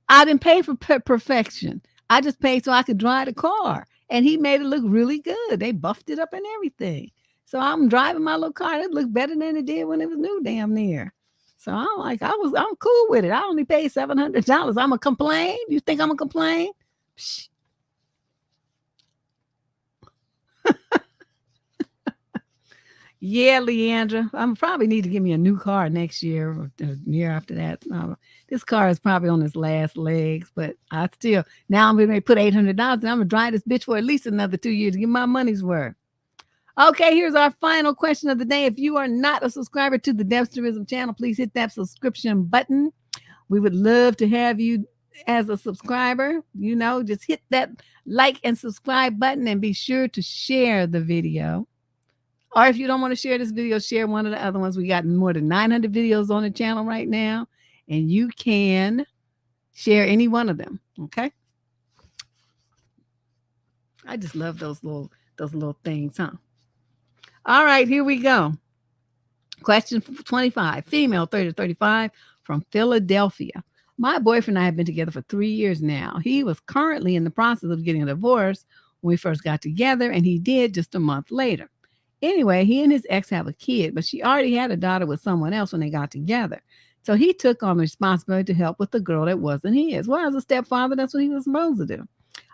I didn't pay for perfection. I just paid so I could drive the car. And he made it look really good. They buffed it up and everything. So I'm driving my little car. It looked better than it did when it was new damn near. So I'm cool with it. I only paid $700. I'm gonna complain? You think I'm gonna complain? Psh. Yeah, Leandra, I'm probably need to give me a new car next year or the year after that. This car is probably on its last legs, but now I'm going to put $800 and I'm going to drive this bitch for at least another 2 years to get my money's worth. Okay, here's our final question of the day. If you are not a subscriber to the Devsterism channel, please hit that subscription button. We would love to have you as a subscriber. Just hit that like and subscribe button and be sure to share the video. Or if you don't want to share this video, share one of the other ones. We got more than 900 videos on the channel right now, and you can share any one of them. Okay. I just love those little things, huh? All right, here we go. Question 25, female 30 to 35 from Philadelphia. My boyfriend and I have been together for 3 years now. He was currently in the process of getting a divorce when we first got together, and he did just a month later. Anyway, he and his ex have a kid, but she already had a daughter with someone else when they got together. So he took on the responsibility to help with the girl that wasn't his. Well, as a stepfather, that's what he was supposed to do.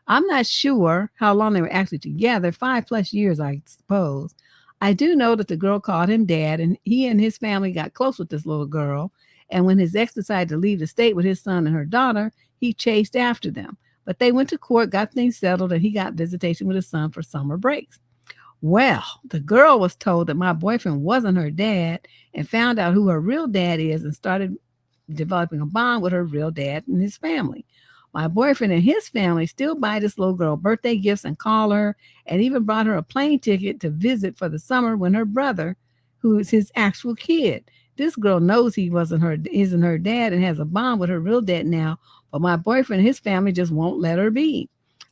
I'm not sure how long they were actually together, 5+ years, I suppose. I do know that the girl called him dad, and he and his family got close with this little girl. And when his ex decided to leave the state with his son and her daughter, he chased after them. But they went to court, got things settled, and he got visitation with his son for summer breaks. Well, the girl was told that my boyfriend wasn't her dad and found out who her real dad is and started developing a bond with her real dad and his family. My boyfriend and his family still buy this little girl birthday gifts and call her, and even brought her a plane ticket to visit for the summer when her brother, who is his actual kid. This girl knows he isn't her dad and has a bond with her real dad now, but my boyfriend and his family just won't let her be.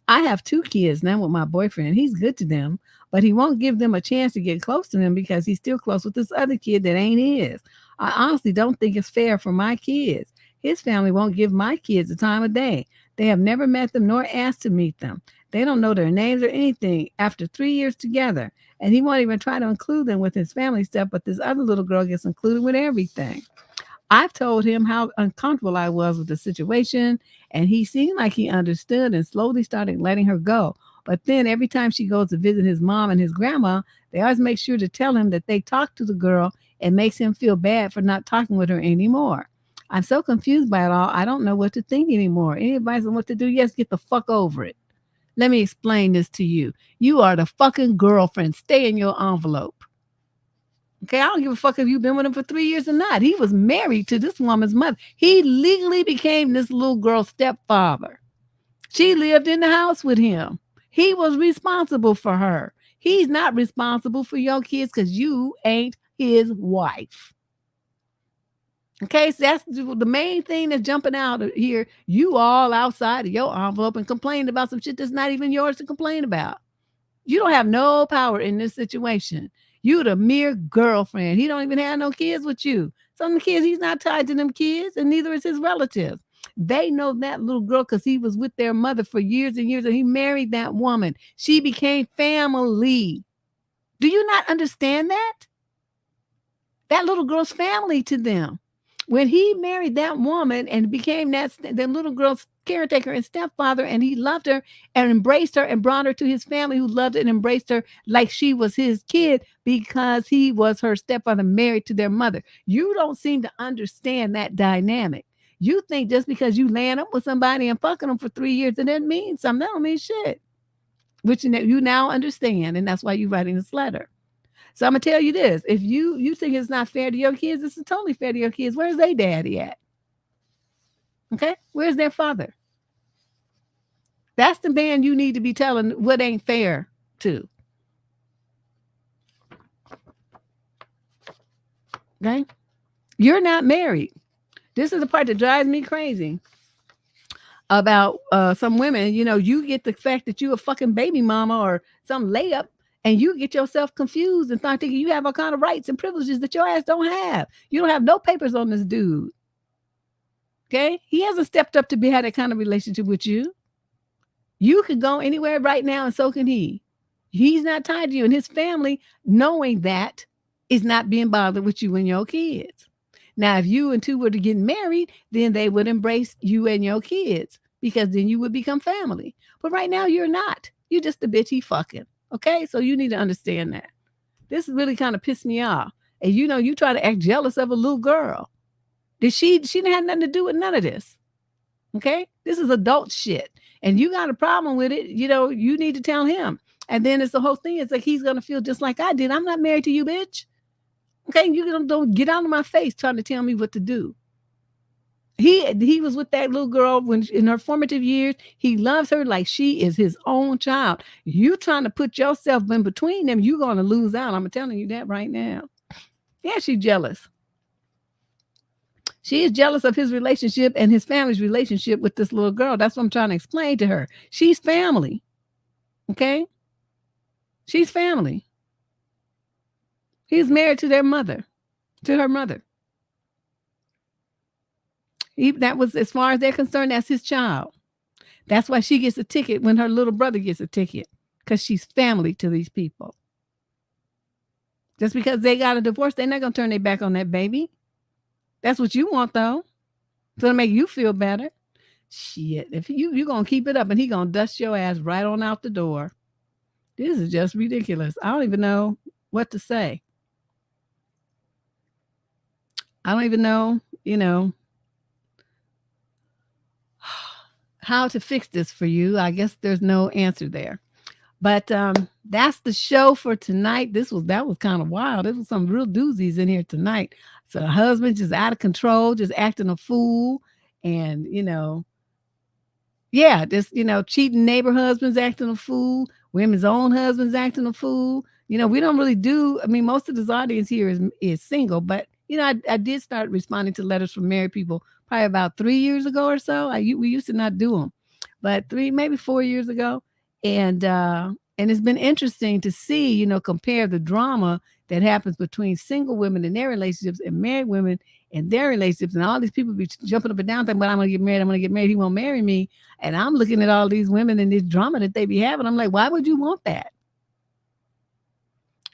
I have 2 kids now with my boyfriend. He's good to them, but he won't give them a chance to get close to them because he's still close with this other kid that ain't his. I honestly don't think it's fair for my kids. His family won't give my kids the time of day. They have never met them nor asked to meet them. They don't know their names or anything after 3 years together. And he won't even try to include them with his family stuff, but this other little girl gets included with everything. I've told him how uncomfortable I was with the situation, and he seemed like he understood and slowly started letting her go. But then every time she goes to visit his mom and his grandma, they always make sure to tell him that they talked to the girl and makes him feel bad for not talking with her anymore. I'm so confused by it all. I don't know what to think anymore. Any advice on what to do? Yes, get the fuck over it. Let me explain this to you. You are the fucking girlfriend. Stay in your envelope. Okay, I don't give a fuck if you've been with him for 3 years or not. He was married to this woman's mother. He legally became this little girl's stepfather. She lived in the house with him. He was responsible for her. He's not responsible for your kids because you ain't his wife. Okay, so that's the main thing that's jumping out of here. You all outside of your envelope and complaining about some shit that's not even yours to complain about. You don't have no power in this situation. You the mere girlfriend. He don't even have no kids with you. Some of the kids, he's not tied to them kids, and neither is his relatives. They know that little girl because he was with their mother for years and years, and he married that woman. She became family. Do you not understand that? That little girl's family to them. When he married that woman and became the little girl's caretaker and stepfather, and he loved her and embraced her and brought her to his family who loved and embraced her like she was his kid because he was her stepfather married to their mother. You don't seem to understand that dynamic. You think just because you laying up with somebody and fucking them for 3 years, it doesn't mean something. That don't mean shit. Which you now understand, and that's why you're writing this letter. So I'm gonna tell you this: if you think it's not fair to your kids, this is totally fair to your kids. Where's their daddy at? Okay, where's their father? That's the man you need to be telling what ain't fair to. Okay, you're not married. This is the part that drives me crazy about some women. You know, you get the fact that you a fucking baby mama or some layup, and you get yourself confused and start thinking you have all kind of rights and privileges that your ass don't have. You don't have no papers on this dude. Okay, he hasn't stepped up to be had that kind of relationship with you. You could go anywhere right now, and so can he. He's not tied to you, and his family, knowing that, is not being bothered with you and your kids. Now, if you and two were to get married, then they would embrace you and your kids because then you would become family. But right now, you're not. You're just the bitch he fucking. Okay, so you need to understand that. This really kind of pissed me off. And you know, you try to act jealous of a little girl. She didn't have nothing to do with none of this. Okay, this is adult shit, and you got a problem with it. You know, you need to tell him. And then it's the whole thing. It's like he's gonna feel just like I did. I'm not married to you, bitch. Okay, you don't get out of my face trying to tell me what to do. He was with that little girl when in her formative years. He loves her like she is his own child. You trying to put yourself in between them, you're gonna lose out. I'm telling you that right now. Yeah, she's jealous. She is jealous of his relationship and his family's relationship with this little girl. That's what I'm trying to explain to her. She's family. Okay? She's family. He's married to their mother, to her mother. That was, as far as they're concerned, that's his child. That's why she gets a ticket when her little brother gets a ticket, because she's family to these people. Just because they got a divorce, they're not going to turn their back on that baby. That's what you want, though. So to make you feel better. Shit, if you're going to keep it up and he going to dust your ass right on out the door. This is just ridiculous. I don't even know what to say. I don't even know, how to fix this for you. I guess there's no answer there. But that's the show for tonight. That was kind of wild. There was some real doozies in here tonight. So the husband just out of control, just acting a fool, and yeah, just cheating neighbor husbands acting a fool, women's own husbands acting a fool. We don't really do. I mean, most of this audience here is single, but I did start responding to letters from married people probably about 3 years ago or so. We used to not do them, but maybe 4 years ago, and it's been interesting to see, compare the drama that happens between single women in their relationships and married women in their relationships, and all these people be jumping up and down thinking, "But I'm gonna get married. I'm gonna get married. He won't marry me." And I'm looking at all these women and this drama that they be having. I'm like, why would you want that?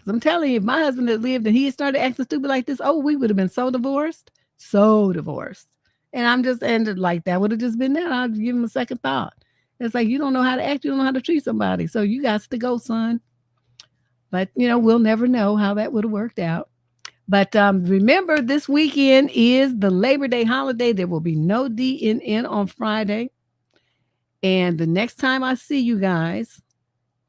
I'm telling you, if my husband had lived and he had started acting stupid like this, oh, we would have been so divorced. So divorced. And I'm just ended like that. Would have just been that. I'd give him a second thought. It's like, you don't know how to act. You don't know how to treat somebody. So you got to go, son. But, we'll never know how that would have worked out. But remember, this weekend is the Labor Day holiday. There will be no DNN on Friday. And the next time I see you guys,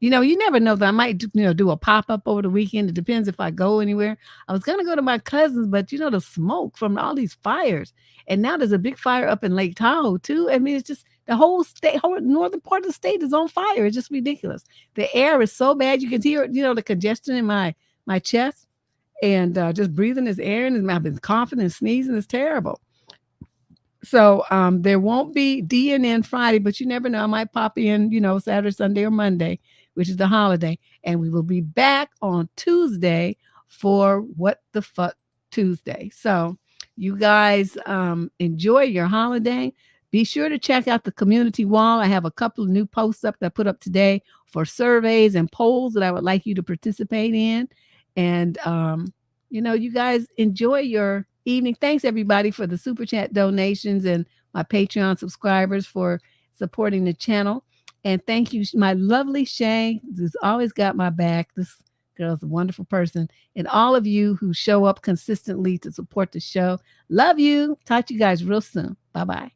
you never know that I might, do a pop-up over the weekend. It depends if I go anywhere. I was going to go to my cousin's, but the smoke from all these fires. And now there's a big fire up in Lake Tahoe too. I mean, it's just the whole northern part of the state is on fire. It's just ridiculous. The air is so bad. You can hear, the congestion in my chest, and just breathing this air. And I've been coughing and sneezing. It's terrible. So there won't be DNN Friday, but you never know. I might pop in, Saturday, Sunday, or Monday, which is the holiday. And we will be back on Tuesday for What the Fuck Tuesday. So you guys enjoy your holiday. Be sure to check out the community wall. I have a couple of new posts up that I put up today for surveys and polls that I would like you to participate in. And, you guys enjoy your evening. Thanks everybody for the super chat donations and my Patreon subscribers for supporting the channel. And thank you, my lovely Shay, who's always got my back. This girl's a wonderful person. And all of you who show up consistently to support the show. Love you. Talk to you guys real soon. Bye-bye.